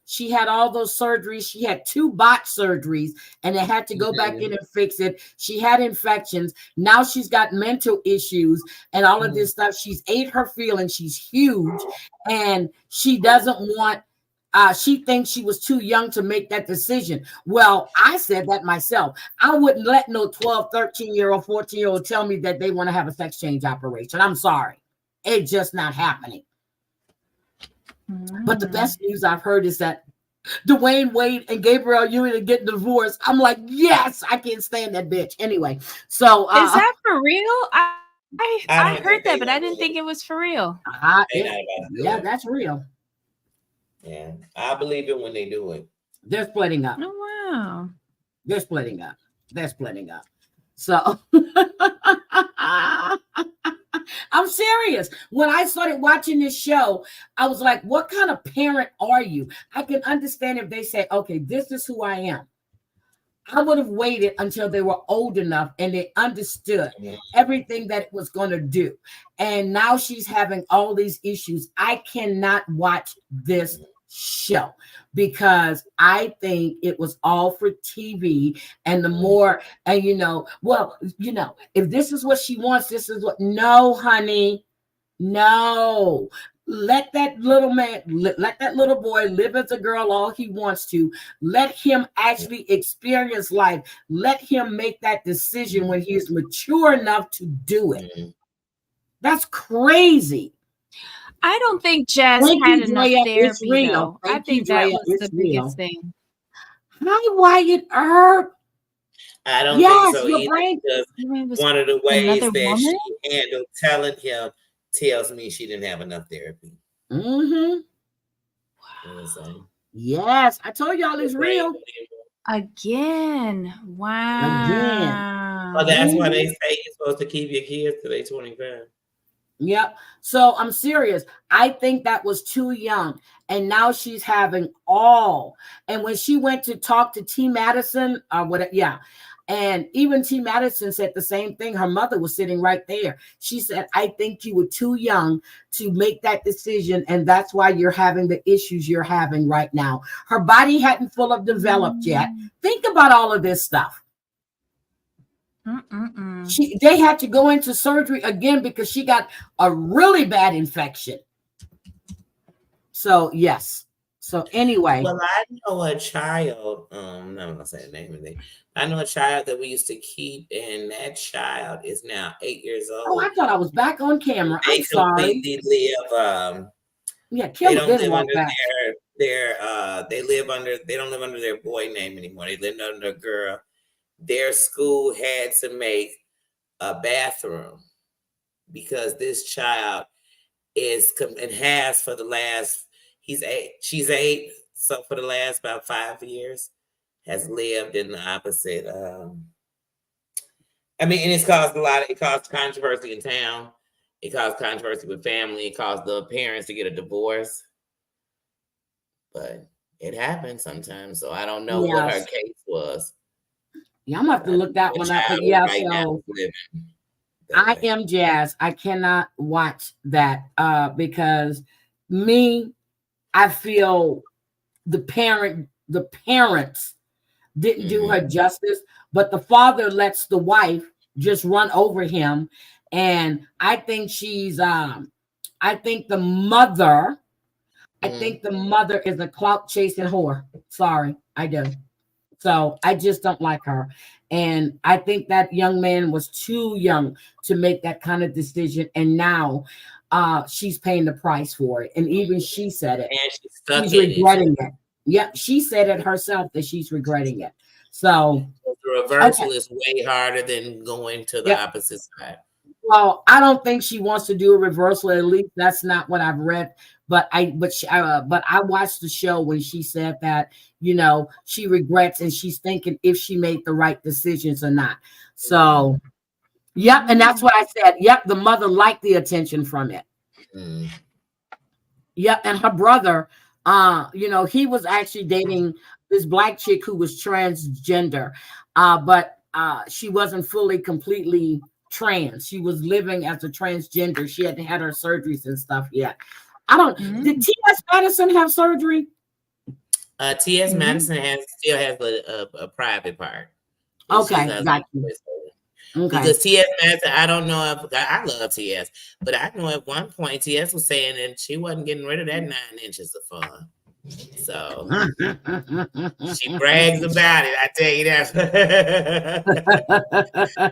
she had all those surgeries. She had 2 botched surgeries and they had to go back in and fix it. She had infections. Now she's got mental issues and all of this stuff. She's ate her feelings. She's huge and she doesn't want, she thinks she was too young to make that decision. Well, I said that myself. I wouldn't let no 12, 13-year-old, 14-year-old tell me that they want to have a sex change operation. I'm sorry. It's just not happening. But the best news I've heard is that Dwayne Wade and Gabrielle Union are getting divorced. I'm like, yes, I can't stand that bitch. Anyway, so is that for real? I heard that, but I didn't think it was for real. Yeah, that's real. Yeah, I believe it when they do it. They're splitting up. Oh, wow. They're splitting up. So I'm serious. When I started watching this show, I was like, what kind of parent are you? I can understand if they say, okay, this is who I am. I would have waited until they were old enough and they understood everything that it was going to do. And now she's having all these issues. I cannot watch this show because I think it was all for TV. And the more, and if this is what she wants, this is what, no, honey, no. Let that little boy live as a girl all he wants to. Let him actually experience life. Let him make that decision when he is mature enough to do it. That's crazy. I don't think Jazz had enough therapy, though. I think that was the biggest thing. Hi, Wyatt Earp. I don't think so either. One of the ways that she handled telling him tells me she didn't have enough therapy. Wow. Yes, I told y'all it's real. Again. Wow. Well, that's why they say you're supposed to keep your kids till they're 25. Yep. So I'm serious. I think that was too young. And now she's having all. And when she went to talk to T. Madison, or whatever, yeah. And even T. Madison said the same thing. Her mother was sitting right there. She said, I think you were too young to make that decision. And that's why you're having the issues you're having right now. Her body hadn't fully developed yet. Think about all of this stuff. They had to go into surgery again because she got a really bad infection. So yes. So anyway. Well, I know a child. I'm not gonna say the name of it. I know a child that we used to keep, and that child is now 8 years old. Oh, I thought I was back on camera. They I'm sorry. live. Yeah, Kim didn't walk back. They don't live under their boy name anymore. They live under a girl. Their school had to make a bathroom because this child has for the last, she's 8, so for the last about 5 years has lived in the opposite. And it's caused it caused controversy in town. It caused controversy with family. It caused the parents to get a divorce. But it happens sometimes, so I don't know what her case was. Yeah, I'm gonna have to look that one up. But yeah, so I am Jazz. I cannot watch that because I feel the parents didn't do her justice, but the father lets the wife just run over him. And I think I think the mother is a clout chasing whore. Sorry, I do. So I just don't like her. And I think that young man was too young to make that kind of decision. And now she's paying the price for it. And even she said it. And she's regretting it. Yeah, she said it herself that she's regretting it. So the reversal is way harder than going to the opposite side. Well, I don't think she wants to do a reversal. At least that's not what I've read. But I watched the show when she said that, she regrets and she's thinking if she made the right decisions or not. So, yep. And that's what I said. Yep. The mother liked the attention from it. Yep. And her brother, he was actually dating this black chick who was transgender, but she wasn't fully, completely trans. She was living as a transgender. She hadn't had her surgeries and stuff yet. Did T.S. Madison have surgery? T.S. Madison still has a private part. Okay, got you. Okay. Because T.S. Madison, I don't know if I love T.S., but I know at one point T.S. was saying that she wasn't getting rid of that 9 inches of fun. So she brags about it. I tell you that.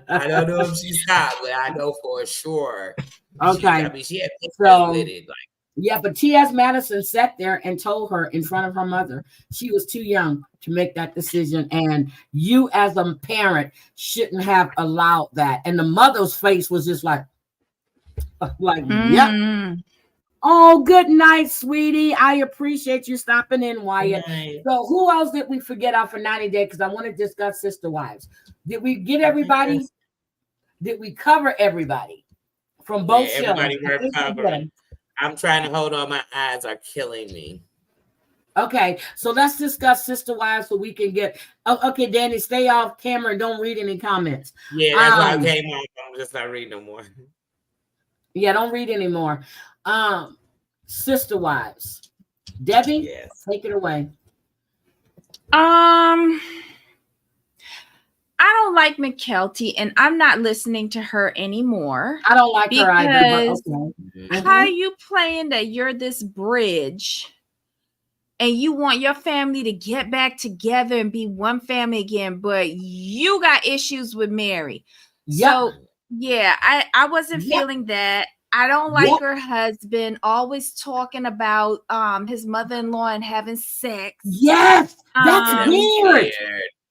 I don't know if she stopped, but I know for sure. Okay. She had pictures with it, yeah, but T.S. Madison sat there and told her in front of her mother she was too young to make that decision. And you as a parent shouldn't have allowed that. And the mother's face was just like, yep. Oh, good night, sweetie. I appreciate you stopping in, Wyatt. So who else did we forget out for 90 days? Because I want to discuss Sister Wives. Did we get everybody? Did we cover everybody from both shows? Everybody were covered. I'm trying to hold on. My eyes are killing me. Okay, so let's discuss Sister Wives so we can get. Oh, okay, Danny, stay off camera and don't read any comments. Yeah, that's why I came on. I'm just not reading no more. Yeah, don't read anymore. Sister Wives. Debbie, take it away. I don't like McKelty, and I'm not listening to her anymore. I don't like her either. But how are you playing that you're this bridge and you want your family to get back together and be one family again, but you got issues with Mary? Yep. So, yeah, I wasn't feeling that. I don't like her husband always talking about his mother-in-law and having sex. Yes, that's weird.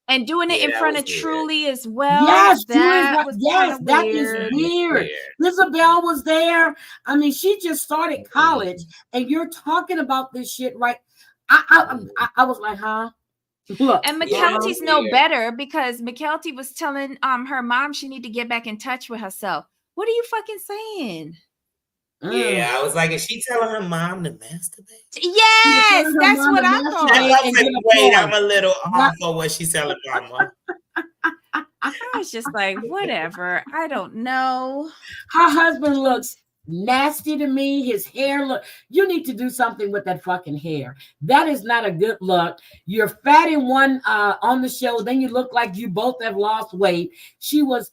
And doing it in front of Truly as well. Yes, that is weird. Isabel was there. I mean, she just started college, and you're talking about this shit, right? I was like, huh? Look, And McKelty's no better because McKelty was telling her mom she need to get back in touch with herself. What are you fucking saying? Yeah, I was like, is she telling her mom to masturbate? Yes, that's what I thought. I was like, wait, I'm a little off for what she's telling mama. I was just like, whatever. I don't know. Her husband looks nasty to me. His hair look. You need to do something with that fucking hair. That is not a good look. You're fat in one on the show, then you look like you both have lost weight. She was.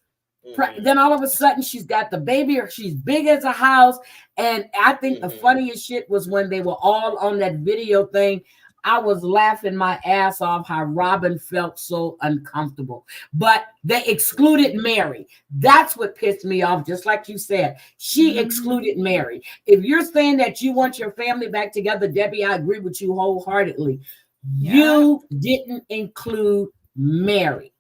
Then all of a sudden she's got the baby, or she's big as a house. And I think the funniest shit was when they were all on that video thing. I was laughing my ass off how Robin felt so uncomfortable, but they excluded Mary. That's what pissed me off. Just like you said, she excluded Mary. If you're saying that you want your family back together, Debbie, I agree with you wholeheartedly. Yeah. You didn't include Mary.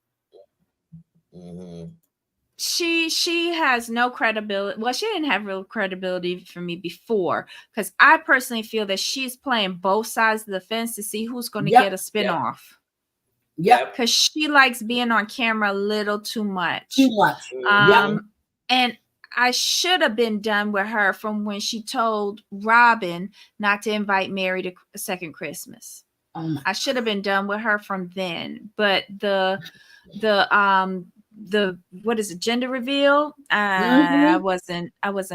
She has no credibility. Well, she didn't have real credibility for me before, because I personally feel that she's playing both sides of the fence to see who's going to get a spinoff. Yep. Because she likes being on camera a little too much. And I should have been done with her from when she told Robin not to invite Mary to a second Christmas. I should have been done with her from then. But the what is it, gender reveal? I wasn't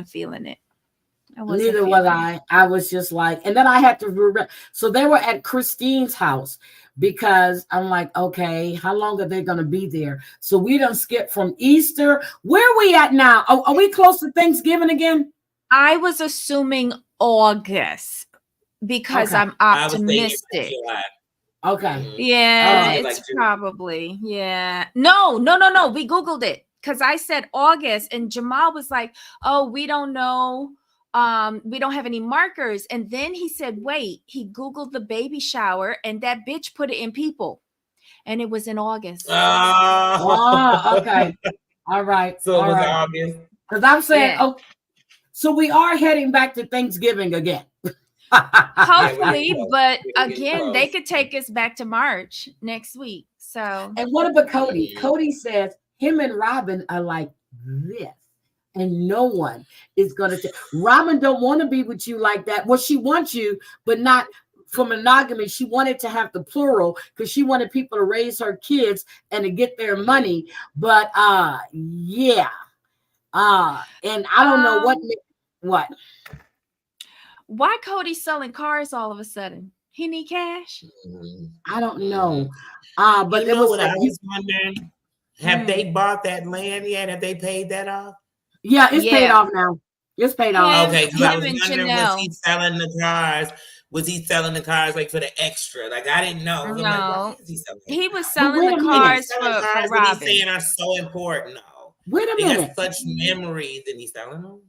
feeling it. Neither was I. I was just like, and then I had to. So they were at Christine's house because I'm like, okay, how long are they going to be there? So we don't skip from Easter. Where are we at now? Are we close to Thanksgiving again? I was assuming August because I'm optimistic. Okay. Yeah, it's probably. Yeah. No. We Googled it because I said August, and Jamal was like, "Oh, we don't know. We don't have any markers." And then he said, "Wait." He Googled the baby shower, and that bitch put it in People, and it was in August. Okay. All right. So it was August. Because I'm saying, so we are heading back to Thanksgiving again. Hopefully, but again, they could take us back to March next week. So, and what about Cody? Cody says him and Robin are like this, and no one is gonna say Robin don't want to be with you like that. Well, she wants you, but not for monogamy. She wanted to have the plural because she wanted people to raise her kids and to get their money. But and I don't know what. Why Cody's selling cars all of a sudden? He need cash? I don't know. But it was what I was wondering. Have they bought that land yet? Have they paid that off? Yeah, it's paid off now. It's paid off. Okay, because I was wondering, was he selling the cars? Was he selling the cars like for the extra? Like I didn't know. No, like, he was selling the cars for Robin. That he's saying are so important. No, wait a minute. They have such memories, and he's selling them.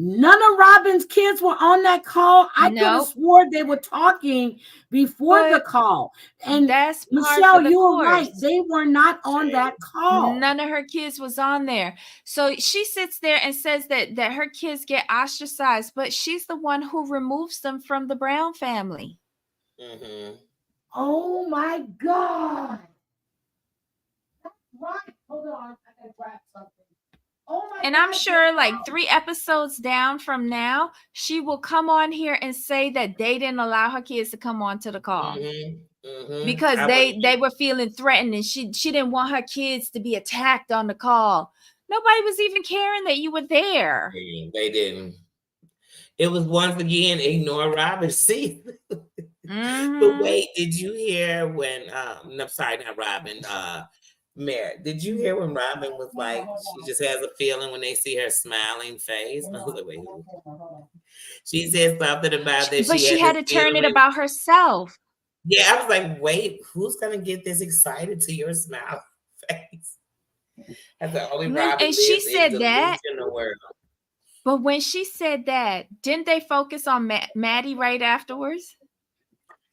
None of Robin's kids were on that call. I could have swore they were talking before the call. And that's Michelle, you were right. They were not on that call. None of her kids was on there. So she sits there and says that her kids get ostracized, but she's the one who removes them from the Brown family. Oh my God. That's right. Hold on. I can grab something. And I'm sure like 3 episodes down from now, she will come on here and say that they didn't allow her kids to come on to the call because they were feeling threatened, and she didn't want her kids to be attacked on the call. Nobody was even caring that you were there. They didn't. It was once again ignore Robin. See, but wait, did you hear when? No, sorry, not Robin. Mary, did you hear when Robin was like, she just has a feeling when they see her smiling face? I was like, wait. She said something about this. But she had to turn it about herself. Yeah, I was like, wait, who's gonna get this excited to your smile face? That's the only Robin. And she said that. But when she said that, didn't they focus on Maddie right afterwards?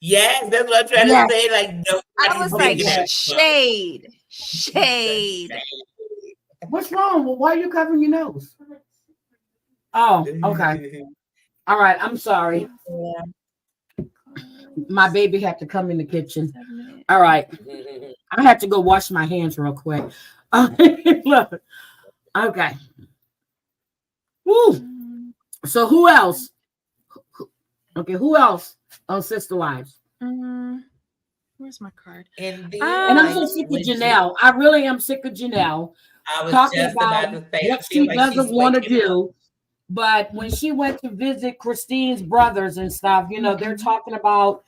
Yes, that's what I'm trying to say. Like, no, I was like, shade. What's wrong? Well, why are you covering your nose? Oh, okay. All right. I'm sorry. My baby had to come in the kitchen. All right. I have to go wash my hands real quick. Look. Okay. Woo. So who else? Okay, who else on Sister Wives? Where's my card? And I'm so sick of Janelle. I really am sick of Janelle. I was talking just about to say, what she doesn't want to do. But when she went to visit Christine's brothers and stuff, you know, they're talking about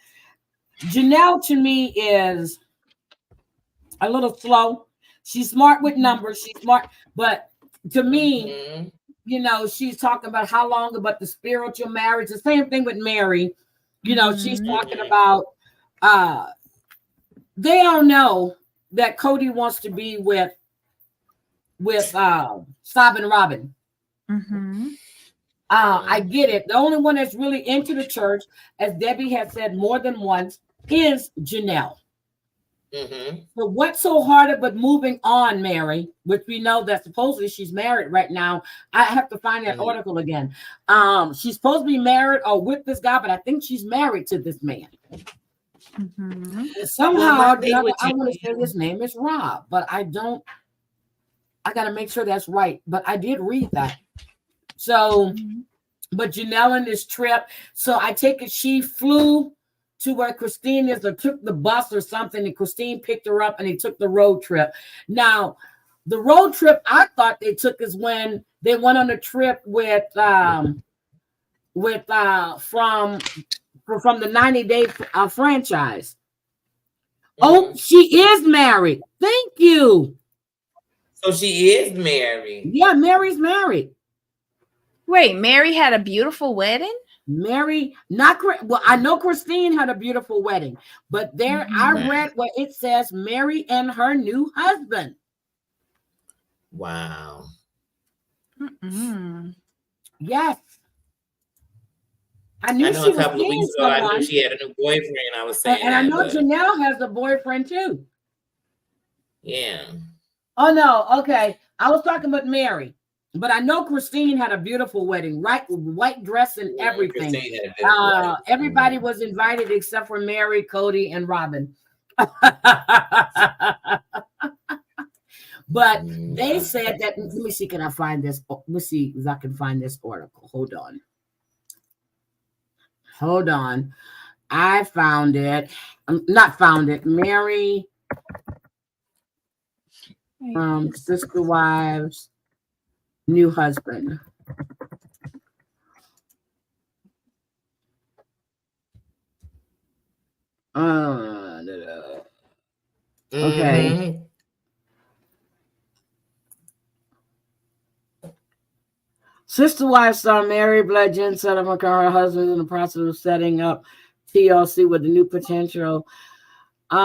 Janelle. To me, is a little slow. She's smart with numbers. She's smart, but to me, you know, she's talking about how long about the spiritual marriage. The same thing with Mary. You know, she's talking about they all know that Cody wants to be with Sob and Robin. I get it. The only one that's really into the church, as Debbie has said more than once, is Janelle. So what's so hard about moving on, Mary? Which we know that supposedly she's married right now. I have to find that article again. She's supposed to be married or with this guy, but I think she's married to this man. Somehow I want to say his name is Rob, but I don't. I got to make sure that's right. But I did read that. So, but Janelle in this trip. So I take it she flew to where Christine is, or took the bus or something, and Christine picked her up and they took the road trip. Now, the road trip I thought they took is when they went on a trip with from the 90-day franchise. Oh, she is married. Thank you. So she is married. Yeah, Mary's married. Wait, Mary had a beautiful wedding? Mary, well, I know Christine had a beautiful wedding, but there I read where it says Mary and her new husband. Wow. Yes. I know she a couple of weeks ago, I knew she had a new boyfriend. I was saying and I know Janelle has a boyfriend too. Yeah. Oh no, okay. I was talking about Mary. But I know Christine had a beautiful wedding, right? White dress and everything. Everybody was invited except for Mary, Cody, and Robin. But they said that, let me see, can I find this? Let's see if I can find this article. Hold on. I found it. Not found it. Mary, Sister Wives, new husband. Okay. Sister Wives star Mary Bludgeon said her husband in the process of setting up TLC with the new potential. They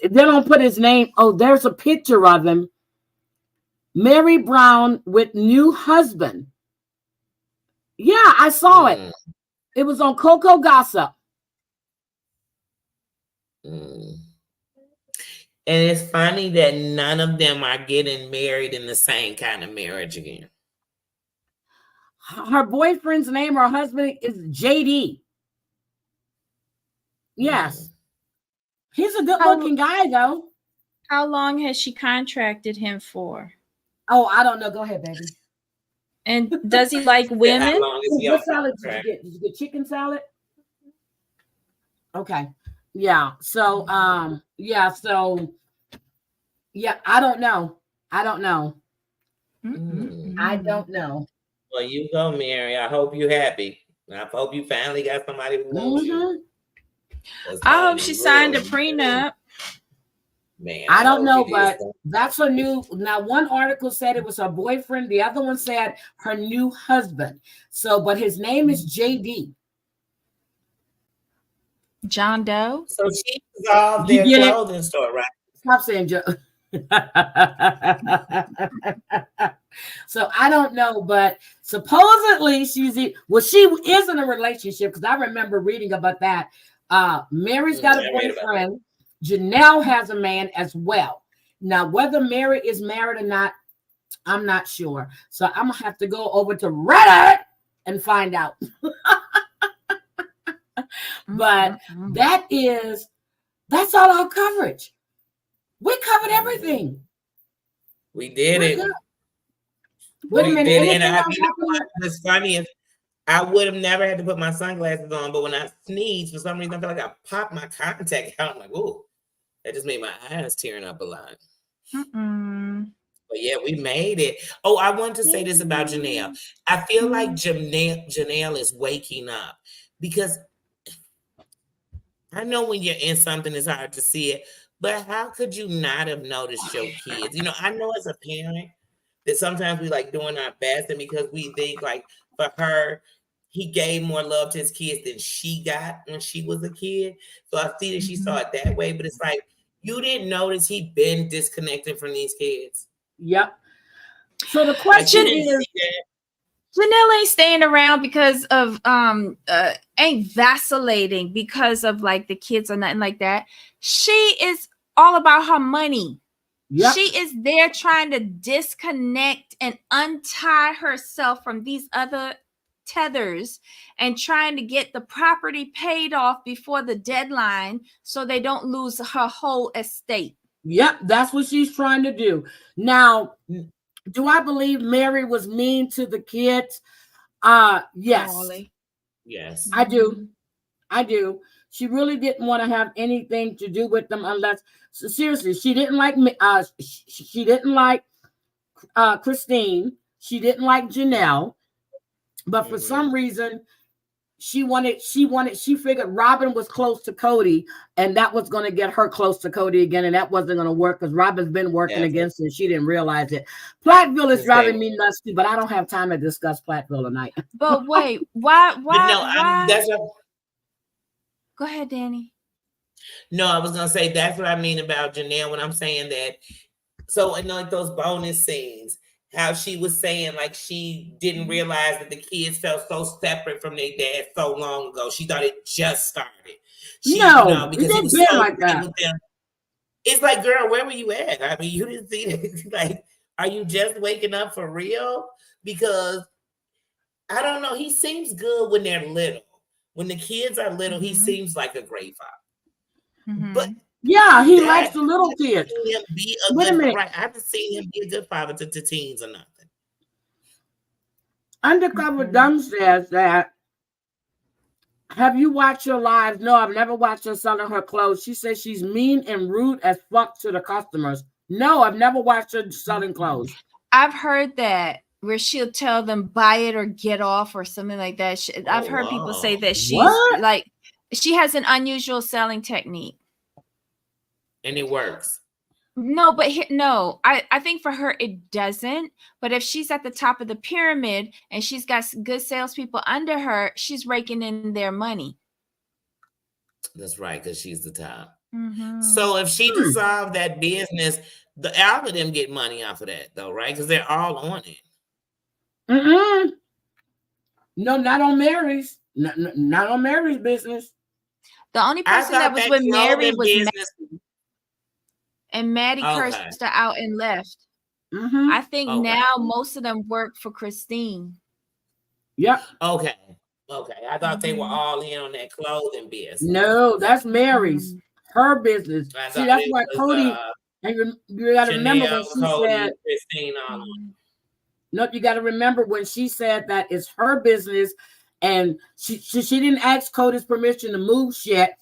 don't put his name. Oh, there's a picture of him. Mary Brown with new husband. Yeah, I saw it. It was on Coco Gossip. And it's funny that none of them are getting married in the same kind of marriage again. Her boyfriend's name, her husband, is JD. Yes. He's a good-looking guy, though. How long has she contracted him for? Oh, I don't know. Go ahead, baby. And does he like women? What salad did you get? Did you get chicken salad? Okay. Yeah. So, I don't know. I don't know. Well, you go, Mary. I hope you're happy. I hope you finally got somebody who loves you. I hope she signed a prenup. Man, I don't know, but that's her new. Now, one article said it was her boyfriend. The other one said her new husband. So, but his name is JD. John Doe. So she dissolved their clothing store, right? Stop saying Joe. So I don't know, but supposedly she is in a relationship, because I remember reading about that. Mary's got a boyfriend. Janelle has a man as well. Now, whether Mary is married or not, I'm not sure. So I'm gonna have to go over to Reddit and find out. But that is That's all our coverage. We covered everything. We did We're it. good. Wait a minute. Did it. Anything And else you know happening? what's funny is I would have never had to put my sunglasses on, but when I sneezed, for some reason, I feel like I popped my contact out. I'm like, oh, that just made my eyes tearing up a lot. But yeah, we made it. Oh, I wanted to say this about Janelle. I feel like Janelle is waking up because I know when you're in something, it's hard to see it. But how could you not have noticed your kids? You know, I know as a parent that sometimes we like doing our best, and because we think like for her, he gave more love to his kids than she got when she was a kid. So I see that she saw it that way, but it's like you didn't notice he been disconnected from these kids. Yep. So the question is, Janelle ain't staying around because of ain't vacillating because of like the kids or nothing like that. She is all about her money. Yep. She is there trying to disconnect and untie herself from these other tethers and trying to get the property paid off before the deadline so they don't lose her whole estate. Yep, that's what she's trying to do. Now, do I believe Mary was mean to the kids? Yes. Golly. Yes. I do. I do. She really didn't want to have anything to do with them unless, so seriously, she didn't like she didn't like Christine. She didn't like Janelle. But for some reason, she figured Robin was close to Cody, and that was going to get her close to Cody again, and that wasn't going to work because Robin's been working against her. She didn't realize it. Platteville is driving me nuts too, but I don't have time to discuss Platteville tonight. But wait, why? Go ahead, Danny. No, I was gonna say that's what I mean about Janelle when I'm saying that. So in like those bonus scenes, how she was saying like she didn't realize that the kids felt so separate from their dad so long ago. She thought it just started. Because he was so like that. with them. It's like, girl, where were you at? I mean, you didn't see it. Like, are you just waking up for real? Because I don't know. He seems good when they're little. When the kids are little, he seems like a great father. But yeah, he likes the little kids. Wait a minute. Right, I haven't seen him be a good father to teens or nothing. Undercover Dumb says that, have you watched her live? No, I've never watched her selling her clothes. She says she's mean and rude as fuck to the customers. No, I've never watched her selling clothes. I've heard that where she'll tell them buy it or get off or something like that. I've heard people say that she's like, she has an unusual selling technique. And it works. No, but I think for her it doesn't. But if she's at the top of the pyramid and she's got good salespeople under her, she's raking in their money. That's right, because she's the top. So if she dissolved that business, all of them get money off of that, though, right? Because they're all on it. No, not on Mary's. Not on Mary's business. The only person that was with Mary was Maddie. And Maddie cursed her out and left. I think now most of them work for Christine. Yep. Okay. I thought they were all in on that clothing business. No, that's Mary's. Her business. See, that's why Cody. And you got to remember when she said. Christine Nope, you got to remember when she said that it's her business, and she didn't ask Cody's permission to move yet.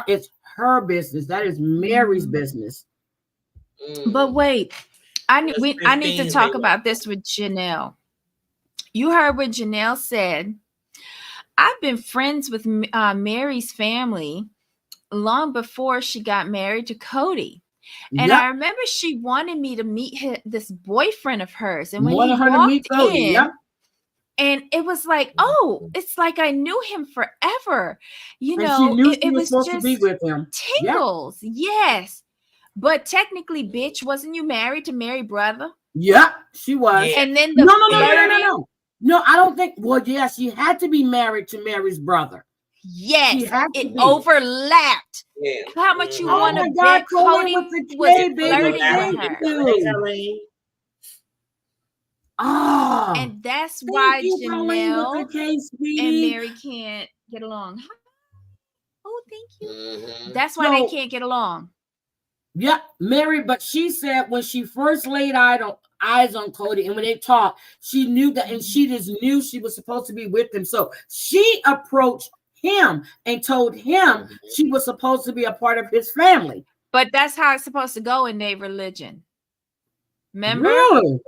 It's her business. That is Mary's business. But wait, I need to talk about this with Janelle. You heard what Janelle said. I've been friends with Mary's family long before she got married to Cody. And I remember she wanted me to meet this boyfriend of hers. And when he walked in, and it was like, oh, it's like I knew him forever. You know, it was just to be with him. Tingles. Yes. But technically, bitch, wasn't you married to Mary's brother? Yeah, she was. Yeah. And then No. No, I don't think. Well, yeah, she had to be married to Mary's brother. Yes, it overlapped. Yeah. How much you want to bet Cody was flirting with her? Oh, and that's why Janelle and Mary can't get along. Oh, thank you. Mm-hmm. That's why they can't get along. Yeah, Mary, but she said when she first laid eyes on Cody and when they talked, she knew that, and she just knew she was supposed to be with him. So she approached him and told him she was supposed to be a part of his family. But that's how it's supposed to go in their religion. Remember? Really?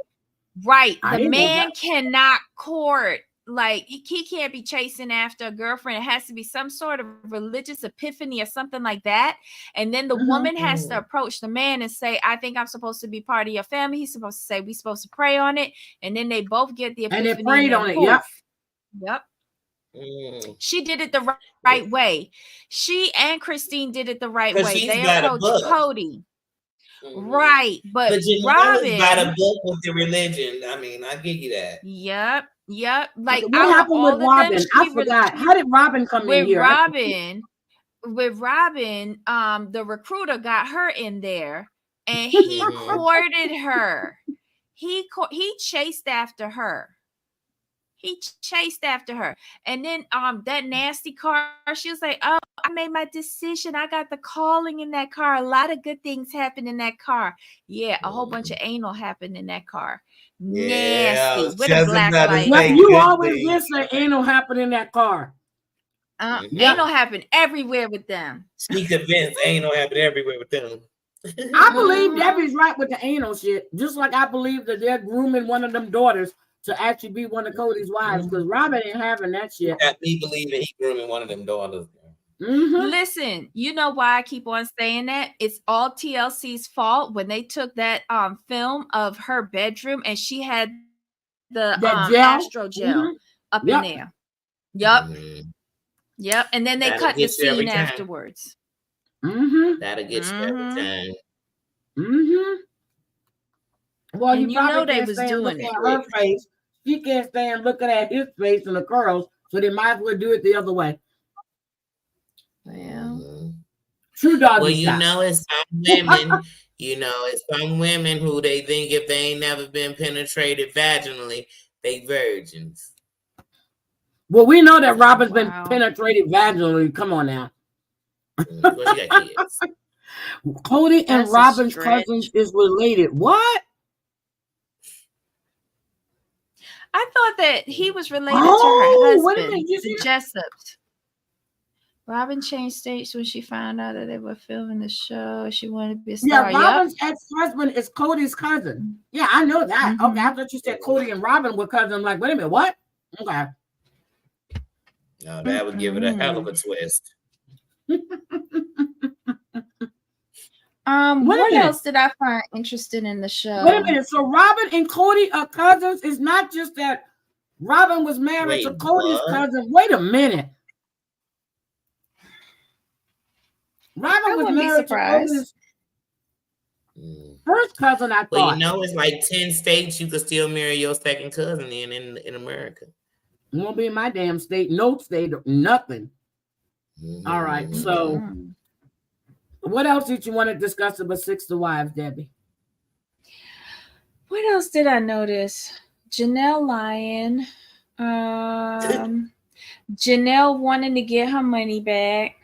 Right. The man cannot court. Like, he can't be chasing after a girlfriend. It has to be some sort of religious epiphany or something like that. And then the woman has to approach the man and say, I think I'm supposed to be part of your family. He's supposed to say, we're supposed to pray on it. And then they both get the epiphany. And they prayed on it. Yep. She did it the right way. She and Christine did it the right way. They approached Cody. Right. But Robin by the book with the religion. I mean, I give you that. Yep. Like, what happened with Robin? I forgot. How did Robin come in here? With Robin, the recruiter got her in there, and he courted her. He chased after her. And then that nasty car, she was like, oh, I made my decision. I got the calling in that car. A lot of good things happened in that car. Yeah, a whole bunch of anal happened in that car. Nasty. With a black light. Well, you always did say anal happened in that car. Anal happened everywhere with them. She convinced anal happened everywhere with them. I believe Debbie's right with the anal shit. Just like I believe that they're grooming one of them daughters to actually be one of Cody's wives, because Robin ain't having that shit. Got me believing he grooming one of them daughters. Listen, you know why I keep on saying that? It's all TLC's fault when they took that film of her bedroom and she had the astro gel up in there. Yep. And then they cut the scene afterwards. That'll get you every time. Well, you know they was doing it. Her face. She can't stand looking at his face and the curls, so they might as well do it the other way. Well, true dog. Well, you know, it's some women. It's some women who they think if they ain't never been penetrated vaginally, they virgins. Well, we know that Robin's been penetrated vaginally. Come on now. Well, she got kids. Cody and Robin's cousins is related. What? I thought that he was related to her husband, the Jessups. Robin changed states when she found out that they were filming the show. She wanted to be a star. Yeah, Robin's ex-husband is Cody's cousin. Yeah, I know that. Okay, I thought you said Cody and Robin were cousins. I'm like, wait a minute, what? Okay. No, that would give it a hell of a twist. What else did I find interesting in the show? Wait a minute. So Robin and Cody are cousins. It's not just that Robin was married to Cody's cousin. Wait a minute. Robin was married to Cody's first cousin, I thought. Well, it's like 10 states you could still marry your second cousin in America. It won't be in my damn state. No state, nothing. All right. So what else did you want to discuss about Six to Wives, Debbie? What else did I notice? Janelle lying. Janelle wanting to get her money back.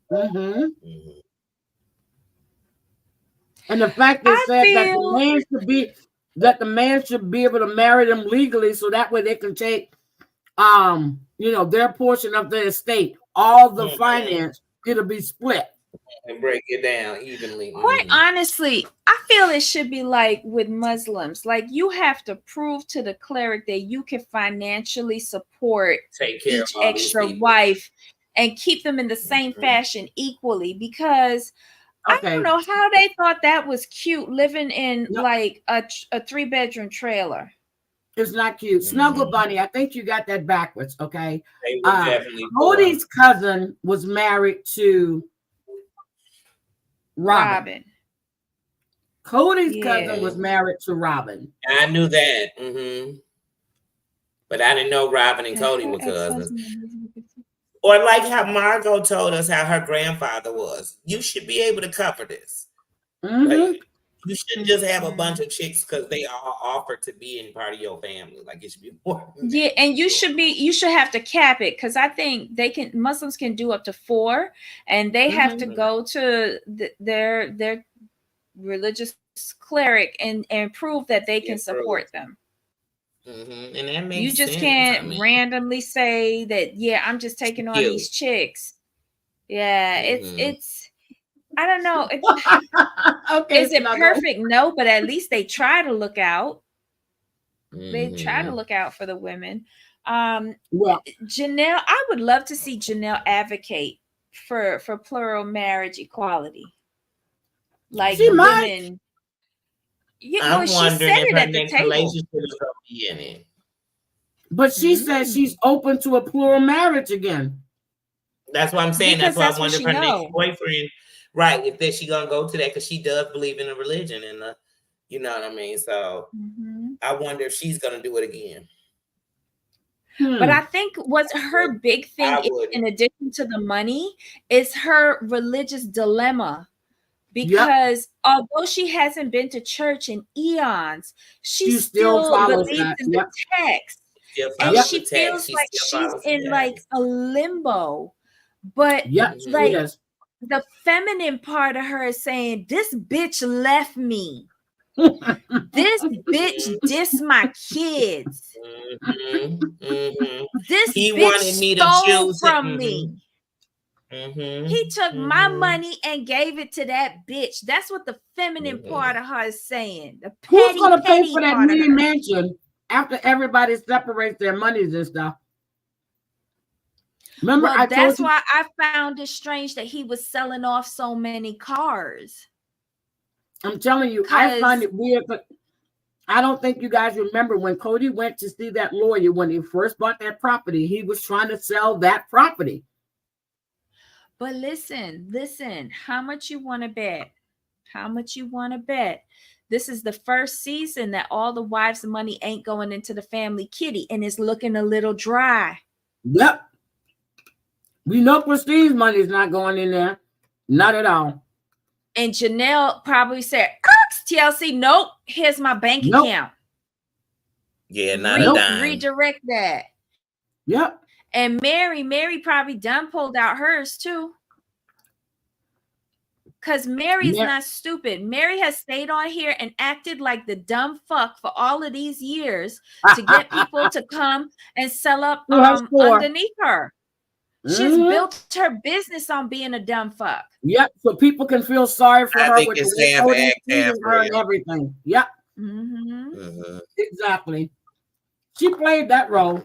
And the fact that the man should be able to marry them legally, so that way they can take their portion of the estate. All the finance, it'll be split. And break it down evenly. Quite honestly, I feel it should be like with Muslims. Like, you have to prove to the cleric that you can financially support each extra wife and keep them in the same fashion equally, because I don't know how they thought that was cute living in like a 3-bedroom trailer. It's not cute. Snuggle Bunny, I think you got that backwards, okay? They were definitely Cody's cousin was married to Robin. Cody's cousin was married to Robin. I knew that. But I didn't know Robin and Cody were cousins. Or like how Margot told us how her grandfather was. You should be able to cover this. You shouldn't just have a bunch of chicks because they all offer to be in part of your family. Like it should be more. Yeah, and you should have to cap it, because I think Muslims can do up to 4, and they have to go to their religious cleric and prove that they can support them. And that makes you just sense. can't randomly say that, yeah, I'm just taking on these chicks. Yeah, it's I don't know. Okay, is it perfect? No, but at least they try to look out. They try to look out for the women. Janelle, I would love to see Janelle advocate for plural marriage equality. Like she the might. women. I'm wondering if her next relationship is going to be in it. But she said she's open to a plural marriage again. That's what I'm saying. That's why I wonder if her next boyfriend, right, if that she gonna go to that, because she does believe in a religion and you know what I mean. So I wonder if she's gonna do it again. But I think what's her big thing, in addition to the money, is her religious dilemma. Because although she hasn't been to church in eons, she still believes in the text. And she feels like she's in like a limbo. But like the feminine part of her is saying, this bitch left me. This bitch dissed my kids. This bitch stole from me. He took my money and gave it to that bitch. That's what the feminine part of her is saying. The who's gonna pay for that mini mansion after everybody separates their monies and stuff? Remember, that's why I found it strange that he was selling off so many cars. I'm telling you, I find it weird, but I don't think you guys remember when Cody went to see that lawyer when he first bought that property. He was trying to sell that property. But listen, how much you want to bet? How much you want to bet? This is the first season that all the wives' money ain't going into the family kitty, and it's looking a little dry. Yep. We know Christine's money is not going in there. Not at all. And Janelle probably said, TLC, nope, here's my bank account. Yeah, not a dime. Redirect that. Yep. And Mary probably done pulled out hers too. Because Mary's not stupid. Mary has stayed on here and acted like the dumb fuck for all of these years to get people to come and sell up underneath her. She's built her business on being a dumb fuck. Yep. So people can feel sorry for her with the way and everything. Yep. Exactly. She played that role.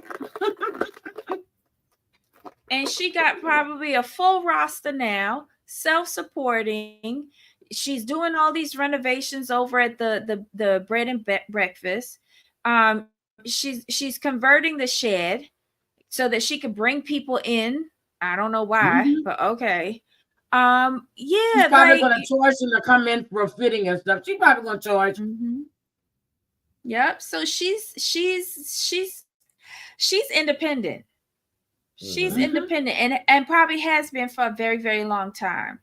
And she got probably a full roster now, self-supporting. She's doing all these renovations over at the bread and breakfast. She's converting the shed so that she could bring people in. I don't know why, but okay. Yeah, she's probably gonna charge them to come in for a fitting and stuff. She's probably gonna charge. Yep. So she's independent. She's independent and probably has been for a very, very long time.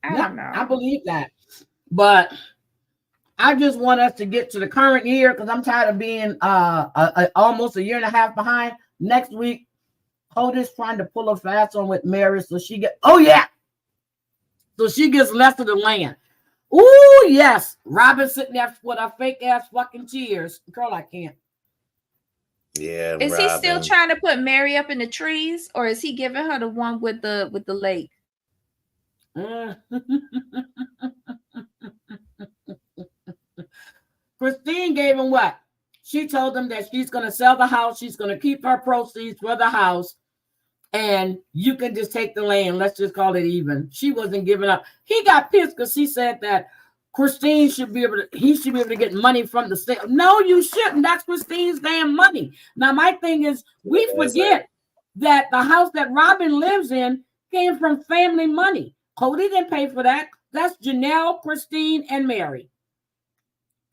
I don't know. I believe that, but I just want us to get to the current year because I'm tired of being almost a year and a half behind. Next week, Hoda's trying to pull a fast one with Mary, so she gets so she gets less of the land. Ooh, yes. Robin sitting there with her fake ass fucking tears. Girl, I can't. Yeah. Is he still trying to put Mary up in the trees, or is he giving her the one with the lake? Christine gave him what? She told him that she's going to sell the house. She's going to keep her proceeds for the house. And you can just take the land. Let's just call it even. She wasn't giving up. He got pissed because she said that he should be able to get money from the sale. No, you shouldn't. That's Christine's damn money. Now, my thing is, we forget that the house that Robin lives in came from family money. Cody didn't pay for that. That's Janelle, Christine, and Mary.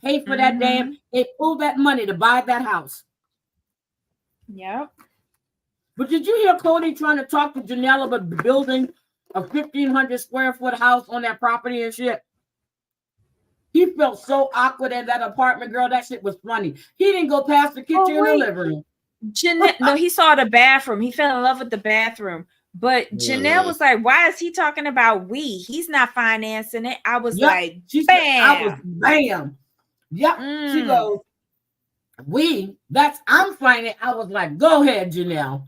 Pay for that damn. They pulled that money to buy that house. Yep. But did you hear Cody trying to talk to Janelle about building a 1,500 square foot house on that property and shit? He felt so awkward in that apartment, girl. That shit was funny. He didn't go past the kitchen and the living room. No, he saw the bathroom. He fell in love with the bathroom. But Janelle was like, why is he talking about we? He's not financing it. I was like, bam. Bam. Yep. She goes, I'm finding. I was like, go ahead, Janelle.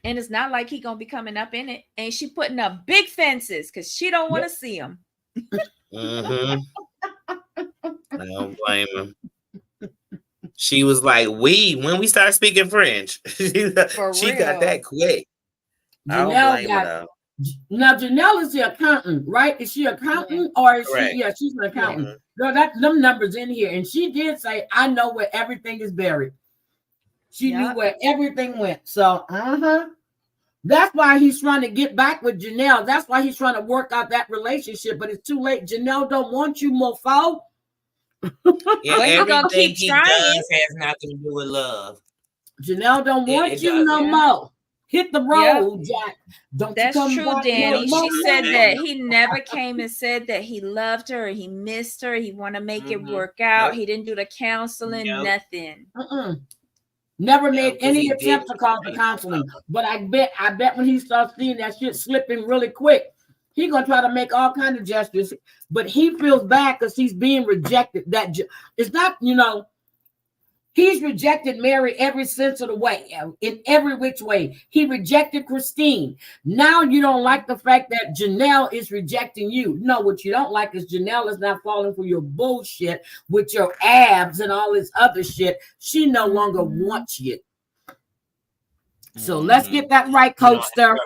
And it's not like he gonna be coming up in it. And she putting up big fences because she don't want to see him. I don't blame him. She was like, when we start speaking French. She got that quick. Now Janelle is the accountant, right? Is she accountant or is she? Yeah, she's an accountant. Girl, them numbers in here. And she did say, I know where everything is buried. She knew where everything went. So, that's why he's trying to get back with Janelle. That's why he's trying to work out that relationship. But it's too late. Janelle don't want you, mofo. Yeah, everything he does has nothing to do with love. Janelle don't want you no more. Hit the road, Jack. That's true, Danny. She said that he never came and said that he loved her, he missed her, he want to make it work out. He didn't do the counseling, nothing. Never made any attempt to call the counseling. But I bet when he starts seeing that shit slipping really quick, he's gonna try to make all kinds of gestures. But he feels bad because he's being rejected. It's not, he's rejected Mary every sense of the way, in every which way. He rejected Christine. Now you don't like the fact that Janelle is rejecting you. No, what you don't like is Janelle is not falling for your bullshit with your abs and all this other shit. She no longer wants you. So let's get that right, Coaster.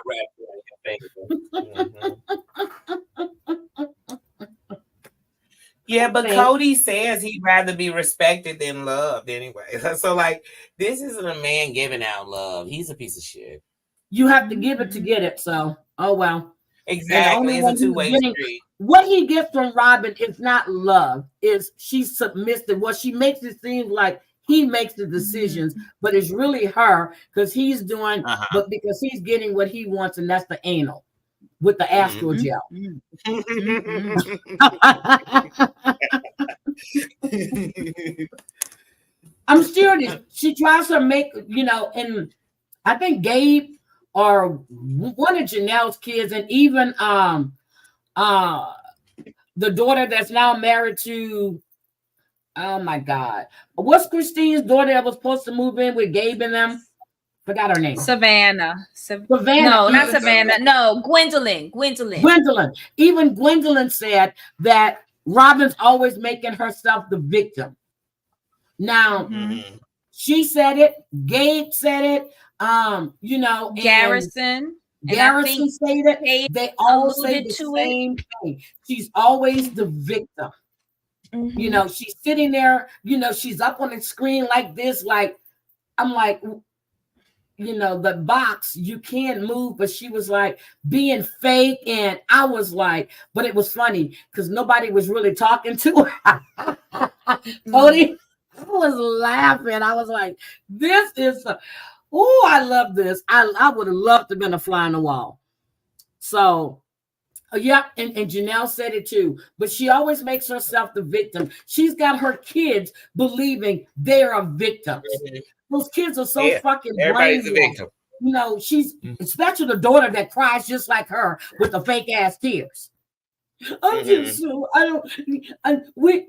Yeah, but Cody says he'd rather be respected than loved anyway. So, like, this isn't a man giving out love. He's a piece of shit. You have to give it to get it. So, oh well. Exactly. It's a two-way street. What he gets from Robin is not love. Is she's submissive. Well, she makes it seem like he makes the decisions, but it's really her because he's doing, but because he's getting what he wants, and that's the anal with the astral gel. I'm serious. She tries to make, and I think Gabe or one of Janelle's kids, and even the daughter that's now married to, oh my God, what's Christine's daughter that was supposed to move in with Gabe and them? Forgot her name. Savannah. No, not Savannah. No, Gwendolyn. Even Gwendolyn said that Robin's always making herself the victim. Now, she said it. Gabe said it. Garrison. Garrison said it. They all say the same thing. She's always the victim. She's sitting there. She's up on the screen like this. Like, I'm like, the box, you can't move, but she was like being fake. And I was like, but it was funny because nobody was really talking to her. Cody, I was laughing. I was like, this is, I love this. I would have loved to have been a fly on the wall. So, and Janelle said it too, but she always makes herself the victim. She's got her kids believing they're a victim. Those kids are so fucking brainwashed. She's especially the daughter that cries just like her with the fake ass tears. I'm just so we've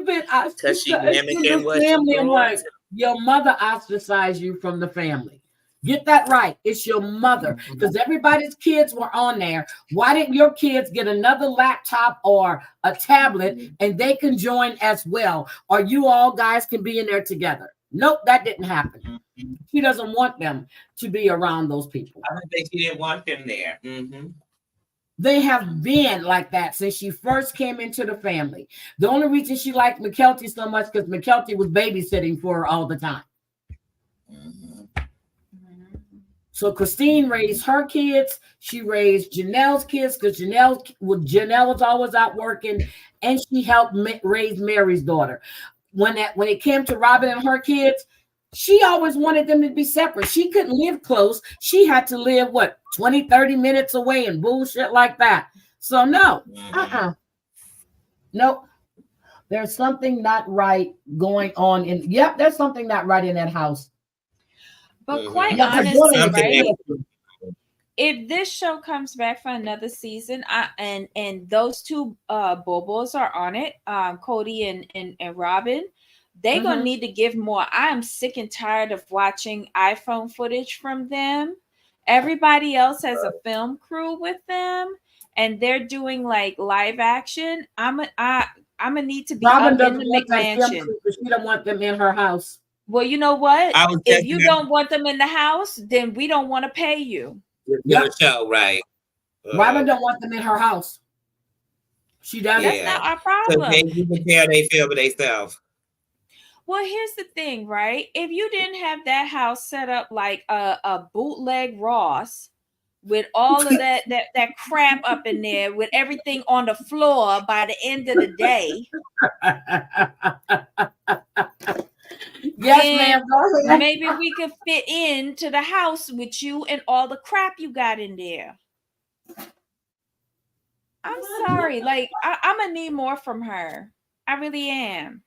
been ostracized from the family. I'm like, your mother ostracized you from the family. Get that right. It's your mother, because everybody's kids were on there. Why didn't your kids get another laptop or a tablet and they can join as well? Or you all guys can be in there together? Nope, that didn't happen. She doesn't want them to be around those people. I don't think she didn't want them there. They have been like that since she first came into the family. The only reason she liked McKelty so much because McKelty was babysitting for her all the time. So Christine raised her kids. She raised Janelle's kids because Janelle was always out working, and she helped raise Mary's daughter. When it came to Robin and her kids, she always wanted them to be separate. She couldn't live close. She had to live 20, 30 minutes away and bullshit like that. So no, nope. There's something not right going on in. Yep, there's something not right in that house. But quite honestly, right? If this show comes back for another season, and those two bobos are on it, Cody and Robin, they're gonna need to give more. I am sick and tired of watching iPhone footage from them. Everybody else has a film crew with them, and they're doing like live action. I'm gonna need to be Robin up in the McMansion. She don't want them in her house. Well, you know what? If you don't want them in the house, then we don't want to pay you. Yep. Show, right. Robin don't want them in her house. She doesn't. That's not our problem. So you can tell they feel for themselves. Well, here's the thing, right? If you didn't have that house set up like a bootleg Ross with all of that crap up in there, with everything on the floor by the end of the day. Yes, ma'am. Go ahead. Maybe we could fit into the house with you and all the crap you got in there. I'm sorry. Like, I'm going to need more from her. I really am.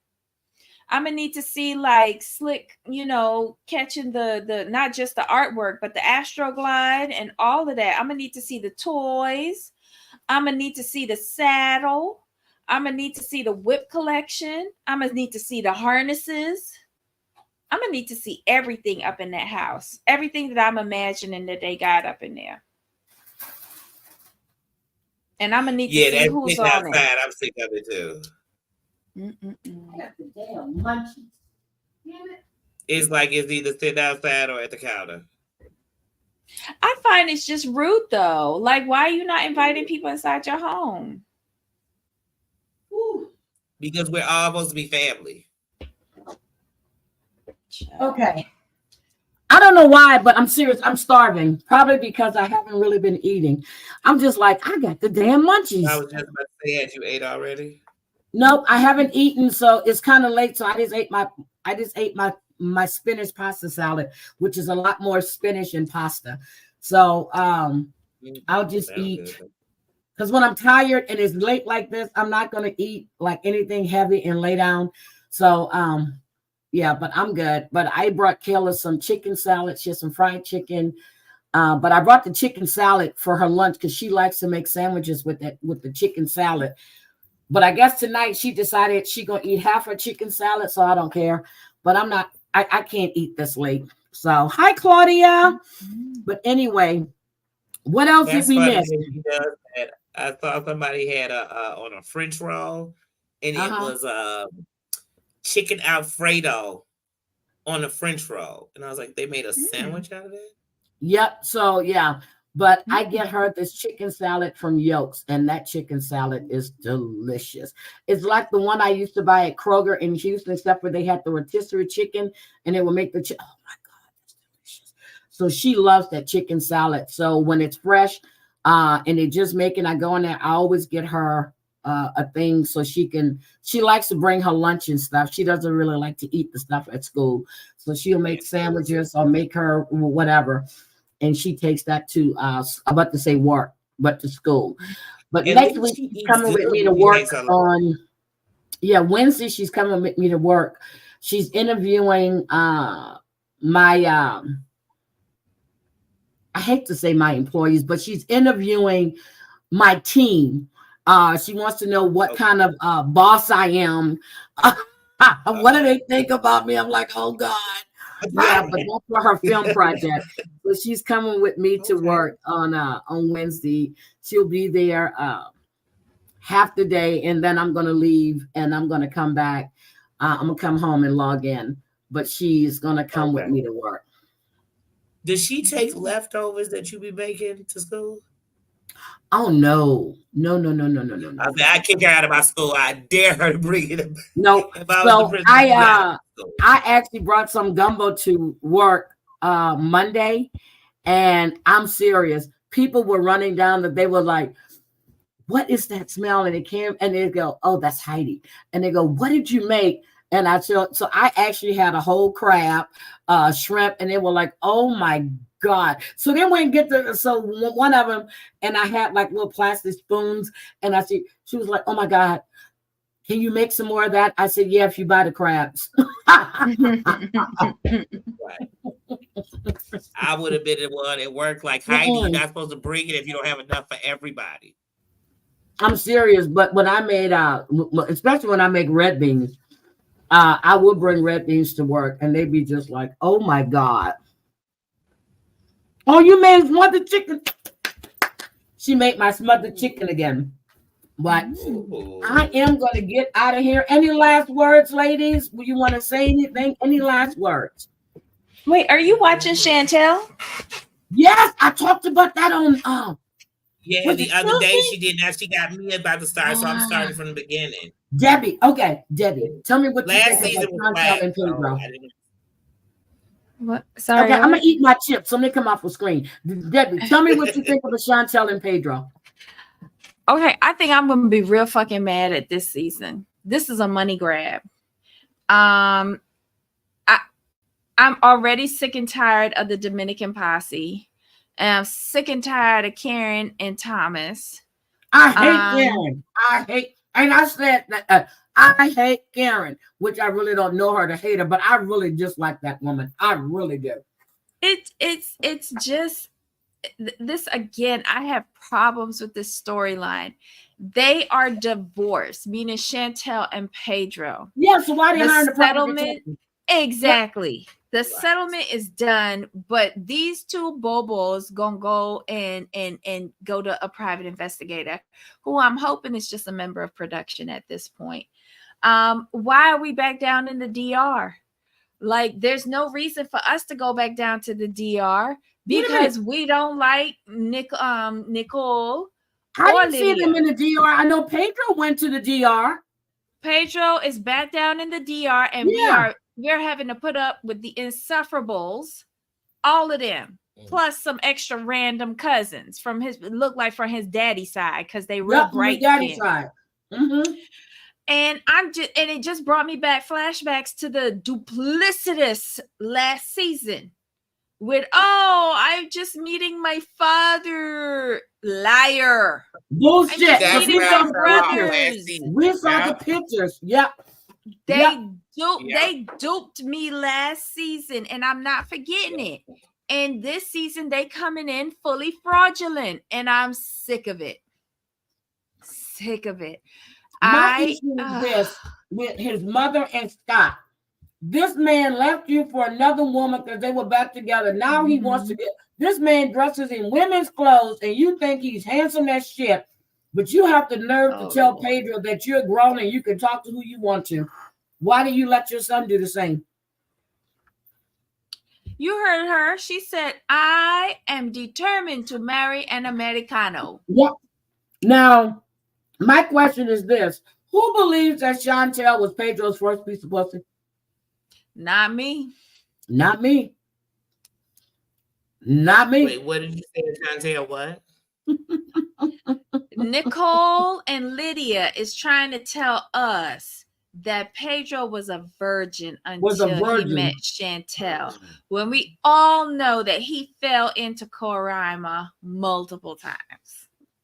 I'm going to need to see like Slick, catching the not just the artwork, but the Astroglide and all of that. I'm going to need to see the toys. I'm going to need to see the saddle. I'm going to need to see the whip collection. I'm going to need to see the harnesses. I'm going to need to see everything up in that house. Everything that I'm imagining that they got up in there. And I'm going to need to see who's on outside. It. I'm sick of it too. Damn munchies. It's like it's either sitting outside or at the counter. I find it's just rude though. Like, why are you not inviting people inside your home? Because we're all supposed to be family. Okay. I don't know why, but I'm serious. I'm starving. Probably because I haven't really been eating. I'm just like, I got the damn munchies. I was just about to say, had you ate already? Nope, I haven't eaten, so it's kind of late. So I just ate my spinach pasta salad, which is a lot more spinach and pasta. So I'll just eat. Because when I'm tired and it's late like this, I'm not gonna eat like anything heavy and lay down. So yeah, but I'm good. But I brought Kayla some chicken salad. She has some fried chicken. But I brought the chicken salad for her lunch because she likes to make sandwiches with the chicken salad. But I guess tonight she decided she's gonna eat half her chicken salad, so I don't care. But I'm not. I can't eat this late. So hi, Claudia. But anyway, what else did we miss? I thought somebody had on a French roll, and it was chicken Alfredo on a French roll, and I was like, they made a sandwich out of it. Yep. So yeah, but I get her this chicken salad from Yolks, and that chicken salad is delicious. It's like the one I used to buy at Kroger in Houston, except for they had the rotisserie chicken, and it will make the oh my god, that's delicious. So she loves that chicken salad. So when it's fresh, and it just making, I go in there, I always get her a thing so she likes to bring her lunch and stuff. She doesn't really like to eat the stuff at school, so she'll make sandwiches or make her whatever, and she takes that to I'm about to say work, but to school. But next week she's coming with me to work on Wednesday. She's coming with me to work. She's interviewing my I hate to say my employees, but she's interviewing my team. She wants to know what kind of boss I am. What do they think about me? I'm like, oh God. Yeah, but that's for her film project. So she's coming with me to work on Wednesday. She'll be there half the day, and then I'm gonna leave and I'm gonna come back. I'm gonna come home and log in, but she's gonna come with me to work. Does she take leftovers that you be making to school? Oh no. I kick her out of my school. I dare her to bring it. No. So I actually brought some gumbo to work Monday, and I'm serious. People were running down that they were like, what is that smell? And it came and they go, oh, that's Heidi. And they go, what did you make? And so I actually had a whole crab, shrimp, and they were like, oh my God. So then we get to, so one of them, and I had like little plastic spoons, and I see, she was like, oh my God, can you make some more of that? I said, yeah, if you buy the crabs. Right. I would have been the one at work like, Heidi, you're not supposed to bring it if you don't have enough for everybody. I'm serious, but when I made, especially when I make red beans, I would bring red beans to work, and they'd be just like, oh my God. Oh, you made smothered chicken. She made my smothered chicken again. But I am going to get out of here. Any last words, ladies? Will you want to say anything? Any last words? Wait, are you watching Chantel? Yes, I talked about that on yeah, the other day she did. Now she got me about to start, so I'm starting from the beginning. Debbie, okay, Debbie, tell me what last you think season about Chantel and Pedro. What? Sorry, okay, I'm gonna eat my chips. So let me come off the screen. Debbie, tell me what you think of Chantel and Pedro. Okay, I think I'm gonna be real fucking mad at this season. This is a money grab. I'm already sick and tired of the Dominican posse. And I'm sick and tired of Karen and Thomas. I hate Karen. And I said that I hate Karen, which I really don't know her to hate her, but I really just like that woman. I really do. It's just this again. I have problems with this storyline. They are divorced, meaning Chantel and Pedro. Yeah, so why did the settlement? Exactly. Yep. The settlement is done, but these two bobos gonna go and go to a private investigator, who I'm hoping is just a member of production at this point. Why are we back down in the DR? Like, there's no reason for us to go back down to the DR because we don't like Nicole. I didn't see them in the DR. I know Pedro went to the DR. Pedro is back down in the DR, and we're having to put up with the insufferables, all of them, plus some extra random cousins from his daddy's side, because they real bright. Daddy's side. Mm-hmm. And it just brought me back flashbacks to the duplicitous last season with, I'm just meeting my father. Liar. Bullshit. We saw the pictures. Yep. They duped me last season, and I'm not forgetting it. And this season they coming in fully fraudulent, and I'm sick of it. My issue is this with his mother and Scott. This man left you for another woman because they were back together. Now he wants to get. This man dresses in women's clothes, and you think he's handsome as shit, but you have the nerve to tell Pedro that you're grown and you can talk to who you want to. Why do you let your son do the same? You heard her. She said, I am determined to marry an Americano. Yeah. Now, my question is this. Who believes that Chantel was Pedro's first piece of pussy? Not me. Not me. Not me. Wait, what did you say, Chantel? What? Nicole and Lydia is trying to tell us that Pedro was a virgin until he met Chantel. When we all know that he fell into Coraima multiple times.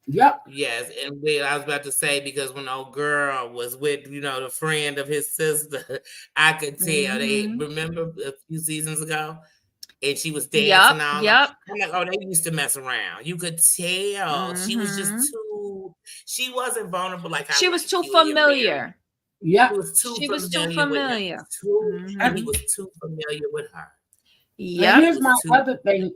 Yep. Yes, and I was about to say, because when old girl was with, the friend of his sister, I could tell. They remember a few seasons ago, and she was dancing on. Yep. I'm like, they used to mess around. You could tell she was just too. She wasn't vulnerable like she was too familiar. Yeah, she was too familiar. And he was too familiar with her. Yeah. Here's my other thing.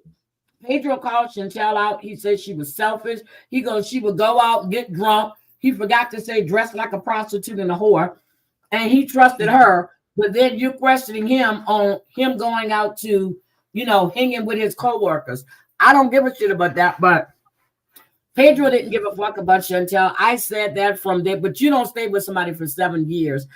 Pedro called Chantel out. He said she was selfish. He goes, she would go out, get drunk. He forgot to say dress like a prostitute and a whore. And he trusted her. But then you're questioning him on him going out to, hanging with his coworkers. I don't give a shit about that. But Pedro didn't give a fuck about Chantel. I said that from there. But you don't stay with somebody for 7 years.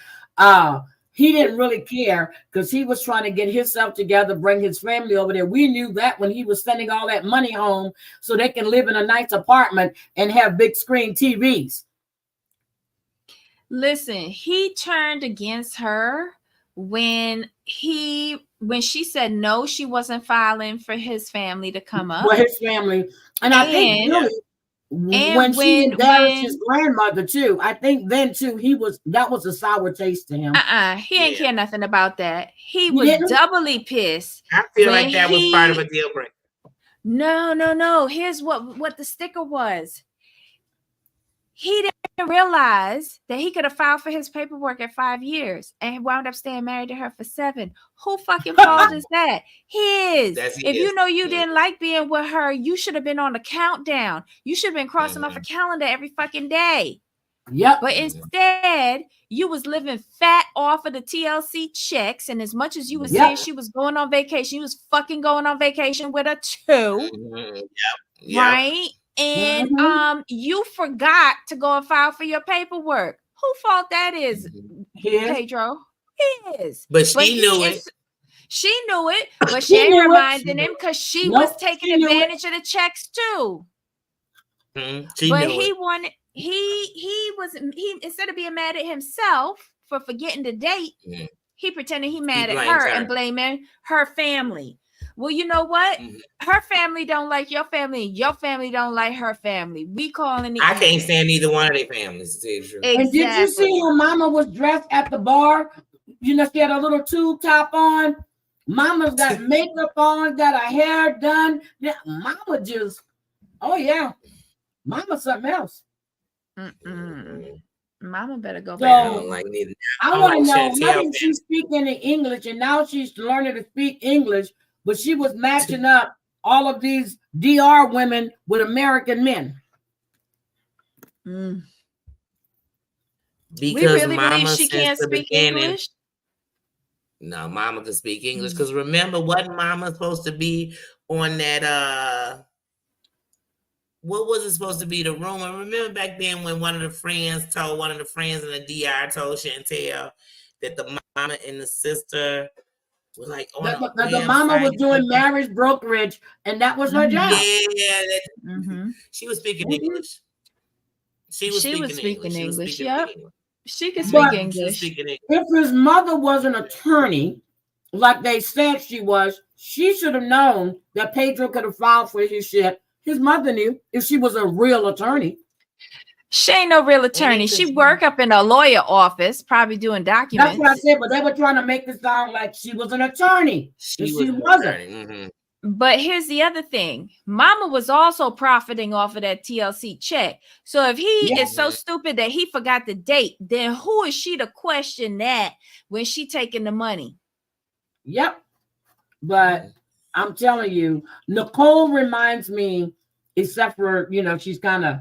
He didn't really care because he was trying to get himself together, bring his family over there. We knew that when he was sending all that money home so they can live in a nice apartment and have big screen TVs. Listen, he turned against her when she said no, she wasn't filing for his family to come up. For his family. And I think really when she embarrassed his grandmother too, I think then too that was a sour taste to him. He ain't care nothing about that. He was doubly pissed. I feel like that was part of a deal breaker. No. Here's what the sticker was. He didn't realize that he could have filed for his paperwork at 5 years and wound up staying married to her for 7. Who fucking fault is that? His. If you know you didn't like being with her, you should have been on the countdown. You should have been crossing off a calendar every fucking day. Yep. But instead, you was living fat off of the TLC checks, and as much as you was saying she was going on vacation, you was fucking going on vacation with her too. Right? And you forgot to go and file for your paperwork. Who fault that is, Pedro? His. But she knew it. She knew it, but she ain't reminding him because she was taking advantage of the checks too. But he wanted he instead of being mad at himself for forgetting the date, he pretended he mad at her and blaming her family. Well, you know what? Her family don't like your family. Your family don't like her family. We calling I can't stand either one of their families, to tell you the truth. Exactly. And did you see how Mama was dressed at the bar? You know, she had a little tube top on. Mama's got makeup on, got her hair done. Yeah, Mama just, Mama's something else. Mama better go back. I want to know, why didn't she speak any English? And now she's learning to speak English, but she was matching up all of these DR women with American men. Because we really believe she can't speak English? No, Mama can speak English. Because remember, wasn't Mama supposed to be on that what was it supposed to be, the rumor? Remember back then when one of the friends in the DR told Chantel that the mama and the sister were like on the mama was doing marriage brokerage, and that was her job. Yeah, she was speaking English. She was speaking English. Yep, she could speak English. If his mother was an attorney, like they said she was, she should have known that Pedro could have filed for his shit. His mother knew if she was a real attorney. She ain't no real attorney. She work up in a lawyer office, probably doing documents. That's what I said, but they were trying to make it sound like she was an attorney. She wasn't. But here's the other thing. Mama was also profiting off of that TLC check. So if he is so stupid that he forgot the date, then who is she to question that when she taking the money? Yep. But I'm telling you, Nicole reminds me, except for, she's kind of,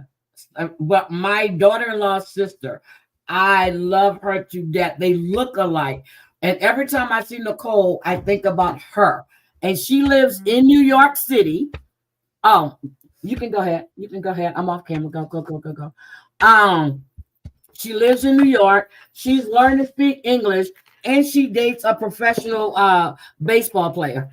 but my daughter-in-law's sister, I love her to death. They look alike. And every time I see Nicole, I think about her. And she lives in New York City. Oh, you can go ahead. I'm off camera. Go. She lives in New York. She's learning to speak English. And she dates a professional baseball player.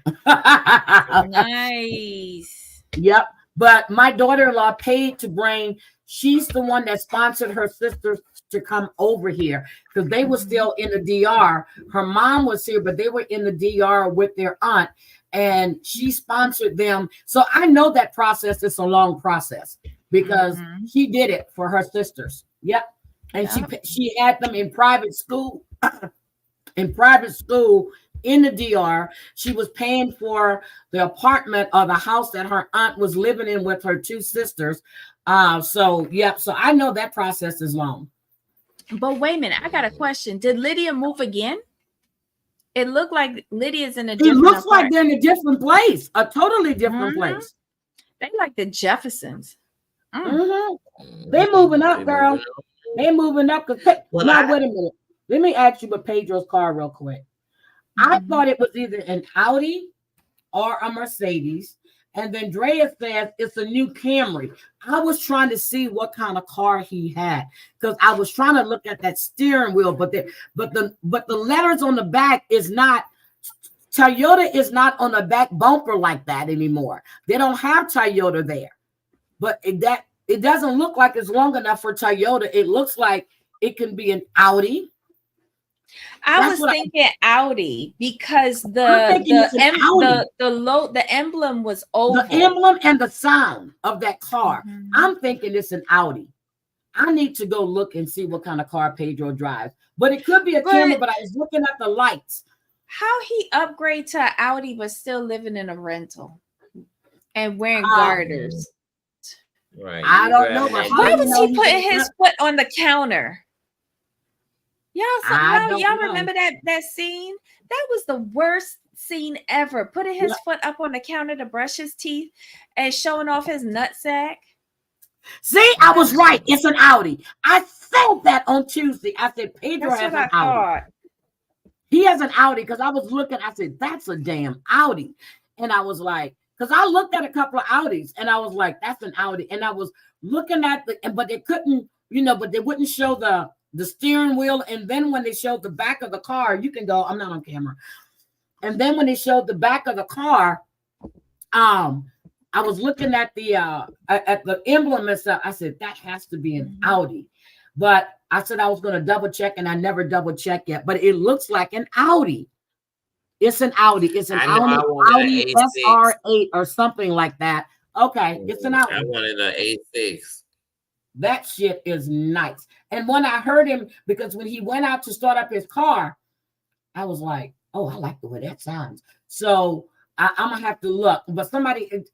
Nice. Yep. But my daughter-in-law paid to bring, she's the one that sponsored her sisters to come over here because they were still in the DR. Her mom was here, but they were in the DR with their aunt, and she sponsored them. So I know that process is a long process because she did it for her sisters. Yep. And she had them in private school. In the DR. She was paying for the apartment or the house that her aunt was living in with her 2 sisters. So I know that process is long. But wait a minute, I got a question. Did Lydia move again? It looked like Lydia's in a different It looks like they're in a different place, a totally different place. They like the Jeffersons. They moving up, girl. They moving up. Wait a minute. Let me ask you about Pedro's car real quick. I thought it was either an Audi or a Mercedes. And then Drea says it's a new Camry. I was trying to see what kind of car he had because I was trying to look at that steering wheel, but the letters on the back is not, Toyota is not on the back bumper like that anymore. They don't have Toyota there. But it doesn't look like it's long enough for Toyota. It looks like it can be an Audi I was thinking Audi because the emblem was oval. The emblem and the sound of that car. Mm-hmm. I'm thinking it's an Audi. I need to go look and see what kind of car Pedro drives. But it could be a Camry, but I was looking at the lights. How he upgrade to an Audi but still living in a rental and wearing garters? Right. I don't know. But why was he putting his foot on the counter? Y'all remember that scene? That was the worst scene ever. Putting his foot up on the counter to brush his teeth and showing off his nutsack. See, I was right. It's an Audi. I felt that on Tuesday. I said Pedro has an Audi. He has an Audi because I was looking. I said that's a damn Audi, and I was like, because I looked at a couple of Audis, and I was like, that's an Audi, and I was looking at but they couldn't, but they wouldn't show the steering wheel, and then when they showed the back of the car, you can go. I'm not on camera. And then when they showed the back of the car, I was looking at the emblem and stuff. I said that has to be an Audi, but I said I was going to double check, and I never double check yet. But it looks like an Audi. It's an Audi. It's an Audi SR8 or something like that. Okay, it's an Audi. I wanted an A6. That shit is nice. And when I heard him, because when he went out to start up his car, I was like, oh, I like the way that sounds. So I'm going to have to look. But it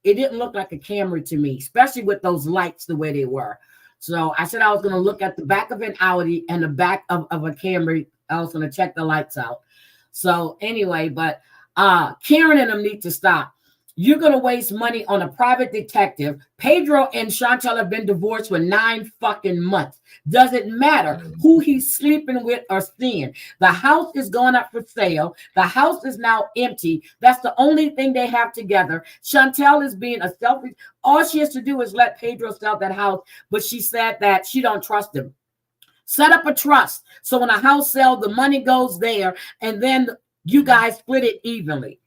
didn't look like a Camry to me, especially with those lights the way they were. So I said I was going to look at the back of an Audi and the back of a Camry. I was going to check the lights out. So anyway, but Karen and them need to stop. You're going to waste money on a private detective. Pedro and Chantel have been divorced for 9 fucking months. Doesn't matter who he's sleeping with or seeing. The house is going up for sale. The house is now empty. That's the only thing they have together. Chantel is being a selfish. All she has to do is let Pedro sell that house. But she said that she don't trust him. Set up a trust. So when a house sells, the money goes there. And then you guys split it evenly.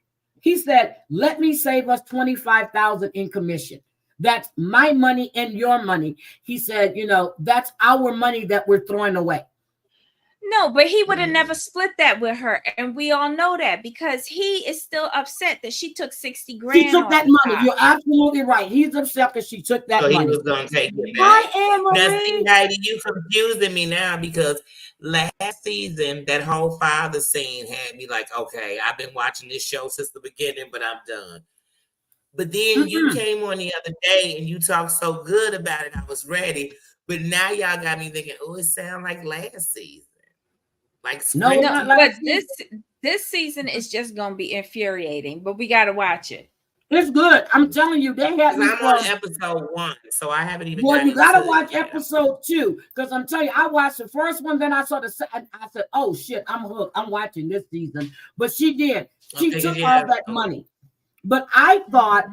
He said, let me save us $25,000 in commission. That's my money and your money. He said, that's our money that we're throwing away. No, but he would have never split that with her. And we all know that because he is still upset that she took $60,000. She took that money. You're absolutely right. He's upset because she took that money. So he was going to take it back. Now, see, Heidi, you confusing me now because last season, that whole father scene had me like, okay, I've been watching this show since the beginning, but I'm done. But then you came on the other day and you talked so good about it. I was ready. But now y'all got me thinking, oh, it sounds like last season. Like but this season is just gonna be infuriating, but we gotta watch it. It's good. I'm telling you, they have me I'm on episode 1, so I haven't even. Well, you gotta watch episode 2 because I'm telling you, I watched the first one, then I saw I said, "Oh shit, I'm hooked. I'm watching this season." But she did. She took all that money, but I thought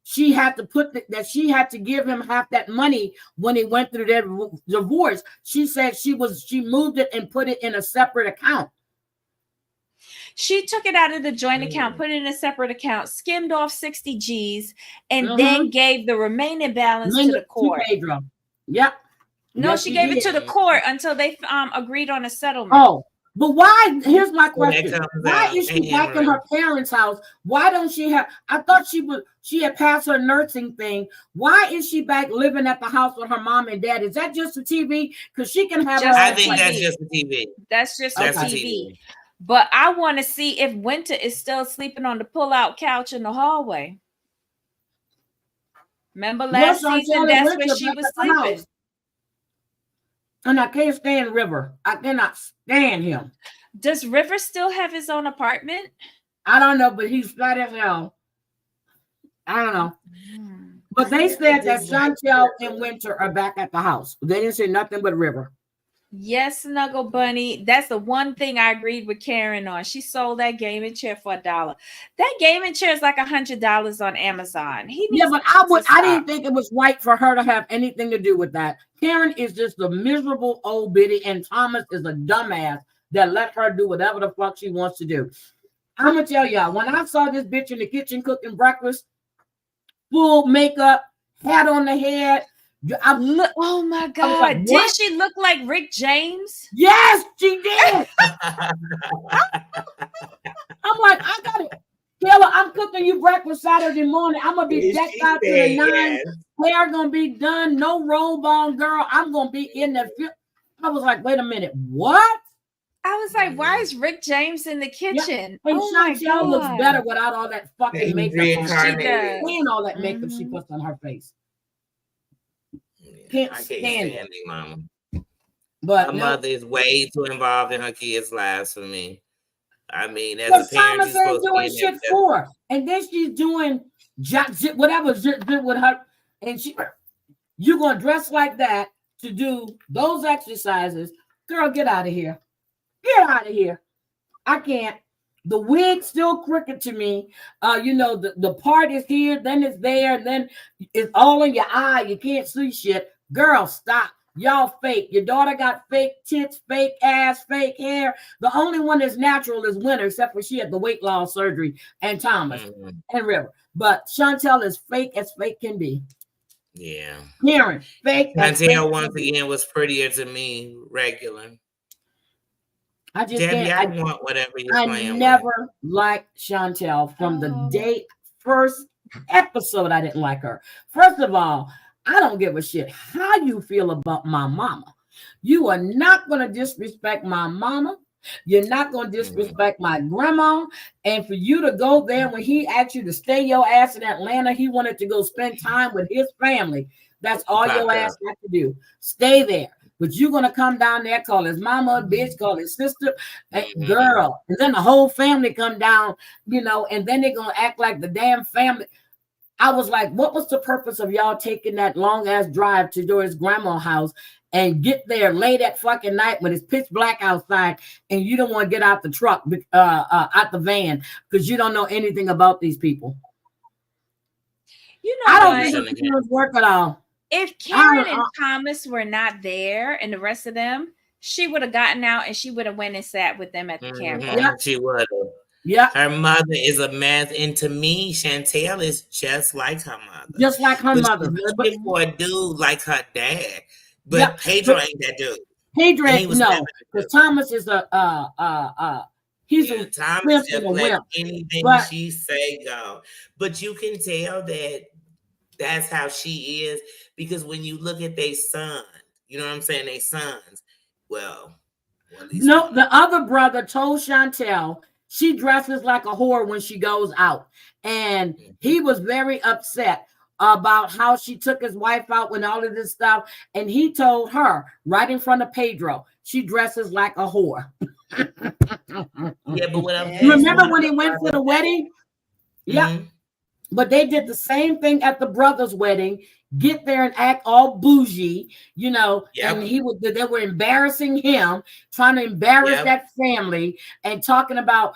she had to she had to give him half that money when he went through their divorce. She said she moved it and put it in a separate account. She took it out of the joint account, put it in a separate account, skimmed off 60 G's, and then gave the remaining balance to the court. Yep. No, yes, she gave it to the court until they agreed on a settlement. Oh. But why? Here's my question. Why is she back in her parents' house? Why don't she have? I thought she had passed her nursing thing. Why is she back living at the house with her mom and dad? Is that just a TV? Because she can have. I think that's just a TV. That's just a TV. But I want to see if Winter is still sleeping on the pull-out couch in the hallway. Remember last season? That's where she was sleeping. And I can't stand River. I cannot stand him. Does River still have his own apartment? I don't know, but he's fat as hell. I don't know. But they said that Chantel and Winter are back at the house. They didn't say nothing but River. Yes, Snuggle Bunny. That's the one thing I agreed with Karen on. She sold that gaming chair for $1. That gaming chair is like $100 on Amazon. But I didn't think it was right for her to have anything to do with that. Karen is just a miserable old biddy, and Thomas is a dumbass that let her do whatever the fuck she wants to do. I'm gonna tell y'all, when I saw this bitch in the kitchen cooking breakfast, full makeup, hat on the head, Look, oh my God. Like, did she look like Rick James? Yes, she did. I'm like, I got it. Taylor, I'm cooking you breakfast Saturday morning. I'm gonna be decked out to the nines. Hair gonna be done. No robe on, girl. I'm gonna be in the field. I was like, wait a minute, what? I was like, why is Rick James in the kitchen? And Oh my Chantel God. looks better without all that fucking makeup on. She does. And all that makeup she puts on her face. Can't stand it, Mama. But my mother is way too involved in her kids' lives for me. I mean, as a parent, Thomas ain't doing shit for her. And then she's doing whatever with her. And you're gonna dress like that to do those exercises. Girl, get out of here. Get out of here. I can't. The wig's still crooked to me. The part is here, then it's there, and then it's all in your eye. You can't see shit. Girl, stop. Y'all fake. Your daughter got fake tits, fake ass, fake hair. The only one that's natural is Winter, except for she had the weight loss surgery, and Thomas and River. But Chantel is fake as fake can be. Yeah. Karen, fake. Chantel once again was prettier to me, regular. I just Debbie, can't. I want whatever you're playing. I never liked Chantel from the first episode. I didn't like her. First of all, I don't give a shit how you feel about my mama. You are not going to disrespect my mama. You're not going to disrespect my grandma. And for you to go there when he asked you to stay your ass in Atlanta, he wanted to go spend time with his family. That's all your ass have to do. Stay there. But you're going to come down there, call his mama a bitch, call his sister a girl. And then the whole family come down, and then they're going to act like the damn family. I was like, what was the purpose of y'all taking that long ass drive to Doris' grandma's house and get there late at fucking night when it's pitch black outside and you don't want to get out the truck, out the van, because you don't know anything about these people? I don't think the parents work at all. If Karen and Thomas were not there and the rest of them, she would have gotten out and she would have went and sat with them at the campfire. Yeah, she would have. Yeah. Her mother is a mess. And to me, Chantel is just like her mother. Just like her mother. Looking for a dude like her dad. But Pedro ain't that dude. Pedro ain't, no. Because Thomas is he's a Thomas just let anything she say go. But you can tell that that's how she is. Because when you look at their son, you know what I'm saying? Their sons. Well no, the other brother told Chantel she dresses like a whore when she goes out. And he was very upset about how she took his wife out when all of this stuff. And he told her right in front of Pedro, she dresses like a whore. Yeah, but what I'm remember when he went for the wedding? Yeah. But they did the same thing at the brother's wedding. Get there and act all bougie, and they were embarrassing him, trying to embarrass that family and talking about,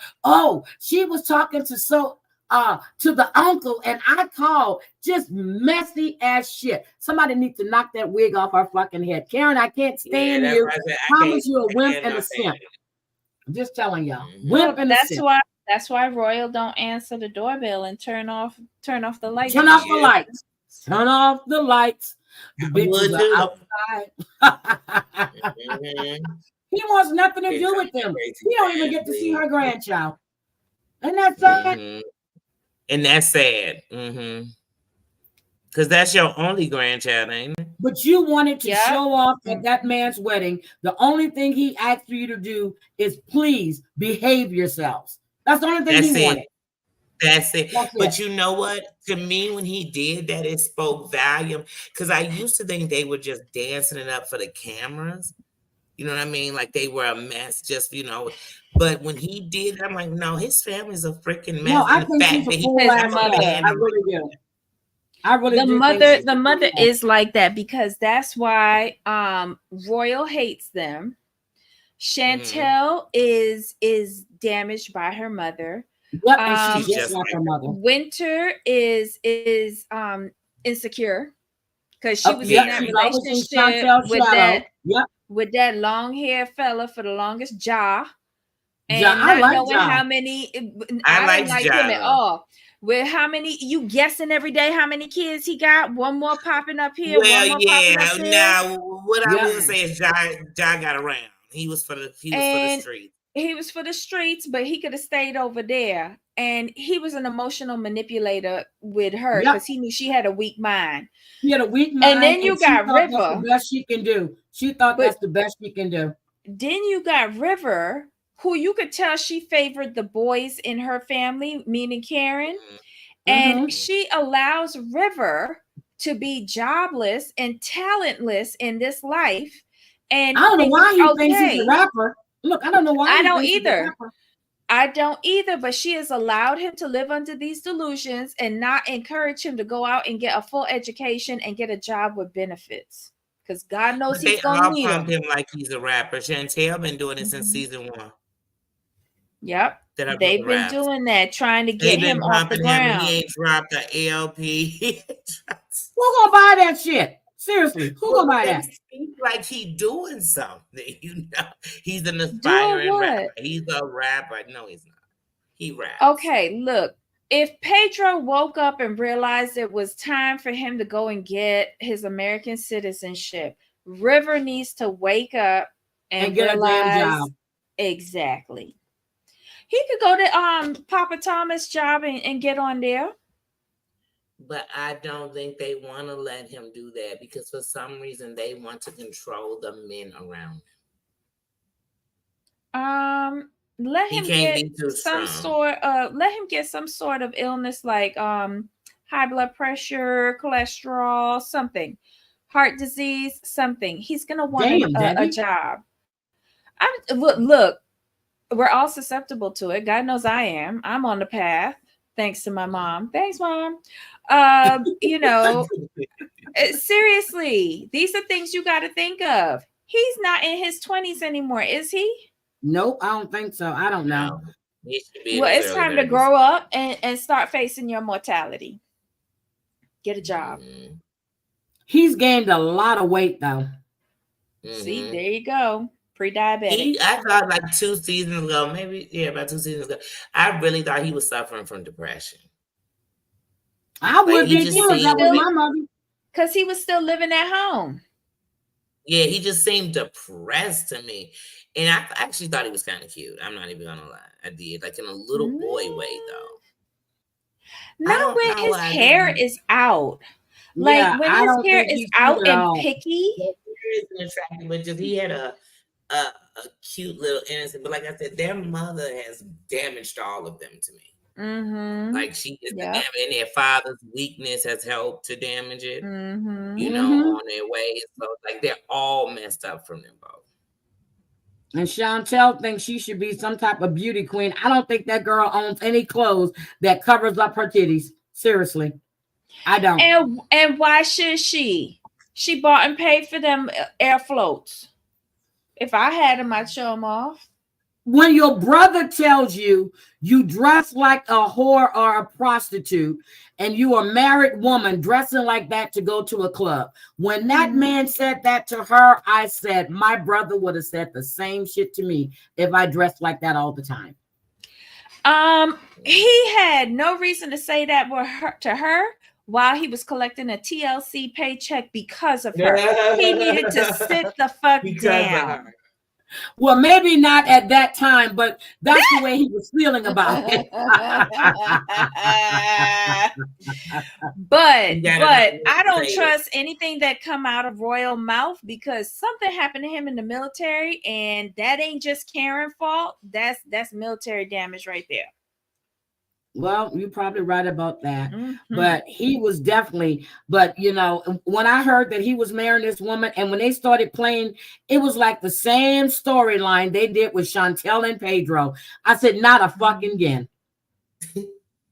she was talking to the uncle and I called, just messy ass shit. Somebody needs to knock that wig off her fucking head. Karen, I can't stand you. Promise you a wimp and a simp. I'm just telling y'all. Wimp and a simp. That's why Royal don't answer the doorbell and turn off the lights. Turn off the lights. Turn off the lights. The bitches are outside. He wants nothing to do with them. He don't even get to see her grandchild. And that's sad. And that's sad. Because that's your only grandchild, ain't it? But you wanted to show off at that man's wedding. The only thing he asked you to do is please behave yourselves. That's the only thing he wanted. That's it. But you know what? To me, when he did that, it spoke volume. Because I used to think they were just dancing it up for the cameras. You know what I mean? Like they were a mess, just, But when he did it, I'm like, no, his family's a freaking mess. No, I think he's a full ass mother. I really do. The mother is like that because that's why Royal hates them. Chantel is damaged by her mother. Yep, and she's just like her mother. Winter is insecure because she was in that relationship with that long hair fella for the longest, Ja. And not knowing how many, I don't like him at all. With how many you guessing every day how many kids he got? One more popping up here. Well, one more popping up there. now what I will say is John got around. He was for the street. He was for the streets, but he could have stayed over there. And he was an emotional manipulator with her because he knew she had a weak mind. She had a weak mind. And then you got River. That's the best she can do. She thought that's the best she can do. Then you got River, who you could tell she favored the boys in her family, meaning Karen. And she allows River to be jobless and talentless in this life. And I don't know why he thinks he's a rapper. Look, I don't know why. I don't either. I don't either, but she has allowed him to live under these delusions and not encourage him to go out and get a full education and get a job with benefits. Because God knows he's going to need him. They all pump him like he's a rapper. Chantel been doing it since season 1. Yep. They've been doing that, trying to get him off the ground. He ain't dropped the LP. Who gonna buy that shit? Seriously, who gonna buy that? Seems like he doing something, He's an aspiring rapper. He's a rapper. No, he's not. He raps. Okay, look. If Pedro woke up and realized it was time for him to go and get his American citizenship, River needs to wake up and get realize, a damn job. Exactly. He could go to Papa Thomas' job and get on there. But I don't think they want to let him do that because for some reason they want to control the men around him. Let him get some sort of illness like high blood pressure, cholesterol, something, heart disease, something. He's gonna want a job. Look, we're all susceptible to it. God knows I am. I'm on the path. Thanks to my mom. Thanks, Mom. Seriously, these are things you got to think of. He's not in his 20s anymore, is he? Nope, I don't think so. I don't know. Well, it's time to grow up and start facing your mortality. Get a job. He's gained a lot of weight, though. See, there you go. Pre-diabetic. I thought like 2 seasons ago, about 2 seasons ago, I really thought he was suffering from depression. I would be too. That was my mother. Because he was still living at home. Yeah, he just seemed depressed to me. And I actually thought he was kind of cute. I'm not even going to lie. I did. Like in a little boy way, though. Not when his hair is out. Like when his hair is out and picky. His hair isn't attractive, but just he had a cute little innocent. But like I said, their mother has damaged all of them to me. Like she is and their father's weakness has helped to damage it, on their way. So like they're all messed up from them both. And Chantel thinks she should be some type of beauty queen. I don't think that girl owns any clothes that covers up her titties. Seriously. I don't. And why should she? She bought and paid for them air floats. If I had them, I'd show them off. When your brother tells you you dress like a whore or a prostitute and you a married woman dressing like that to go to a club, when that man said that to her, I said my brother would have said the same shit to me if I dressed like that all the time. He had no reason to say that to her while he was collecting a TLC paycheck because of her. He needed to sit the fuck down. Well, maybe not at that time, but that's the way he was feeling about it. But I don't trust anything that come out of royal mouth because something happened to him in the military, and that ain't just Karen's fault. That's military damage right there. Well, you're probably right about that. But he was definitely, when I heard that he was marrying this woman and when they started playing, it was like the same storyline they did with Chantel and Pedro. I said, not a fucking again.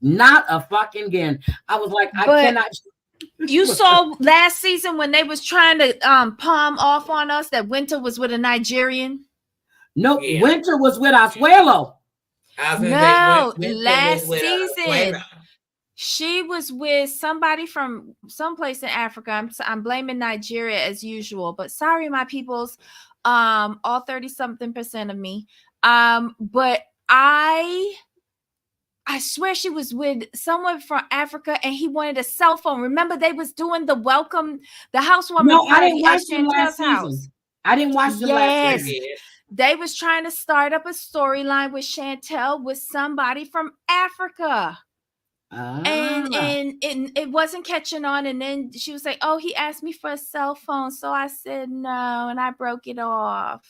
Not a fucking again. I was like, I cannot. You saw last season when they was trying to palm off on us that Winter was with a Nigerian? No, Winter was with Asuelo. No, last season she was with somebody from someplace in Africa. I'm blaming Nigeria as usual, but sorry, my peoples, all 30-something% of me. But I I swear she was with someone from Africa, and he wanted a cell phone. Remember, they was doing the housewarming party at Chantel's house. I didn't watch them last season. They was trying to start up a storyline with Chantel with somebody from Africa. And it wasn't catching on. And then she was like, oh, he asked me for a cell phone. So I said no, and I broke it off.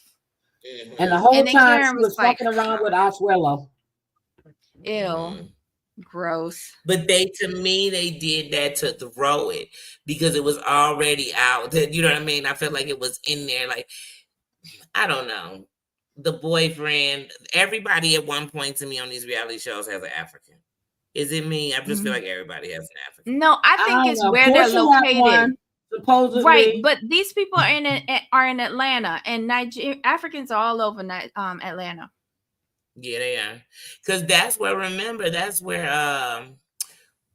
And the whole time she was fucking around with Oswello. Ew. Gross. But to me, they did that to throw it because it was already out. You know what I mean? I felt like it was in there. Like, I don't know. The boyfriend, everybody at one point to me on these reality shows has an African. Is it me? I just feel like everybody has an African. No, I think it's where they're located. Supposedly. Right, but these people are in Atlanta, and Africans are all over Atlanta. Yeah, they are. Because that's where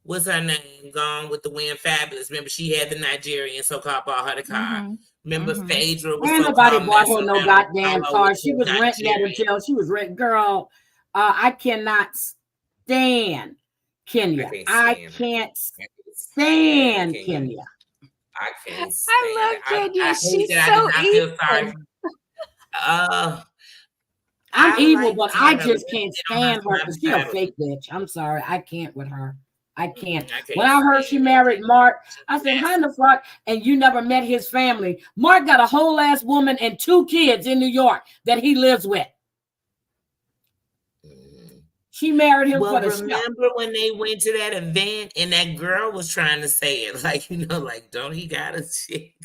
what's her name? Gone with the Wind Fabulous. Remember, she had the Nigerian so-called bought her the car. Remember, Phaedra was nobody bought her no goddamn car. She was renting that until she was renting. Girl, I cannot stand Kenya. I can't stand Kenya. I can't stand I love Kenya. She's so evil. I'm evil, but I just can't stand her because she's a fake bitch. I'm sorry. I can't with her. I can't. When I heard she married Mark, I said, how in the fuck? And you never met his family. Mark got a whole ass woman and 2 kids in New York that he lives with. She married him for the show. Remember when they went to that event and that girl was trying to say it, like, like, don't he got a chick?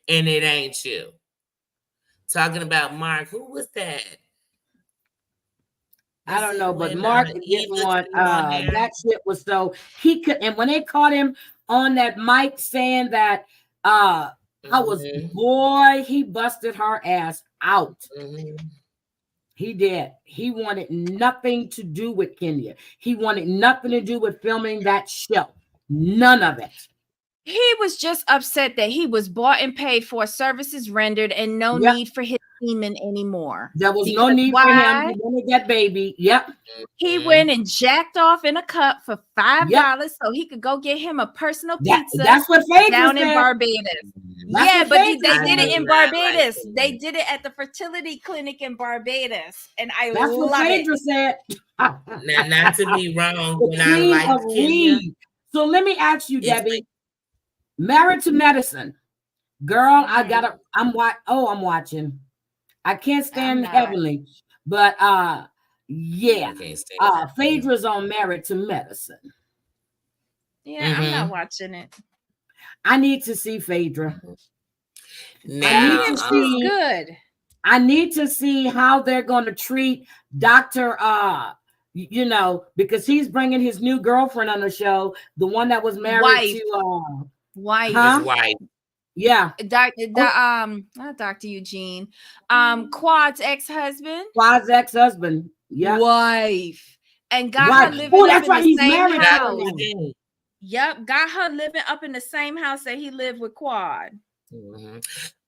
And it ain't you. Talking about Mark. Who was that? I don't know, but Mark didn't want that shit was so he could. And when they caught him on that mic saying that he busted her ass out. He did. He wanted nothing to do with Kenya. He wanted nothing to do with filming that show. None of it. He was just upset that he was bought and paid for, services rendered, and no need for his semen anymore. There was no need for him. He wanted that baby. Yep. He went and jacked off in a cup for $5 so he could go get him a personal pizza. That's what Phaedra down said. In Barbados. But they did it in Barbados. They did it at the fertility clinic in Barbados, and that's what Phaedra said. Now, not to be wrong, when I like Kenya. So let me ask you, Debbie. Married to Medicine, girl. I'm watching. I can't stand Heavenly, but Phaedra's on Married to Medicine. Yeah, I'm not watching it. I need to see Phaedra. She's good. I need to see how they're going to treat Dr. Because he's bringing his new girlfriend on the show, the one that was married to Wife. His wife. Yeah. Not Dr. Eugene. Quad's ex-husband. Yeah. Wife. And got her living up in the same house. Yep. Got her living up in the same house that he lived with Quad.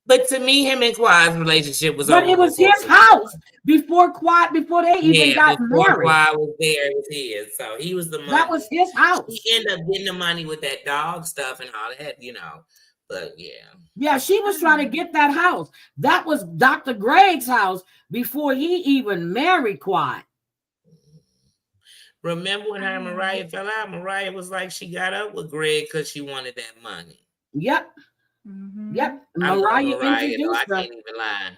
But to me, him and Quad's relationship was But it was his house before they even got married. Quad was there, it was his. So he was the money. That was his house. He ended up getting the money with that dog stuff and all that, But yeah, she was trying to get that house. That was Dr. Greg's house before he even married Quad. Remember when her and Mariah fell out? Mariah was like, she got up with Greg because she wanted that money. Yep. Yep. Mariah introduced her. I can't even lie.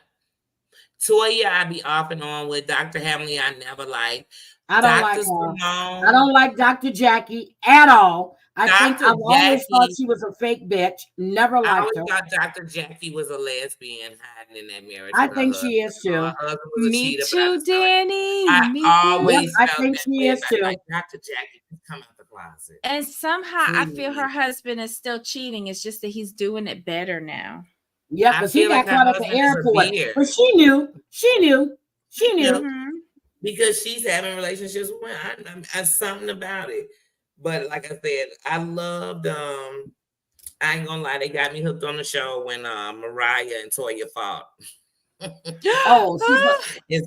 Toya, I be off and on with. Dr. Hamley, I never liked. I don't like her. Simone, I don't like Dr. Jackie at all. I've always thought she was a fake bitch. Never liked her. I always thought Dr. Jackie was a lesbian hiding in that marriage. I think she is too. Me too, Danny. I think she is too. Like Dr. Jackie can come out the closet. And somehow I feel her husband is still cheating. It's just that he's doing it better now. Yeah, because he got caught at the airport. But she knew. Because she's having relationships with women. Something about it. But like I said, I loved I ain't gonna lie, they got me hooked on the show when Mariah and Toya fought. Oh,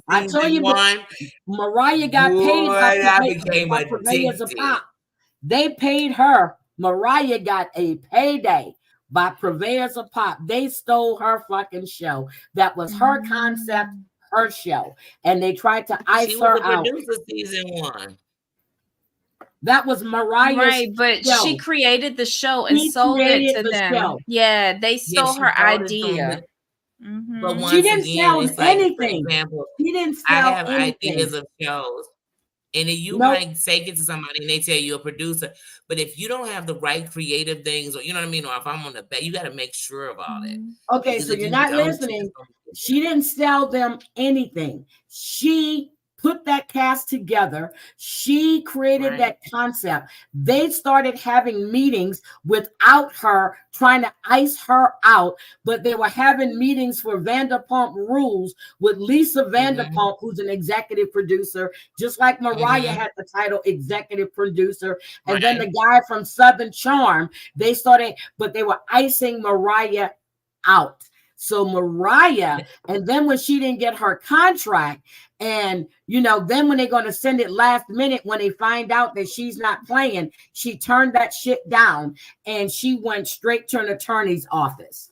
I told you that Mariah got paid by Purveyors of Pop. They paid her. Mariah got a payday by Purveyors of Pop. They stole her fucking show. That was her concept, her show. And they tried to ice her out. She was the producer season 1. That was Mariah's right, but show. she created the show and sold it to them. Show. Yeah, they stole her idea. But once she didn't again, sell it's like, anything. For example, she didn't sell I have anything. ideas of shows. And if you might take it to somebody and they tell you a producer, but if you don't have the right creative things, or you know what I mean, or if I'm on the bet, you got to make sure of all that. Okay, because so you're not listening. She didn't sell them anything. She put that cast together. She created that concept. They started having meetings without her, trying to ice her out, but they were having meetings for Vanderpump Rules with Lisa Vanderpump, who's an executive producer, just like Mariah had the title executive producer. And then the guy from Southern Charm, they started, but they were icing Mariah out. So Mariah, and then when she didn't get her contract, and then when they're going to send it last minute, when they find out that she's not playing, she turned that shit down and she went straight to an attorney's office.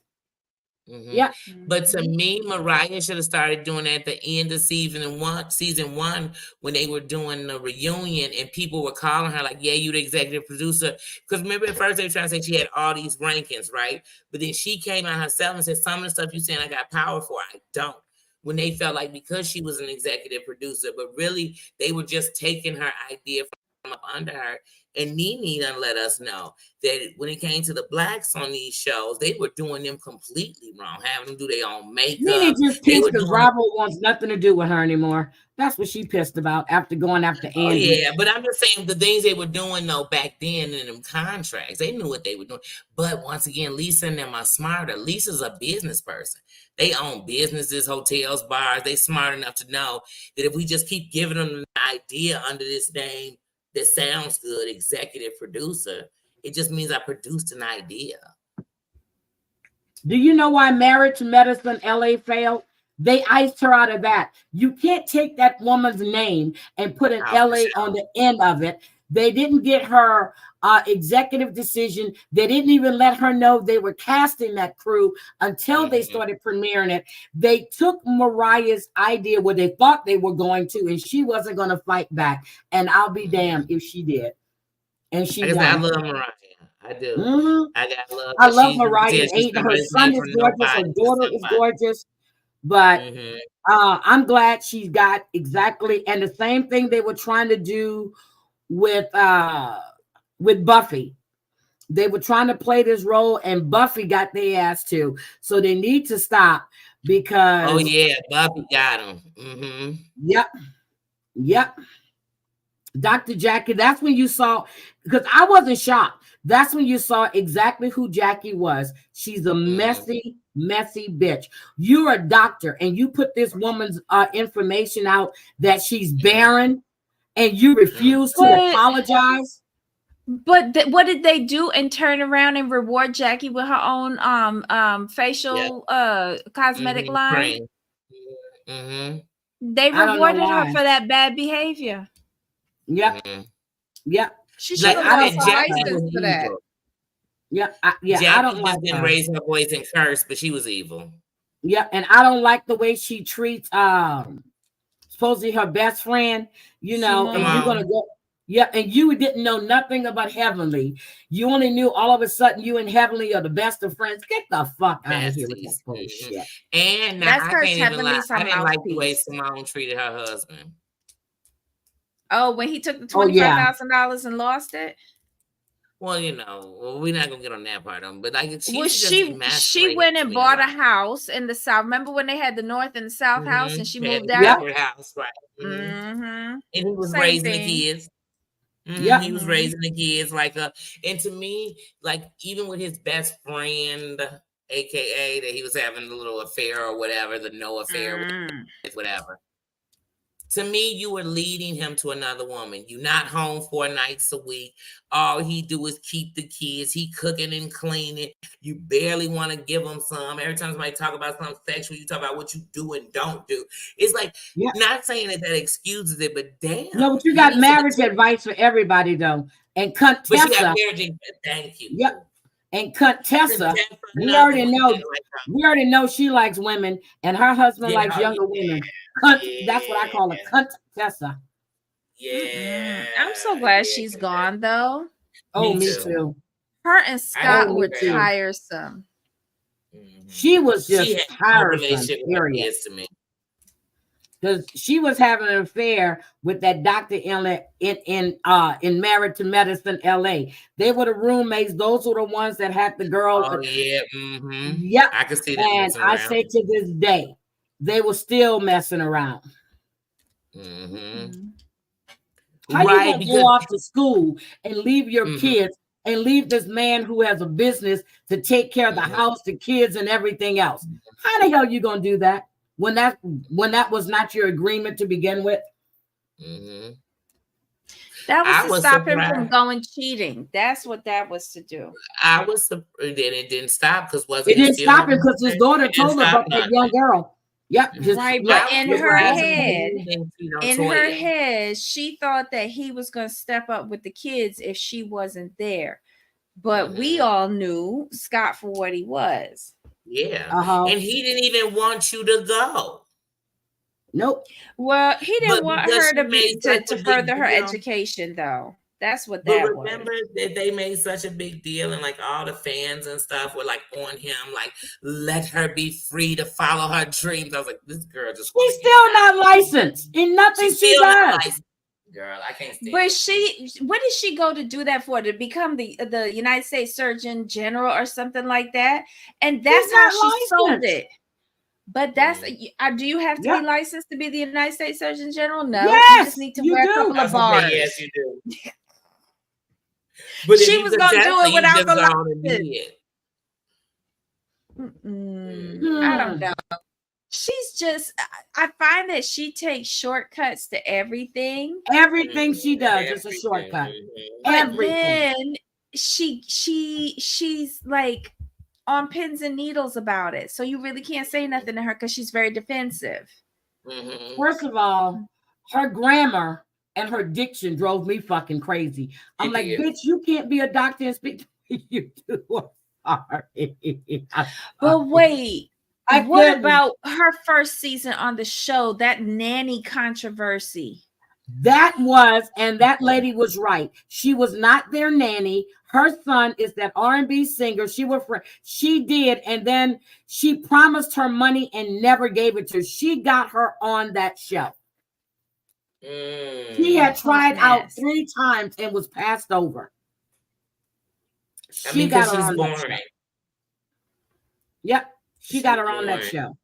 Yeah, but to me, Mariah should have started doing that at the end of season one, when they were doing the reunion and people were calling her like, "Yeah, you the executive producer." Because remember, at first they were trying to say she had all these rankings, right? But then she came out herself and said, "Some of the stuff you saying I got power for, I don't." When they felt like because she was an executive producer, but really they were just taking her idea from up under her. And Nene done let us know that when it came to the blacks on these shows, they were doing them completely wrong, having them do their own makeup. Nene just pissed because Bravo wants nothing to do with her anymore. That's what she pissed about after going after Andy. Oh, yeah, but I'm just saying the things they were doing, though, back then in them contracts, they knew what they were doing. But once again, Lisa and them are smarter. Lisa's a business person. They own businesses, hotels, bars. They smart enough to know that if we just keep giving them an idea under this name that sounds good, executive producer, it just means I produced an idea. Do you know why Marriage Medicine LA failed? They iced her out of that. You can't take that woman's name and put an LA on the end of it. They didn't get her executive decision. They didn't even let her know they were casting that crew until they started premiering it. They took Mariah's idea where they thought they were going to, and she wasn't going to fight back. And I'll be damned if she did. And she won. I love Mariah. I do. I love Mariah. Her son is gorgeous. Her daughter is gorgeous. But I'm glad she's got exactly, and the same thing they were trying to do with Buffy. They were trying to play this role, and Buffy got their ass too. So they need to stop because Buffy got him. Yep. Dr. Jackie, that's when you saw, because I wasn't shocked. That's when you saw exactly who Jackie was. She's a messy bitch. You're a doctor and you put this woman's information out that she's barren and you refuse to apologize. But what did they do and turn around and reward Jackie with her own facial cosmetic line? They rewarded her for that bad behavior. Yep. She should have license for that. Jackie I don't like didn't raise her voice and curse, but she was evil. And I don't like the way she treats supposedly her best friend, and you're gonna go. And you didn't know nothing about Heavenly. You only knew all of a sudden you and Heavenly are the best of friends. Get the fuck out of here with that bullshit. And now I can't even lie. I didn't like the way Simone treated her husband. Oh, when he took the $25,000 and lost it? Well, we're not gonna get on that part of them, but like she went and bought a house in the South. Remember when they had the North and the South house, and she moved out? House, right? And he was Same raising thing. the kids. He was raising the kids and to me, like even with his best friend, aka that he was having a little affair or whatever, the no affair, whatever. To me, you were leading him to another woman. You're not home 4 nights a week. All he do is keep the kids. He cooking and cleaning. You barely want to give him some. Every time somebody talk about something sexual, you talk about what you do and don't do. It's like, not saying that excuses it, but damn. No, but you got marriage advice for everybody, though. And Contessa. But you got marriage, thank you. Yep. And Contessa, we already know she likes women, and her husband likes younger women. That's what I call a Contessa. Yeah. I'm so glad she's gone, though. Oh, me too. Her and Scott were tiresome. She was just tiresome. Period. To me. Because she was having an affair with that doctor in Married to Medicine, LA. They were the roommates. Those were the ones that had the girl. Oh, yeah. Mm-hmm. Yep. I can see that. And I say to this day, they were still messing around. Mm-hmm. How you gonna go off to school and leave your kids and leave this man who has a business to take care of the house, the kids, and everything else? How the hell you gonna do that when that was not your agreement to begin with? That was to stop him from going cheating. That's what that was to do. I was surprised. Then it didn't stop because it didn't stop him because his daughter told him about that young girl. Yep. Right, but in her head, she thought that he was going to step up with the kids if she wasn't there. But we all knew Scott for what he was. Yeah. And he didn't even want you to go. Nope. Well, he didn't want her to further her education, though. That's what that was. Remember that they made such a big deal, and like all the fans and stuff were like on him, like, let her be free to follow her dreams. I was like, this girl just. She's still not licensed in nothing she does. Girl, I can't stand But what did she go to do that for? To become the United States Surgeon General or something like that? And that's how she sold it. But that's do you have to be licensed to be the United States Surgeon General? No, yes, you just need to wear a couple of bars. Yes, you do. But she was gonna do it without the license. I don't know. She's just, I find that she takes shortcuts to everything. Everything she does is a shortcut. Everything. And then she's like on pins and needles about it. So you really can't say nothing to her because she's very defensive. First of all, her grammar and her diction drove me fucking crazy. I'm like, bitch, you can't be a doctor and speak to you too. Sorry. But wait, what about her first season on the show? That nanny controversy. That lady was right. She was not their nanny. Her son is that R&B singer. She did, and then she promised her money and never gave it to her. She got her on that show. She had tried out 3 times and was passed over. She got her on that show. Yep, she got her on that show.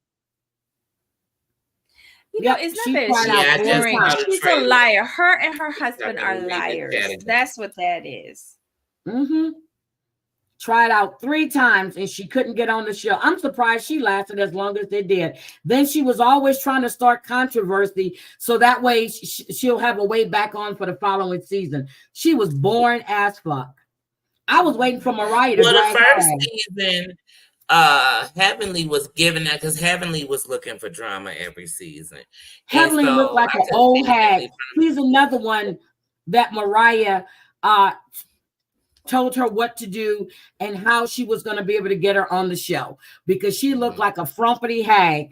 You know, it's not that she's boring. She's a liar. Her and her husband are liars. That's what that is. Tried out 3 times and she couldn't get on the show. I'm surprised she lasted as long as it did. Then she was always trying to start controversy so that way she'll have a way back on for the following season. She was boring as fuck. I was waiting for Mariah to the first season. Heavenly was giving that because Heavenly was looking for drama every season. Heavenly looked like an old hag. He's another one that Mariah told her what to do and how she was going to be able to get her on the show because she looked like a frumpy hag.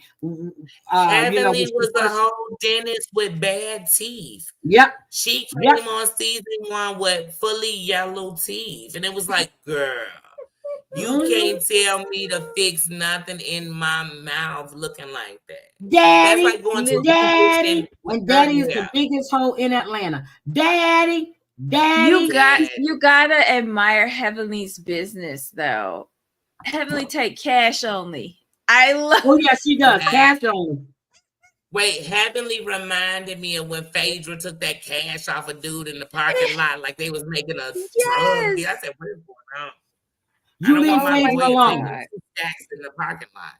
Heavenly was a whole dentist with bad teeth. Yep. She came on season 1 with fully yellow teeth, and it was like, girl. You can't tell me to fix nothing in my mouth looking like that. Daddy, that's like going to Daddy, and Daddy is the biggest hoe in Atlanta. Daddy. You gotta admire Heavenly's business though. Heavenly take cash only. I love. Oh yeah, she does cash only. Wait, Heavenly reminded me of when Phaedra took that cash off a dude in the parking lot, like they was making a drug deal. I said, "What's going on?" You leave Phaedra alone. In the parking lot.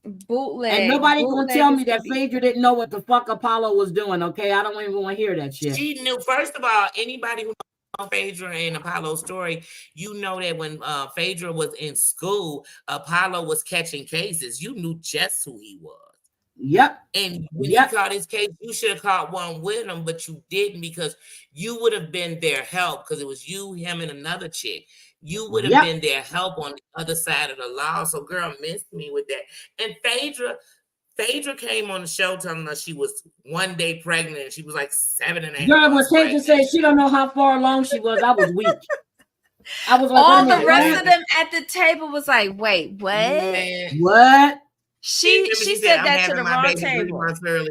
Bootleg. And nobody Bootleg gonna tell me is that gonna be- Phaedra didn't know what the fuck Apollo was doing. Okay, I don't even want to hear that shit. She knew. First of all, anybody who knows Phaedra and Apollo's story, you know that when Phaedra was in school, Apollo was catching cases. You knew just who he was. Yep. And when Yep. he caught his case, you should have caught one with him, but you didn't because you would have been their help because it was you, him, and another chick. You would have Yep. been their help on the other side of the law. So, girl, missed me with that. And Phaedra came on the show telling us she was 1 day pregnant. She was like 7.5 Girl, when months Phaedra pregnant. said she don't know how far along she was, I was weak. I was like, all wait a the minute, rest what? of them at the table was like, wait, what? Man, What? She said "I'm that to having the my wrong baby 3 table. months early."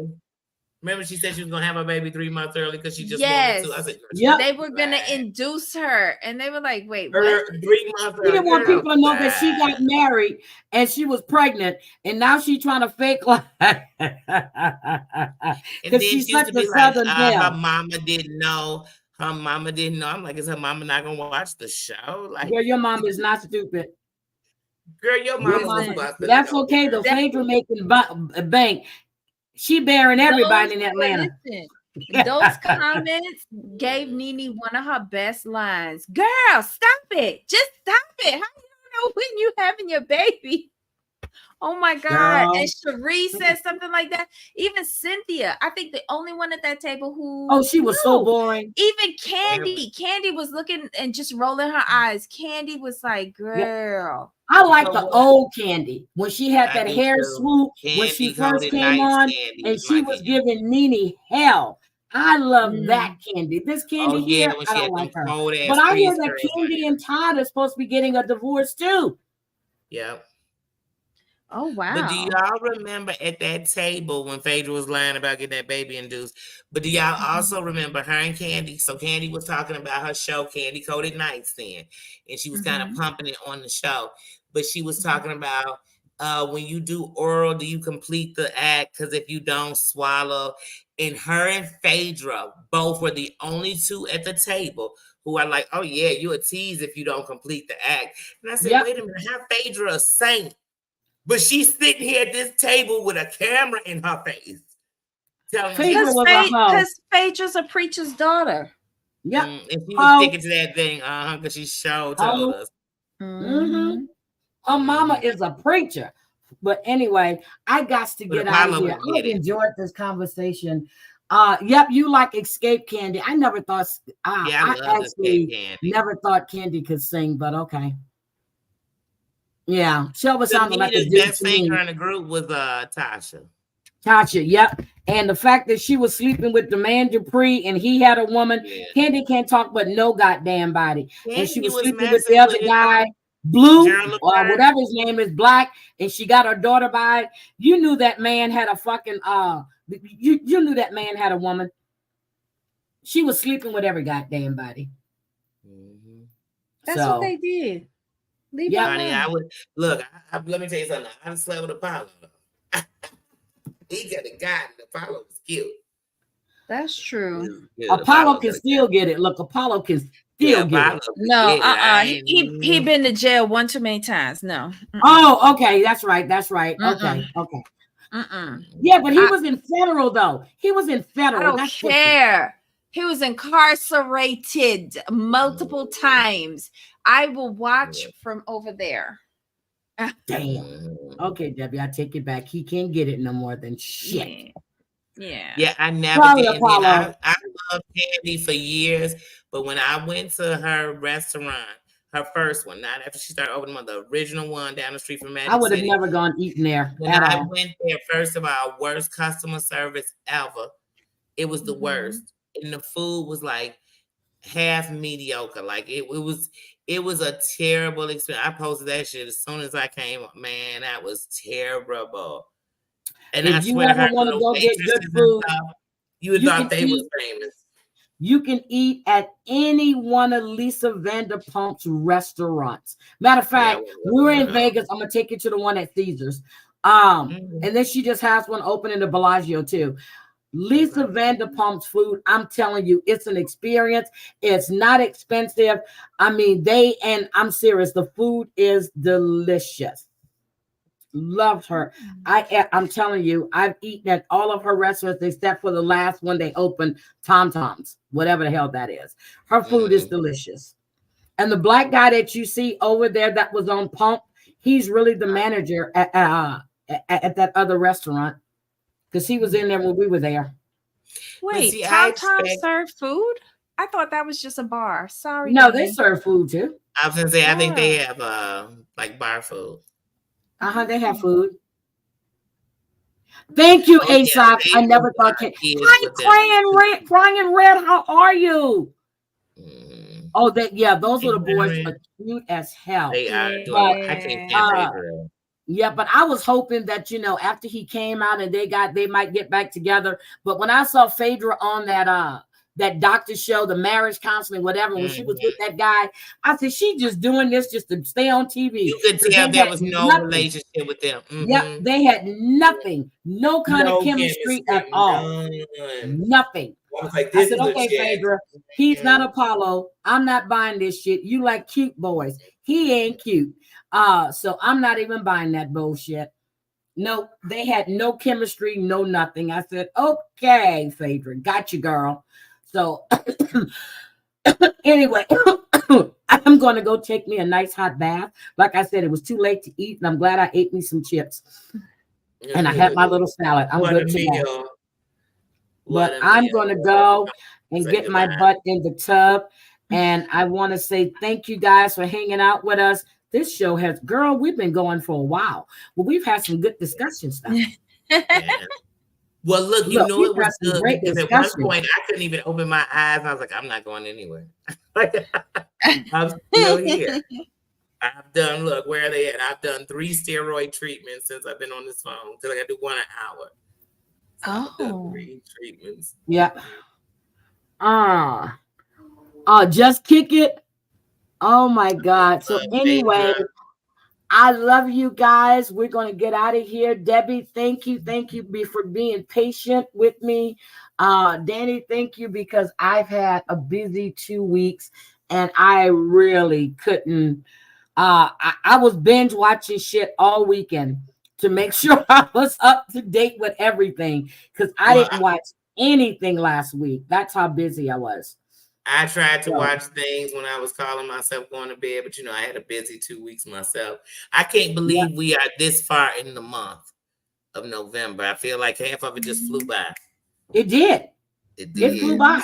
Remember, she said she was gonna have her baby 3 months early because she just wanted to. I said, Yep. They were gonna induce her, and they were like, "Wait, what?" 3 months She early. didn't want Girl, people to know that she bye. got married and she was pregnant, and now she's trying to fake like And then she's she used such to a be like, Southern her belle. mama didn't know. Her mama didn't know. I'm like, is her mama not gonna watch the show? Like, Girl, your mom is not stupid. girl, your Your mama was mama, busting. that's okay. The Phaedra making bank. She bearing everybody in Atlanta. Listen, those comments gave Nene one of her best lines. Girl, stop it. Just stop it. How you don't know when you having your baby? Oh my God. Girl. And Cherie said something like that. Even Cynthia, I think the only one at that table who Oh, she was so boring. Even Candy was looking and just rolling her eyes. Candy was like, girl. I like the old Candy when she had that hair too. swoop when she first Candy-coated came nice on, Candy and is she my was Candy. giving Nene hell. I love that Candy. This Candy Oh, yeah, here, when I she don't had like them her. cold-ass But I hear freeze that curls Candy and Todd are supposed to be getting a divorce too. Yep. Oh, wow. But do y'all remember at that table when Phaedra was lying about getting that baby induced? But do y'all also remember her and Candy? So Candy was talking about her show, Candy Coated Nights then. And she was kind of pumping it on the show. But she was talking about when you do oral, do you complete the act? Because if you don't swallow. And her and Phaedra both were the only two at the table who are like, oh yeah, you a tease if you don't complete the act. And I said, wait a minute, how Phaedra a saint? But she's sitting here at this table with a camera in her face. Because Phaedra's a preacher's daughter. Yep. And she was sticking to that thing, because she told us. Mm-hmm. Her mama is a preacher. But anyway, I got to get out of here. I enjoyed this conversation. Yep, you like Escape Candy. I never thought I actually never thought Candy could sing, but okay. Yeah, she always sounded like a dude. The best singer in the group was Tasha. Tasha, yep. And the fact that she was sleeping with the man Dupree and he had a woman, Candy can't talk but no goddamn body. And she was sleeping with the other guy, Blue, or whatever his name is, Black, and she got her daughter by it. You knew that man had a fucking you knew that man had a woman. She was sleeping with every goddamn body. That's what they did. Yeah, honey, I would look. Let me tell you something. I slept with Apollo. He could have gotten Apollo was cute. That's true. Apollo can still get it. Look, Apollo can still get it. No, he been to jail one too many times. No. Oh, okay, that's right. Okay. Yeah, but he was in federal though. He was in federal. I don't care. He was incarcerated multiple times. I will watch from over there. Damn. Okay, Debbie, I take it back. He can't get it no more than shit. Yeah, I never did. I loved Candy for years, but when I went to her restaurant, her first one, not after she started opening the original one down the street from Magic I would have City, never gone eating there. When I went there, first of all, worst customer service ever. It was the worst. And the food was like half mediocre. Like it was a terrible experience. I posted that shit as soon as I came up. Man, that was terrible. And if I you swear ever want to go get good food, you would thought they was famous. You can eat at any one of Lisa Vanderpump's restaurants. Matter of fact, we're in Vegas. I'm gonna take you to the one at Caesars. And then she just has one open in the Bellagio too. Lisa Vanderpump's food, I'm telling you, it's an experience. It's not expensive. I mean, and I'm serious, the food is delicious. Loved her. I'm telling you, I've eaten at all of her restaurants except for the last one they opened, Tom Tom's, whatever the hell that is. Her food is delicious. And the black guy that you see over there that was on Pump, he's really the manager at that other restaurant because he was in there when we were there. Wait, Tom served food? I thought that was just a bar. Sorry. No, they serve food too. I was gonna say, I think they have like bar food. They have food. Thank you, Aesop. I never thought. Crying red. How are you? Oh, those little boys are cute as hell. They are. I can't stand girl. Yeah, but I was hoping that after he came out and they might get back together. But when I saw Phaedra on that doctor show, the marriage counseling, whatever, when she was with that guy, I said she just doing this just to stay on TV. You could tell there was no relationship with them. Yep, they had nothing, no kind of chemistry at all. Nothing. I said, okay, Phaedra, he's not Apollo. I'm not buying this shit. You like cute boys. He ain't cute. So I'm not even buying that bullshit. No, they had no chemistry, no nothing. I said, okay, Phaedra, got you, girl. So anyway, I'm going to go take me a nice hot bath. Like I said, it was too late to eat, and I'm glad I ate me some chips. And I had my little salad. I'm good to go. But I'm going to go and get my butt in the tub. And I want to say thank you guys for hanging out with us. This show we've been going for a while. Well, we've had some good discussion stuff. Well, look, it was good because at one point I couldn't even open my eyes. I was like, I'm not going anywhere. I'm still here. I've done, where are they at? I've done 3 steroid treatments since I've been on this phone because I got to do 1 an hour. So 3 treatments. Yeah. Just kick it. Oh my God. So anyway, I love you guys. We're going to get out of here. Debbie, thank you. Thank you for being patient with me. Danny, thank you because I've had a busy 2 weeks and I really couldn't. I was binge watching shit all weekend to make sure I was up to date with everything because I didn't watch anything last week. That's how busy I was. I tried to watch things when I was calling myself going to bed, but I had a busy 2 weeks myself. I can't believe we are this far in the month of November. I feel like half of it just flew by. It did. It flew by.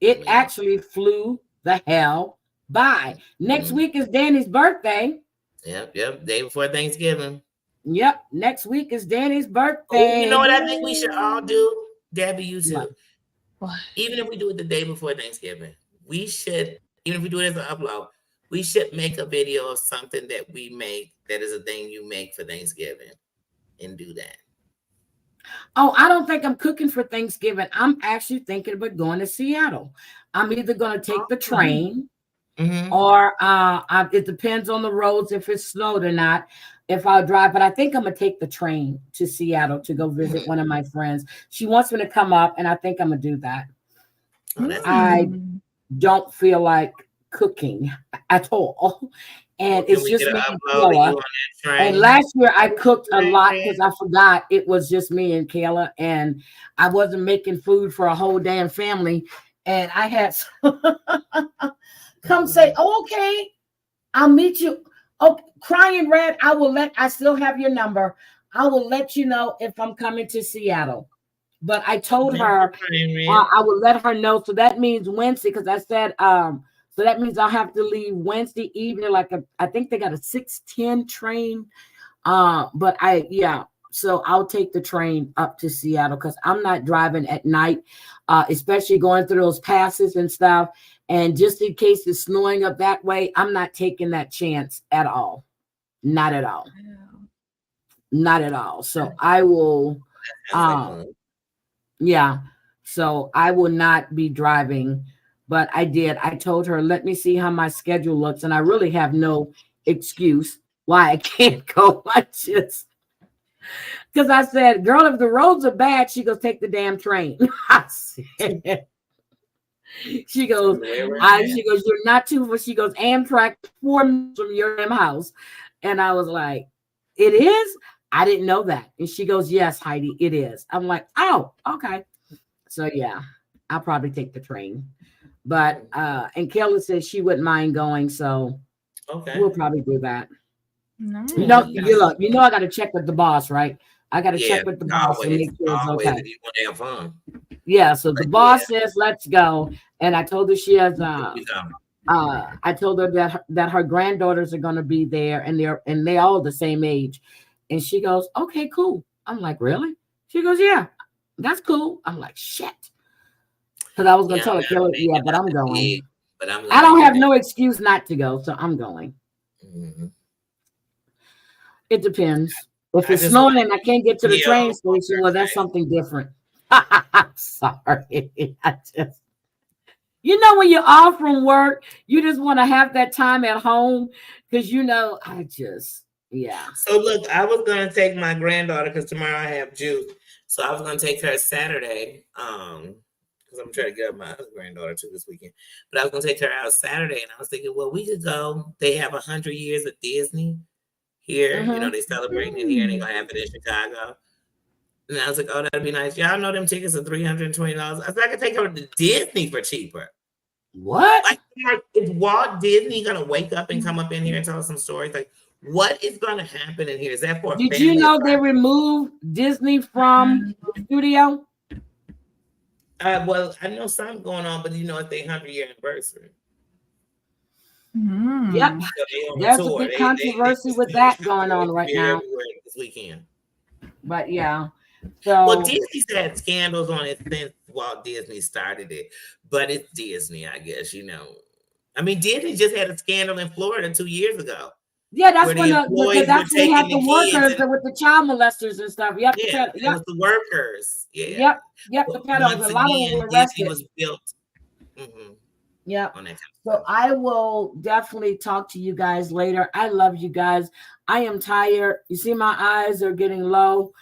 It actually flew the hell by. Next week is Danny's birthday. Yep. Day before Thanksgiving. Yep. Next week is Danny's birthday. You know what I think we should all do? Debbie, you too. What? Even if we do it the day before Thanksgiving, we should, even if we do it as an upload, we should make a video of something that we make that is a thing you make for Thanksgiving and do that. Oh, I don't think I'm cooking for Thanksgiving. I'm actually thinking about going to Seattle. I'm either going to take the train or it depends on the roads if it's snowed or not. If I'll drive, but I think I'm gonna take the train to Seattle to go visit one of my friends. She wants me to come up, and I think I'm gonna do that. I don't feel like cooking at all, and it's just me and Kayla. And last year I cooked a lot because I forgot it was just me and Kayla, and I wasn't making food for a whole damn family. And I had come say, okay, I'll meet you. Oh, Crying Red, I still have your number. I will let you know if I'm coming to Seattle. But I told her I will let her know. So that means Wednesday, because I said, so that means I'll have to leave Wednesday evening. I think they got a 6:10 train. So I'll take the train up to Seattle because I'm not driving at night, especially going through those passes and stuff. And just in case it's snowing up that way, I'm not taking that chance at all. Not at all. Not at all. So I will, so I will not be driving. But I told her, let me see how my schedule looks. And I really have no excuse why I can't go. Because I said, girl, if the roads are bad, she goes, take the damn train. She goes, you're not too, she goes, Amtrak 4 minutes from your damn house. And I was like, it is? I didn't know that. And she goes, yes, Heidi, it is. I'm like, oh, okay. So yeah, I'll probably take the train. But and Kelly said she wouldn't mind going, so we'll probably do that. Nice. You know, I got to check with the boss, right? I got to check with the boss and make sure it's okay. If you want to have fun. Yeah, so the boss says let's go, and I told her she has I told her that her granddaughters are going to be there, and they all the same age, and she goes, okay, cool. I'm like, really? She goes, yeah, that's cool. I'm like, shit, because I was going to tell her, yeah, but I'm going. But I don't have no excuse not to go, so I'm going. Mm-hmm. It depends. If it's snowing and I can't get to the train station, well, that's something different. Sorry. You know, when you're off from work, you just want to have that time at home because, yeah. So look, I was going to take my granddaughter because tomorrow I have juice. So I was going to take her Saturday because I'm trying to get up my other granddaughter too this weekend. But I was going to take her out Saturday, and I was thinking, well, we could go. They have 100 years of Disney here. You know, they celebrating it here, and they're going to have it in Chicago. And I was like, oh, that'd be nice. Y'all know them tickets are $320. I said, I could take her to Disney for cheaper. What? Like, is Walt Disney going to wake up and come up in here and tell us some stories? Like, what is going to happen in here? Is that for Did you know they removed Disney from the studio? Well, I know something going on, but it's their 100-year anniversary. Yep. So there's a big controversy with that going on right now. This weekend. But yeah. So, well, Disney's had scandals on it since Walt Disney started it, but it's Disney, I guess. I mean, Disney just had a scandal in Florida 2 years ago. Yeah, that's when they had the workers with the child molesters and stuff. Yep, it was the workers. Yeah. Yep. But a lot of them were arrested. Disney was built. Mm-hmm. Yeah. So I will definitely talk to you guys later. I love you guys. I am tired. You see, my eyes are getting low.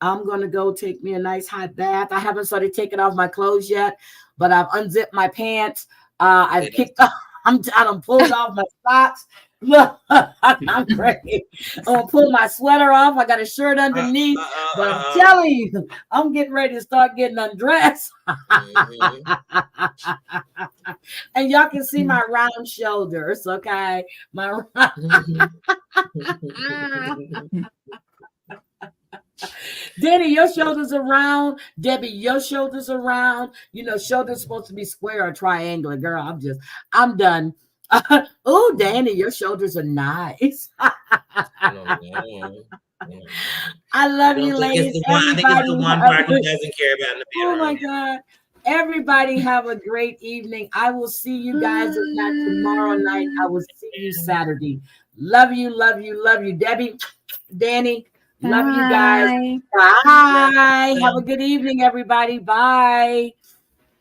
I'm going to go take me a nice hot bath. I haven't started taking off my clothes yet, but I've unzipped my pants. I've kicked off. I'm pulled off my socks. Look, I'm ready. I'm going to pull my sweater off. I got a shirt underneath. But I'm telling you, I'm getting ready to start getting undressed. And y'all can see my round shoulders, okay? My Danny, your shoulders are round. Debbie, your shoulders are round. Shoulders supposed to be square or triangular. Girl, I'm done. Oh, Danny, your shoulders are nice. I love you, ladies. I think it's the one part who doesn't care about the Oh my God. Everybody have a great evening. I will see you guys if not tomorrow night. I will see you Saturday. Love you, love you, love you. Debbie, Danny. Love you guys. Bye. Have a good evening, everybody. Bye.